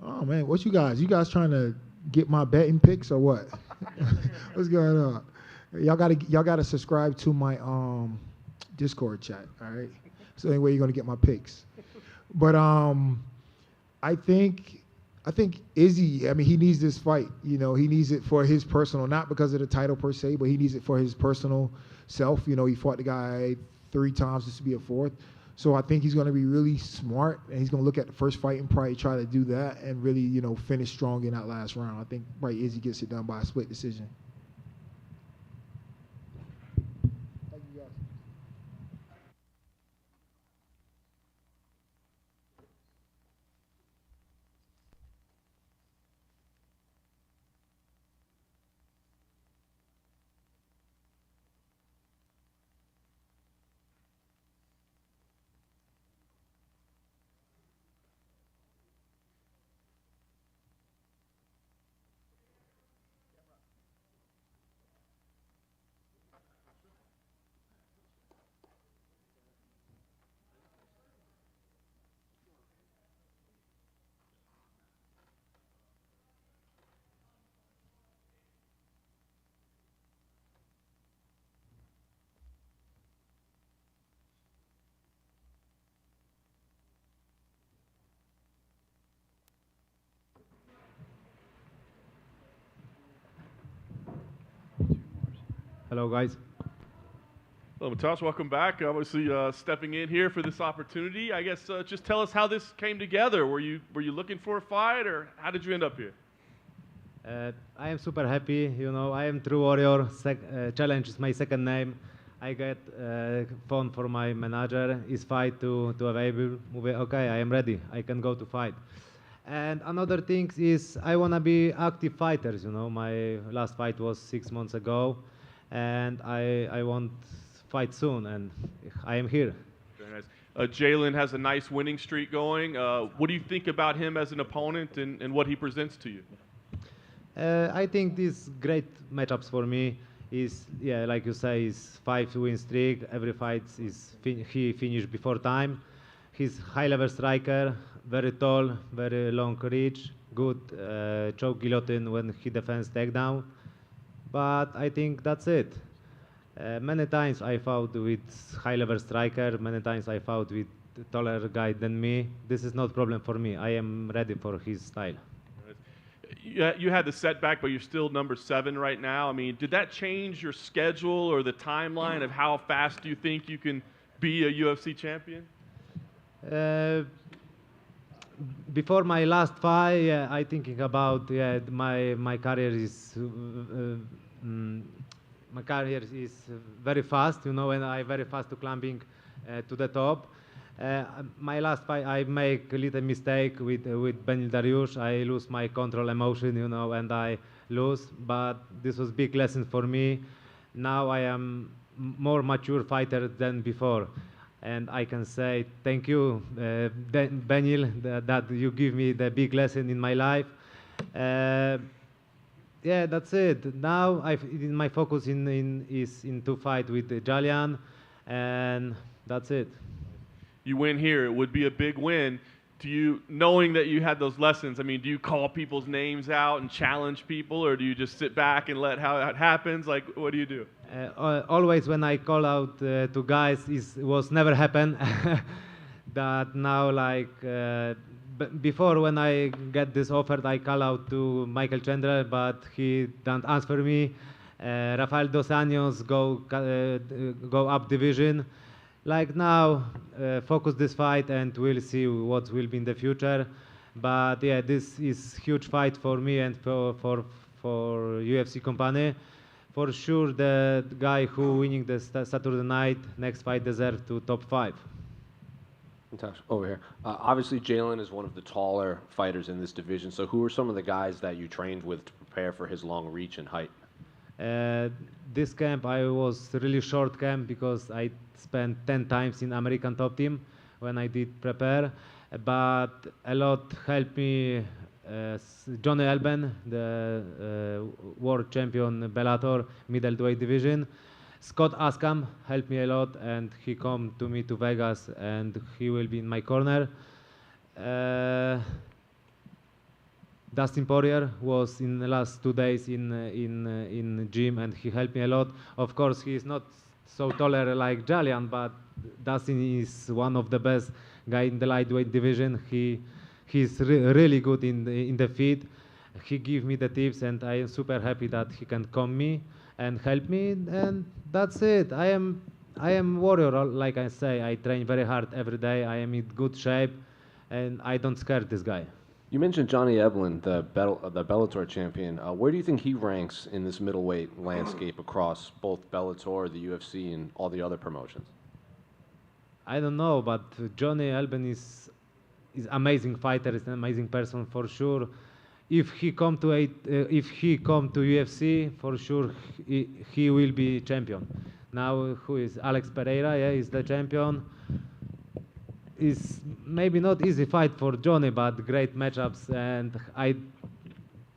Oh man, what you guys? You guys trying to get my betting picks or what? What's going on? Y'all gotta subscribe to my Discord chat. All right. So anyway, you're gonna get my picks. But I think Izzy. I mean, he needs this fight. You know, he needs it for his personal, not because of the title per se, but he needs it for his personal self. You know, he fought the guy 3 times just to be a 4th. So I think he's going to be really smart, and he's going to look at the first fight and probably try to do that and really, you know, finish strong in that last round. I think probably Izzy gets it done by a split decision. Thank you, guys. Hello, guys. Hello, Matusz. Welcome back. Obviously, stepping in here for this opportunity. I guess just tell us how this came together. Were you looking for a fight, or how did you end up here? I am super happy. You know, I am True Warrior. Challenge is my second name. I get phone for my manager. Is fight to available? Okay, I am ready. I can go to fight. And another thing is I wanna be active fighters. You know, my last fight was 6 months ago, and I want fight soon, and I am here. Very nice. Jalin has a nice winning streak going. What do you think about him as an opponent and what he presents to you? I think these great matchups for me is, yeah, like you say, is 5-win streak. Every fight is he finished before time. He's high-level striker, very tall, very long reach, good choke guillotine when he defends takedown. But I think that's it. Many times I fought with high-level striker. Many times I fought with taller guy than me. This is not problem for me. I am ready for his style. You had the setback, but you're still number 7 right now. I mean, did that change your schedule or the timeline of how fast do you think you can be a UFC champion? Before my last fight, I thinking about my career is very fast, you know, and I very fast to climbing to the top. My last fight, I make a little mistake with Benil Dariush. I lose my control emotion, you know, and I lose. But this was big lesson for me. Now I am more mature fighter than before, and I can say thank you, Benil, that you give me the big lesson in my life. Yeah, that's it. Now my focus is to fight with Jalin, and that's it. You win here, it would be a big win. Do you, knowing that you had those lessons, I mean, do you call people's names out and challenge people, or do you just sit back and let how it happens? Like, what do you do? Always when I call out to guys, it was never happen. That now, like, before when I get this offer, I call out to Michael Chandler, but he don't answer me. Rafael Dos Anjos go up division. Like now, focus this fight and we'll see what will be in the future. But yeah, this is huge fight for me and for UFC company. For sure, the guy who winning the Saturday night next fight deserves to top 5. Over here. Obviously, Jalin is one of the taller fighters in this division. So who are some of the guys that you trained with to prepare for his long reach and height? This camp, I was really short camp because I spent 10 times in American top team when I did prepare. But a lot helped me Johnny Elben, the world champion Bellator middleweight division. Scott Askham helped me a lot, and he come to me to Vegas, and he will be in my corner. Dustin Poirier was in the last 2 days in gym, and he helped me a lot. Of course, he is not so taller like Jalin, but Dustin is one of the best guy in the lightweight division. He's really good in the feet. He give me the tips, and I am super happy that he can come me and help me, and that's it. I am warrior, like I say. I train very hard every day. I am in good shape, and I don't scare this guy. You mentioned Johnny Eblen, the Bellator champion. Where do you think he ranks in this middleweight landscape across both Bellator, the UFC, and all the other promotions? I don't know, but Johnny Eblen is amazing fighter. Is an amazing person for sure. If he come to UFC, for sure he will be champion. Now who is Alex Pereira? Yeah, is the champion. Is maybe not easy fight for Johnny, but great matchups, and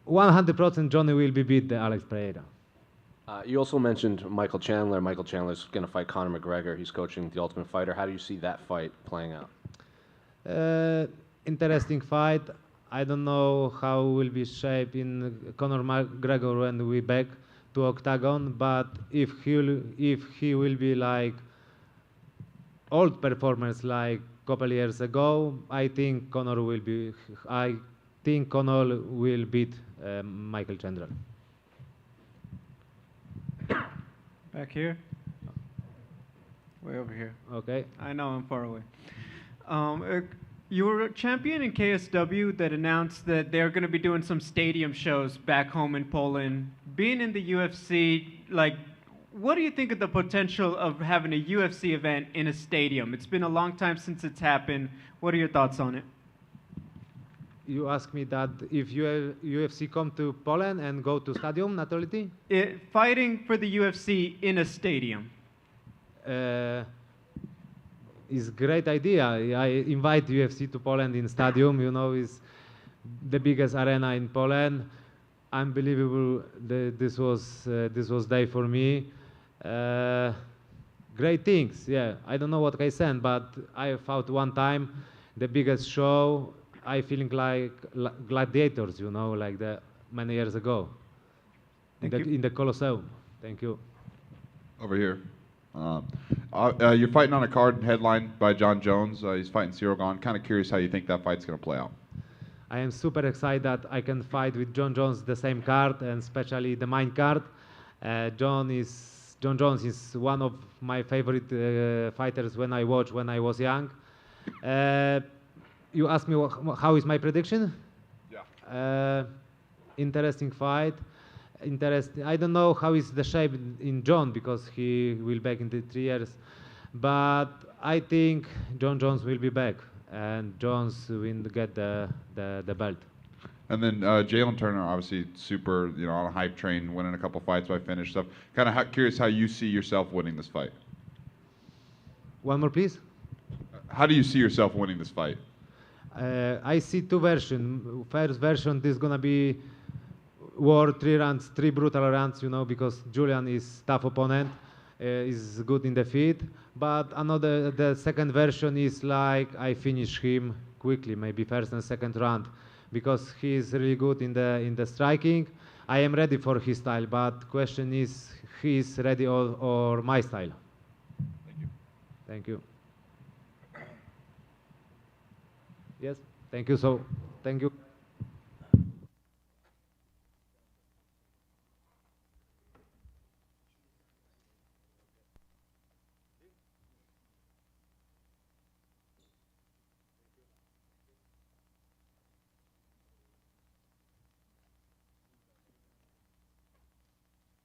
100% Johnny will be beat the Alex Pereira. You also mentioned Michael Chandler. Michael Chandler's going to fight Conor McGregor. He's coaching The Ultimate Fighter. How do you see that fight playing out? Interesting fight. I don't know how will be shape in Conor McGregor when we back to octagon, but if he will be like old performance like couple years ago, I think Conor will beat Michael Chandler. Back here. Way over here. Okay. I know I'm far away. You were a champion in KSW that announced that they're going to be doing some stadium shows back home in Poland. Being in the UFC, like, what do you think of the potential of having a UFC event in a stadium? It's been a long time since it's happened. What are your thoughts on it? You ask me that if UFC come to Poland and go to stadium, naturally? Fighting for the UFC in a stadium. Is great idea. I invite UFC to Poland in stadium. You know, is the biggest arena in Poland. Unbelievable. This was day for me. Great things. Yeah, I don't know what I said, but I fought one time, the biggest show. I feeling like gladiators. You know, like the many years ago. In the Colosseum. Thank you. Over here. You're fighting on a card headlined by Jon Jones. He's fighting Ciryl Gane. Kind of curious how you think that fight's going to play out. I am super excited that I can fight with Jon Jones the same card, and especially the main card. Jon Jones is one of my favorite fighters when I was young. You asked me how is my prediction? Yeah. Interesting fight. I don't know how is the shape in Jon because he will back in the 3 years, but I think Jon Jones will be back and Jones will get the belt. And then Jalin Turner, obviously super, on a hype train, winning a couple fights by finish stuff. Kind of curious how you see yourself winning this fight. One more, please. How do you see yourself winning this fight? I see two versions. First version, this is gonna be war, 3 rounds, 3 brutal rounds, because Julian is tough opponent, is good in the feet. But the second version is like I finish him quickly, maybe first and second round, because he is really good in the striking. I am ready for his style, but question is he is ready or my style. Thank you. Thank you. Yes, thank you. So, thank you.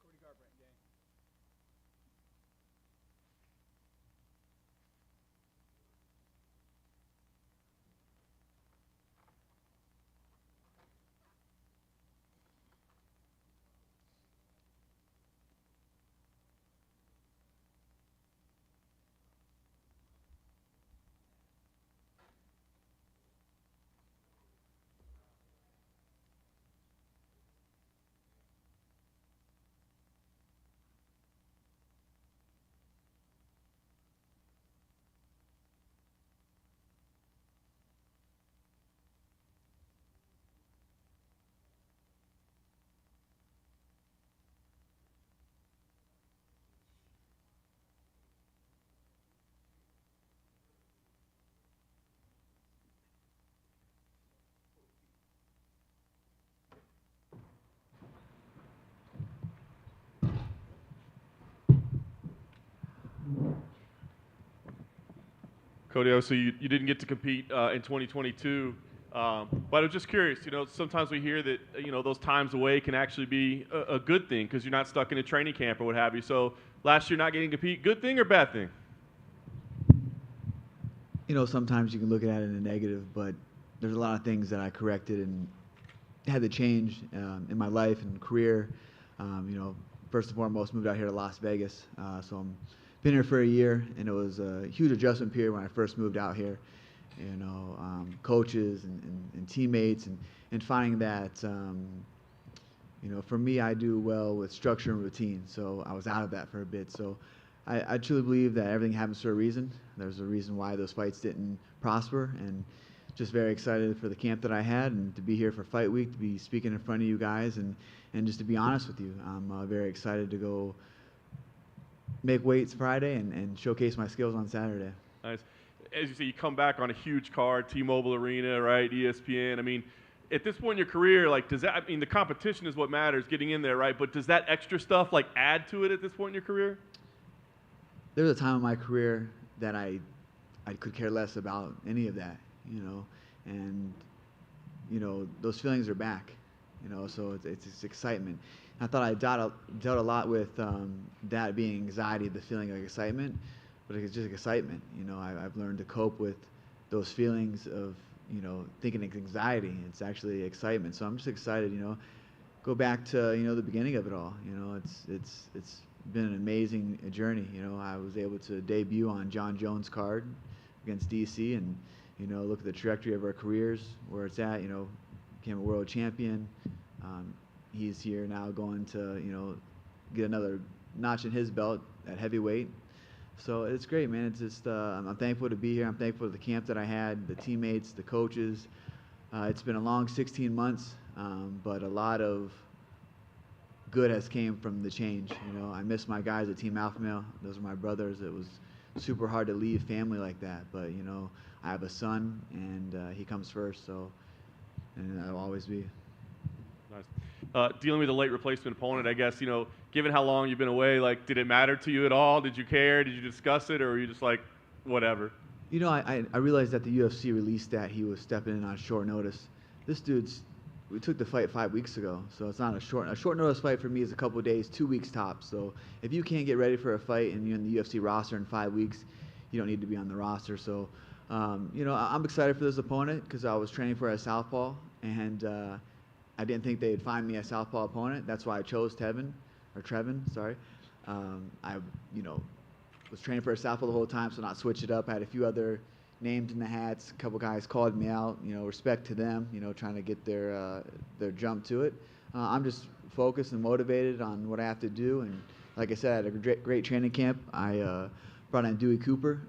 Cody Garbrandt, gang. Cody, obviously you didn't get to compete in 2022, but I was just curious. Sometimes we hear that those times away can actually be a good thing because you're not stuck in a training camp or what have you. So last year not getting to compete, good thing or bad thing? Sometimes you can look at it in a negative, but there's a lot of things that I corrected and had to change in my life and career. First and foremost, moved out here to Las Vegas, so I'm been here for a year, and it was a huge adjustment period when I first moved out here. Coaches and teammates, and finding that, for me, I do well with structure and routine. So I was out of that for a bit. So I truly believe that everything happens for a reason. There's a reason why those fights didn't prosper, and just very excited for the camp that I had and to be here for Fight Week, to be speaking in front of you guys, and just to be honest with you, I'm very excited to go make weights Friday and showcase my skills on Saturday. Nice. As you say, you come back on a huge card, T-Mobile Arena, right, ESPN. I mean, at this point in your career, does that, the competition is what matters, getting in there, right? But does that extra stuff, add to it at this point in your career? There was a time in my career that I could care less about any of that, and, those feelings are back, so it's excitement. I thought I dealt a lot with that being anxiety, the feeling of excitement, but it's just excitement. I've learned to cope with those feelings of, thinking it's anxiety. It's actually excitement. So I'm just excited, go back to, the beginning of it all. It's been an amazing journey. I was able to debut on Jon Jones' card against DC, and, look at the trajectory of our careers, where it's at, became a world champion. He's here now going to, get another notch in his belt at heavyweight. So it's great, man. It's just, I'm thankful to be here. I'm thankful for the camp that I had, the teammates, the coaches. It's been a long 16 months, but a lot of good has came from the change. I miss my guys at Team Alpha Male. Those are my brothers. It was super hard to leave family like that, but, I have a son, and he comes first, so, and I'll always be. Nice. Dealing with a late replacement opponent, I guess, given how long you've been away, did it matter to you at all? Did you care? Did you discuss it? Or were you just whatever? I realized that the UFC released that he was stepping in on short notice. This dude's, we took the fight 5 weeks ago, so it's not a short notice fight for me is a couple of days, 2 weeks tops. So if you can't get ready for a fight and you're in the UFC roster in 5 weeks, you don't need to be on the roster. So, I'm excited for this opponent because I was training for a southpaw, and I didn't think they'd find me a southpaw opponent. That's why I chose Trevin, sorry. I, was training for a southpaw the whole time, so not switch it up. I had a few other names in the hats. A couple guys called me out. Respect to them. Trying to get their jump to it. I'm just focused and motivated on what I have to do. And like I said, I had a great training camp. I brought in Dewey Cooper.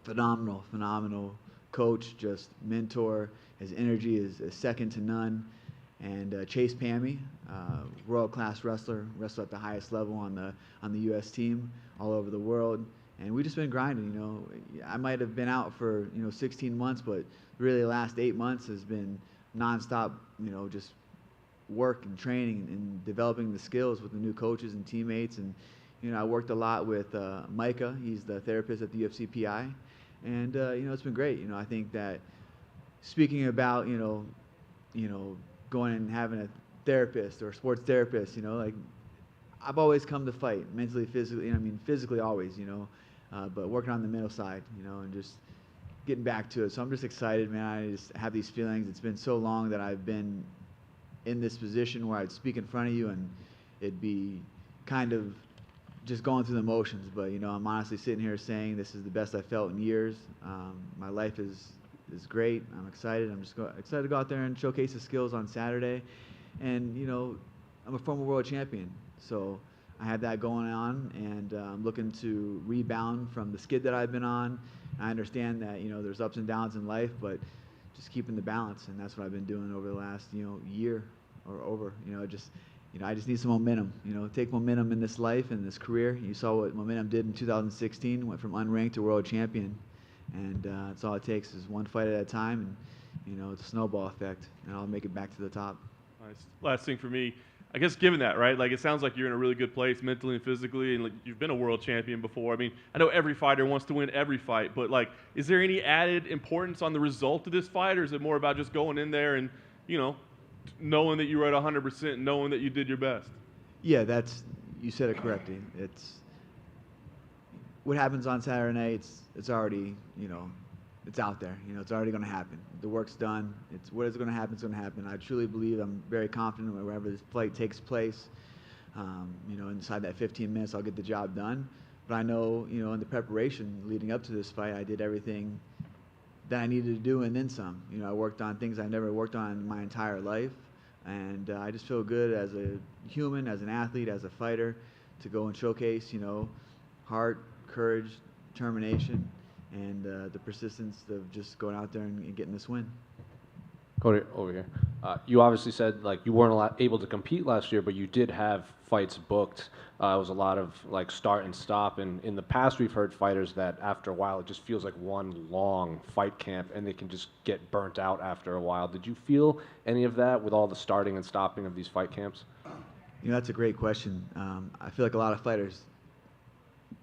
Phenomenal coach, just mentor. His energy is second to none. And Chase Pammy, world-class wrestler, wrestled at the highest level on the U.S. team all over the world. And we just been grinding, I might have been out for, 16 months, but really the last 8 months has been nonstop, just work and training and developing the skills with the new coaches and teammates. And, I worked a lot with Micah. He's the therapist at the UFC PI. And, it's been great. I think that speaking about, going and having a therapist or a sports therapist, I've always come to fight mentally, physically, physically always, but working on the mental side, and just getting back to it. So I'm just excited, man. I just have these feelings. It's been so long that I've been in this position where I'd speak in front of you and it'd be kind of just going through the motions. But, I'm honestly sitting here saying this is the best I've felt in years. My life is great. I'm excited. I'm just excited to go out there and showcase the skills on Saturday. And, I'm a former world champion. So I have that going on, and I'm looking to rebound from the skid that I've been on. I understand that, there's ups and downs in life, but just keeping the balance, and that's what I've been doing over the last, year or over. I just need some momentum, take momentum in this life and this career. You saw what momentum did in 2016, went from unranked to world champion. And that's all it takes is one fight at a time, and, it's a snowball effect, and I'll make it back to the top. Nice. Last thing for me, I guess given that, right? Like, it sounds like you're in a really good place mentally and physically, and like, you've been a world champion before. I mean, I know every fighter wants to win every fight, but like, is there any added importance on the result of this fight, or is it more about just going in there and, you know, knowing that you were at 100%, knowing that you did your best? Yeah, you said it correctly. It's what happens on Saturday night. It's already, you know, it's out there. You know, it's already going to happen. The work's done. It's what is going to happen is going to happen. I truly believe, I'm very confident wherever this fight takes place, you know, inside that 15 minutes, I'll get the job done. But I know, you know, in the preparation leading up to this fight, I did everything that I needed to do and then some. You know, I worked on things I never worked on in my entire life. And I just feel good as a human, as an athlete, as a fighter, to go and showcase, you know, heart, courage, determination, and the persistence of just going out there and getting this win. Cody, over here. You obviously said like you weren't able to compete last year, but you did have fights booked. It was a lot of like start and stop. And in the past, we've heard fighters that after a while, it just feels like one long fight camp, and they can just get burnt out after a while. Did you feel any of that with all the starting and stopping of these fight camps? You know, that's a great question. I feel like a lot of fighters,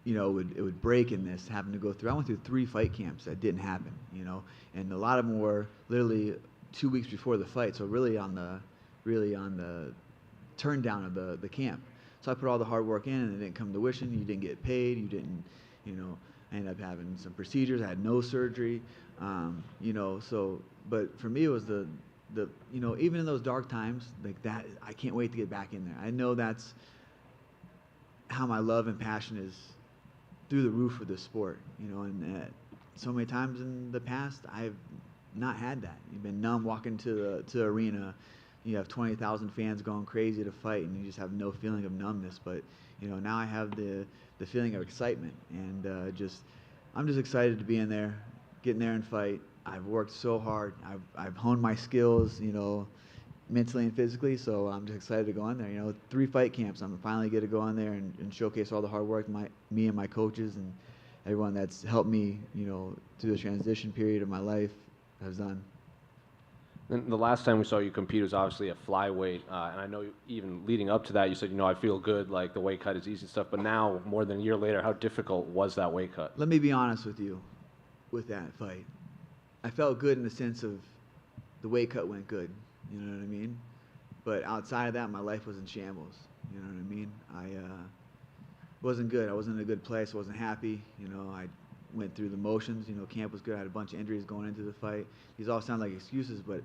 you know, it would break in this, having to go through. I went through 3 fight camps that didn't happen, you know, and a lot of them were literally 2 weeks before the fight, so really on the turn down of the camp. So I put all the hard work in, and it didn't come to fruition. You didn't get paid. You didn't, you know. I ended up having some procedures. I had no surgery, you know. So, but for me, it was the you know, even in those dark times like that, I can't wait to get back in there. I know that's how my love and passion is through the roof of this sport, you know. And so many times in the past, I've not had that. You've been numb walking to the arena. You have 20,000 fans going crazy to fight, and you just have no feeling of numbness. But you know, now I have the feeling of excitement, and I'm just excited to be in there, get in there and fight. I've worked so hard. I've honed my skills, you know, mentally and physically. So I'm just excited to go in there. You know, 3 fight camps. I'm finally get to go in there and showcase all the hard work me and my coaches and everyone that's helped me, you know, through the transition period of my life has done. And the last time we saw you compete was obviously at flyweight, and I know even leading up to that, you said, you know, I feel good, like the weight cut is easy and stuff. But now, more than a year later, how difficult was that weight cut? Let me be honest with you, with that fight, I felt good in the sense of the weight cut went good. You know what I mean? But outside of that, my life was in shambles. You know what I mean? I wasn't good. I wasn't in a good place. I wasn't happy. You know, I went through the motions. You know, camp was good. I had a bunch of injuries going into the fight. These all sound like excuses, but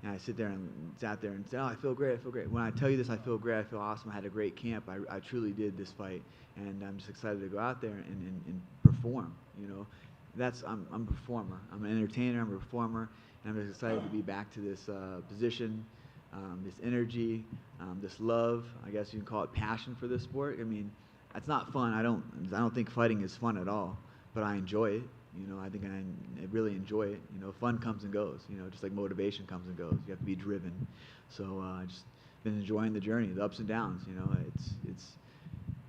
and I sat there and said, oh, I feel great. I feel great. When I tell you this, I feel great. I feel awesome. I had a great camp. I truly did this fight, and I'm just excited to go out there and perform. You know, I'm a performer. I'm an entertainer. I'm a performer, and I'm just excited to be back to this position, this energy, this love. I guess you can call it passion for this sport. I mean, it's not fun. I don't think fighting is fun at all. But I enjoy it, you know. I think I really enjoy it. You know, fun comes and goes. You know, just like motivation comes and goes. You have to be driven. So just been enjoying the journey, the ups and downs. You know, it's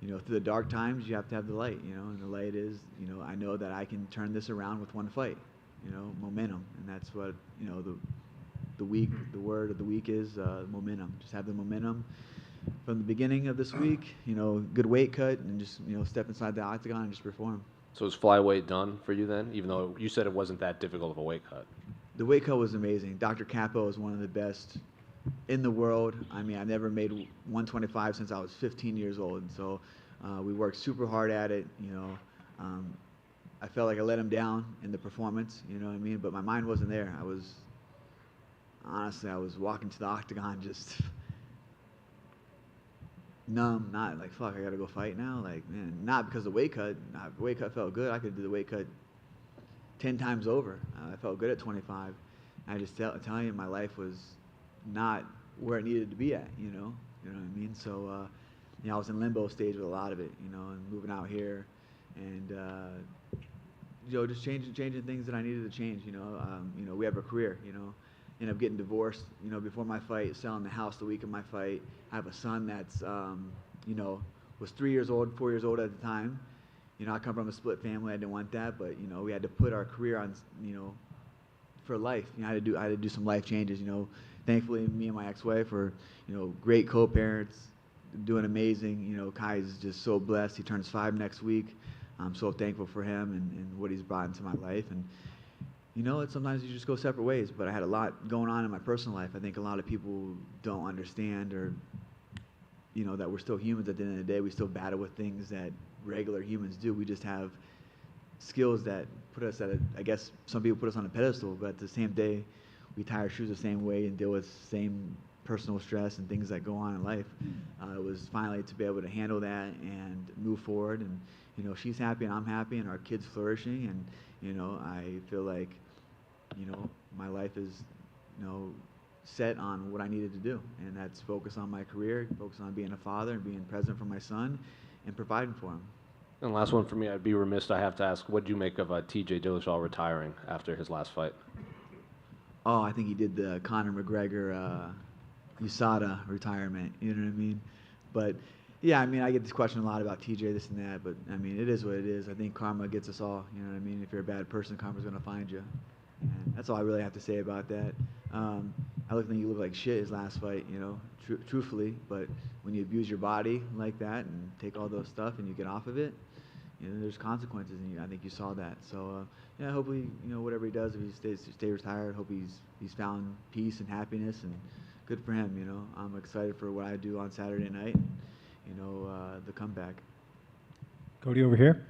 you know, through the dark times you have to have the light. You know, and the light is, you know, I know that I can turn this around with one fight. You know, momentum, and that's what, you know, the word of the week is momentum. Just have the momentum from the beginning of this week. You know, good weight cut, and just, you know, step inside the octagon and just perform. So is flyweight done for you then, even though you said it wasn't that difficult of a weight cut? The weight cut was amazing. Dr. Capo is one of the best in the world. I mean, I've never made 125 since I was 15 years old. And so we worked super hard at it. You know, I felt like I let him down in the performance, you know what I mean? But my mind wasn't there. Honestly, I was walking to the octagon just numb, not like, fuck, I gotta go fight now. Like, man, not because the weight cut. The weight cut felt good. I could do the weight cut 10 times over. I felt good at 25. I just tell you, my life was not where it needed to be at, you know what I mean? So, you know, I was in limbo stage with a lot of it, you know, and moving out here, and you know, just changing things that I needed to change. You know, we have a career, you know. Ended up getting divorced, you know, before my fight, selling the house the week of my fight. I have a son that's, you know, was 3 years old, 4 years old at the time. You know, I come from a split family. I didn't want that, but, you know, we had to put our career on, you know, for life. You know, I had to do some life changes, you know, thankfully, me and my ex-wife are, great co-parents, doing amazing. Kai is just so blessed. He turns 5 next week. I'm so thankful for him and what he's brought into my life. And sometimes you just go separate ways. But I had a lot going on in my personal life. I think a lot of people don't understand, or that we're still humans at the end of the day. We still battle with things that regular humans do. We just have skills that put us at I guess some people put us on a pedestal, but at the same day, we tie our shoes the same way and deal with the same personal stress and things that go on in life. It was finally to be able to handle that and move forward. And, she's happy and I'm happy and our kid's flourishing. And, I feel like, my life is, set on what I needed to do. And that's focus on my career, focus on being a father and being present for my son and providing for him. And last one for me, I'd be remiss, I have to ask, what do you make of TJ Dillashaw retiring after his last fight? Oh, I think he did the Conor McGregor USADA retirement, you know what I mean? But, yeah, I mean, I get this question a lot about TJ, this and that, but, I mean, it is what it is. I think karma gets us all, you know what I mean? If you're a bad person, karma's going to find you. And that's all I really have to say about that. I think he looked like shit his last fight, truthfully, but when you abuse your body like that and take all those stuff and you get off of it, there's consequences, and I think you saw that. So, yeah, hopefully, whatever he does, if he stays retired, hope he's found peace and happiness, and good for him, I'm excited for what I do on Saturday night, and, the comeback. Cody over here.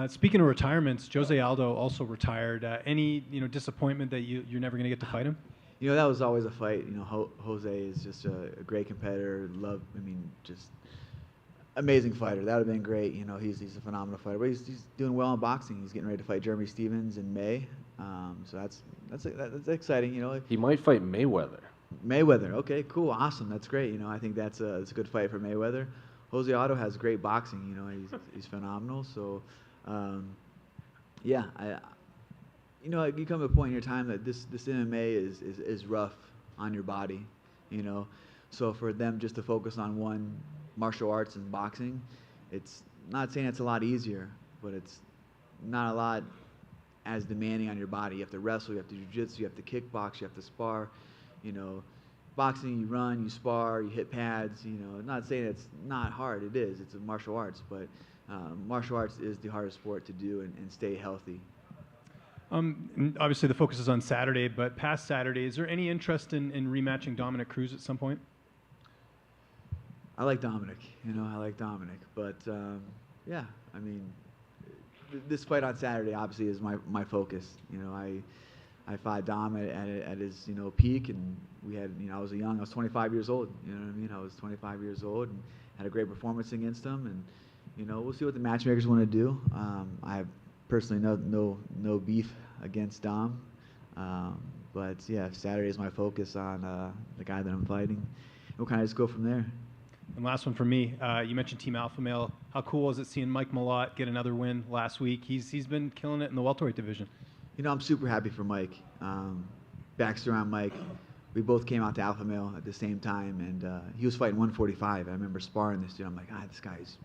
Speaking of retirements, Jose Aldo also retired. Any, disappointment that you're never going to get to fight him? That was always a fight. Jose is just a great competitor. Just amazing fighter. That would have been great. He's a phenomenal fighter. But he's doing well in boxing. He's getting ready to fight Jeremy Stephens in May. So that's exciting. He might fight Mayweather. Mayweather. Okay, cool, awesome. That's great. I think that's a good fight for Mayweather. Jose Aldo has great boxing. He's phenomenal. So, yeah, you come to a point in your time that this MMA is rough on your body, So for them just to focus on one martial arts and boxing, it's not saying it's a lot easier, but it's not a lot as demanding on your body. You have to wrestle, you have to jiu-jitsu, you have to kickbox, you have to spar. Boxing, you run, you spar, you hit pads. Not saying it's not hard. It is. It's a martial arts, but martial arts is the hardest sport to do and stay healthy. And obviously, the focus is on Saturday, but past Saturday, is there any interest in rematching Dominic Cruz at some point? I like Dominic. But yeah, this fight on Saturday obviously is my focus. I fought Dom at his peak, and we had I was 25 years old. I was 25 years old and had a great performance against him, and we'll see what the matchmakers want to do. I have personally no beef against Dom, but yeah, Saturday is my focus on the guy that I'm fighting. We'll kind of just go from there. And last one for me, you mentioned Team Alpha Male. How cool was it seeing Mike Malott get another win last week? He's been killing it in the welterweight division. I'm super happy for Mike. Backstory on Mike, we both came out to Alpha Male at the same time, and he was fighting 145. I remember sparring this dude. I'm like, this guy's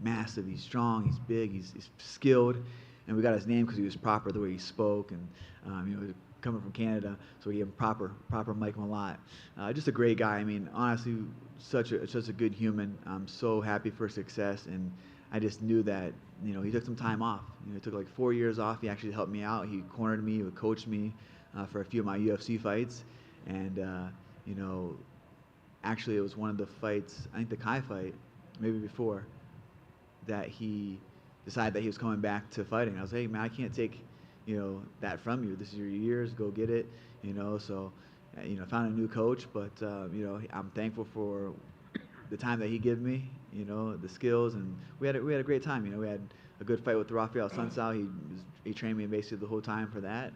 massive. He's strong. He's big. He's skilled. And we got his name because he was proper the way he spoke, and coming from Canada, so we gave him proper Mike Malott. Just a great guy. Honestly, such a good human. I'm so happy for his success, and I just knew that he took some time off. He took like 4 years off. He actually helped me out. He cornered me. He coached me for a few of my UFC fights, and actually it was one of the fights, I think the Kai fight, maybe before, that he decided that he was coming back to fighting. I was like, hey man, I can't take that from you. This is your years. Go get it. So found a new coach, but I'm thankful for the time that he gave me, the skills, and we had a great time. We had a good fight with Rafael Sunsao. He trained me basically the whole time for that.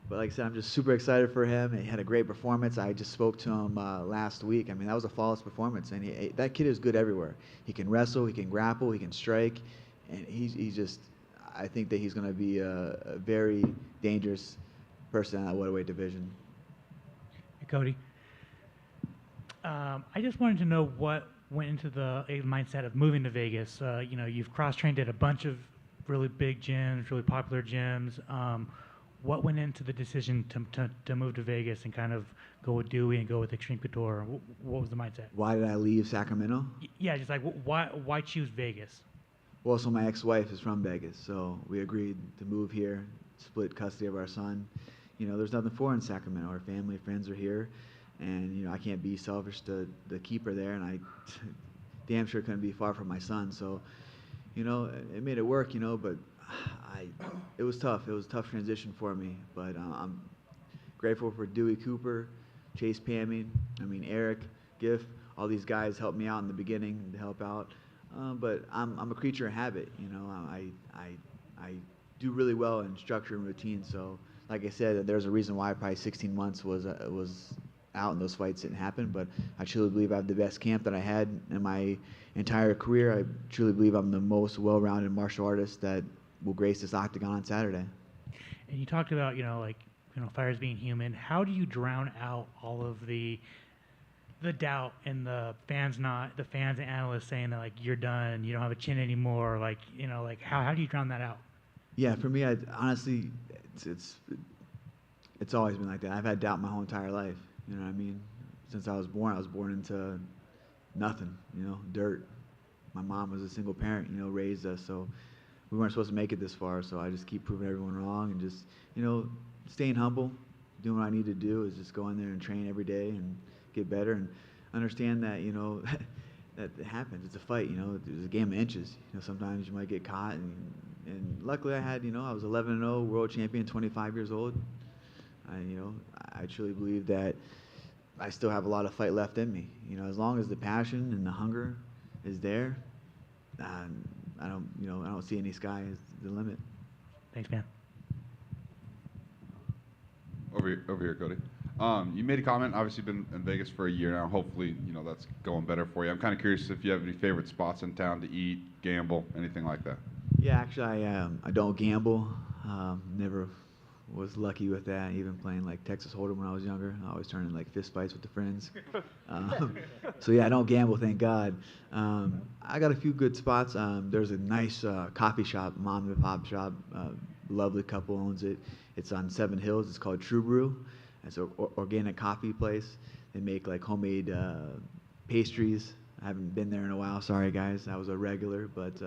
But like I said, I'm just super excited for him. He had a great performance. I just spoke to him last week. That was a flawless performance, and that kid is good everywhere. He can wrestle, he can grapple, he can strike, and he's just. I think that he's going to be a very dangerous person in that welterweight division. Hey, Cody. I just wanted to know what went into the mindset of moving to Vegas. You've cross-trained at a bunch of really big gyms, really popular gyms. what went into the decision to move to Vegas and kind of go with Dewey and go with Extreme Couture? What was the mindset? Why did I leave Sacramento? Yeah, just like why choose Vegas? Well, so my ex-wife is from Vegas, so we agreed to move here, split custody of our son. You know, there's nothing for her in Sacramento. Our family, friends are here, and you know, I can't be selfish to keep her there, and I damn sure couldn't be far from my son. So, you know, it made it work, you know, but it was tough. It was a tough transition for me, but I'm grateful for Dewey Cooper, Chase Pammy, Eric, Geoff, all these guys helped me out in the beginning to help out. But I'm a creature of habit, you know. I do really well in structure and routine. So, like I said, there's a reason why probably 16 months was out and those fights didn't happen. But I truly believe I have the best camp that I had in my entire career. I truly believe I'm the most well-rounded martial artist that will grace this octagon on Saturday. And you talked about, fighters being human. How do you drown out all of the doubt and the fans and analysts saying that, like, you're done, you don't have a chin anymore, how do you drown that out? Yeah, for me, honestly, it's always been like that. I've had doubt my whole entire life, you know what I mean? Since I was born into nothing, dirt. My mom was a single parent, raised us, so we weren't supposed to make it this far, so I just keep proving everyone wrong and just, staying humble, doing what I need to do is just go in there and train every day and get better and understand that, that it happens. It's a fight, there's a game of inches. Sometimes you might get caught, and luckily I had, I was 11-0 world champion, 25 years old. I truly believe that I still have a lot of fight left in me. As long as the passion and the hunger is there, I don't see any sky as the limit. Thanks, man. Over here, Cody. You made a comment. Obviously, been in Vegas for a year now. Hopefully, that's going better for you. I'm kind of curious if you have any favorite spots in town to eat, gamble, anything like that. Yeah, actually, I don't gamble. Never was lucky with that. Even playing like Texas Hold'em when I was younger, I always turned in like fist fights with the friends. So yeah, I don't gamble, thank God. I got a few good spots. There's a nice coffee shop, mom and pop shop. Lovely couple owns it. It's on 7 Hills. It's called True Brew. It's an organic coffee place. They make like homemade pastries. I haven't been there in a while. Sorry, guys. I was a regular, but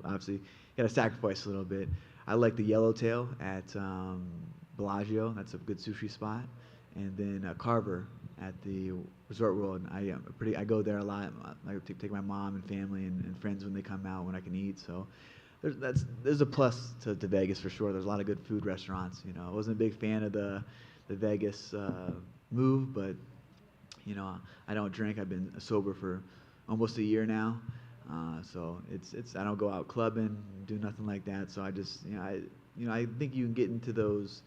obviously, got to sacrifice a little bit. I like the Yellowtail at Bellagio. That's a good sushi spot. And then Carver at the Resort World. I go there a lot. I take my mom and family and friends when they come out when I can eat. So there's a plus to Vegas for sure. There's a lot of good food restaurants. I wasn't a big fan of the Vegas move, but I don't drink. I've been sober for almost a year now. So I don't go out clubbing, do nothing like that. So I just, I think you can get into those,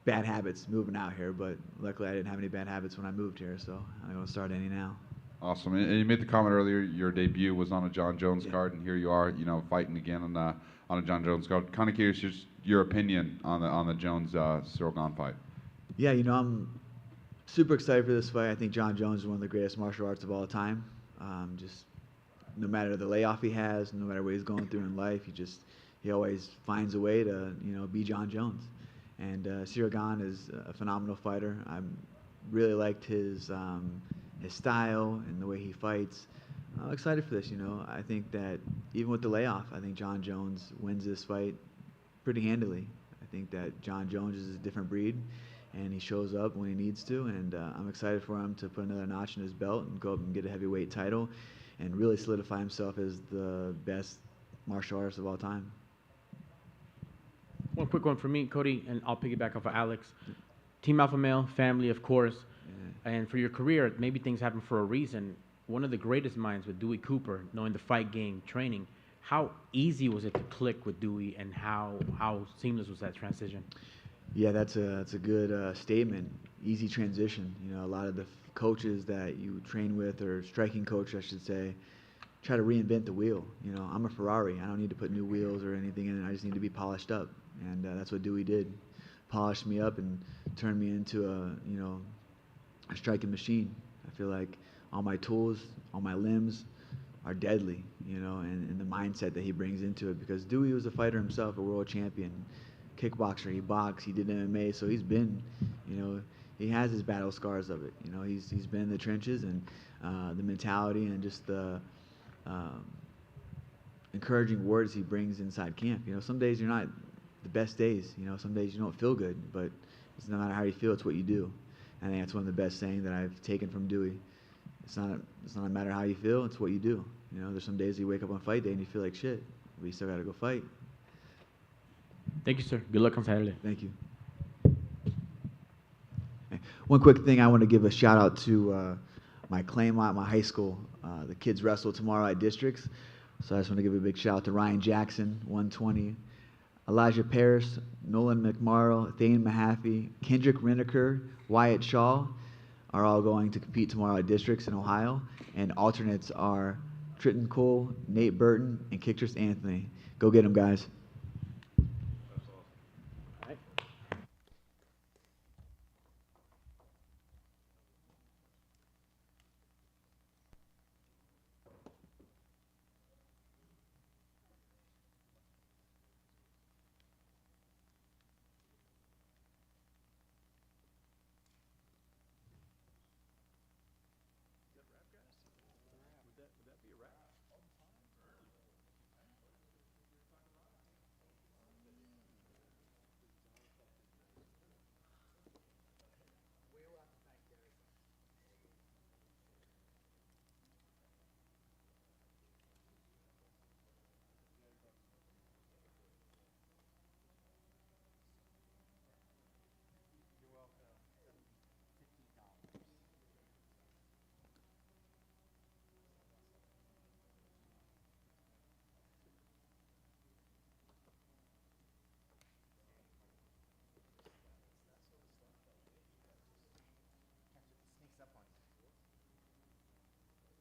bad habits moving out here. But luckily, I didn't have any bad habits when I moved here, so I don't start any now. Awesome. And you made the comment earlier. Your debut was on a Jon Jones card, and here you are, fighting again on a Jon Jones card. Kind of curious your opinion on the Jones Ciryl Gane fight. Yeah, I'm super excited for this fight. I think Jon Jones is one of the greatest martial arts of all time. Just no matter the layoff he has, no matter what he's going through in life, he always finds a way to be Jon Jones. And Ciryl Gane is a phenomenal fighter. I really liked his style and the way he fights. I'm excited for this. I think that even with the layoff, I think Jon Jones wins this fight pretty handily. I think that Jon Jones is a different breed, and he shows up when he needs to. And I'm excited for him to put another notch in his belt and go up and get a heavyweight title and really solidify himself as the best martial artist of all time. One quick one for me, Cody, and I'll piggyback off of Alex. Team Alpha Male, family, of course. Yeah. And for your career, maybe things happen for a reason. One of the greatest minds with Dewey Cooper, knowing the fight game, training. How easy was it to click with Dewey, and how seamless was that transition? Yeah, that's a good statement. Easy transition. A lot of the coaches that you train with, or striking coach, I should say, try to reinvent the wheel. I'm a Ferrari. I don't need to put new wheels or anything in it. I just need to be polished up, and that's what Dewey did. Polished me up and turned me into a striking machine. I feel like all my tools, all my limbs are deadly, and the mindset that he brings into it. Because Dewey was a fighter himself, a world champion. kickboxer. He boxed. He did MMA. So he's been, you know, he has his battle scars of it. You know, he's been in the trenches, and the mentality and just the encouraging words he brings inside camp. You know, some days you're not the best days. You know, some days you don't feel good, but it's no matter how you feel, it's what you do. I think that's one of the best sayings that I've taken from Dewey. It's not a matter how you feel, it's what you do. You know, there's some days you wake up on fight day and you feel like shit, but you still got to go fight. Thank you, sir. Good luck on Saturday. Thank you. One quick thing, I want to give a shout out to my Claymont, my high school. The kids wrestle tomorrow at districts. So I just want to give a big shout out to Ryan Jackson, 120, Elijah Parrish, Nolan McMarrow, Thane Mahaffey, Kendrick Reneker, Wyatt Shaw are all going to compete tomorrow at districts in Ohio. And alternates are Trenton Cole, Nate Burton, and Kicktris Anthony. Go get them, guys. Would that be a wrap?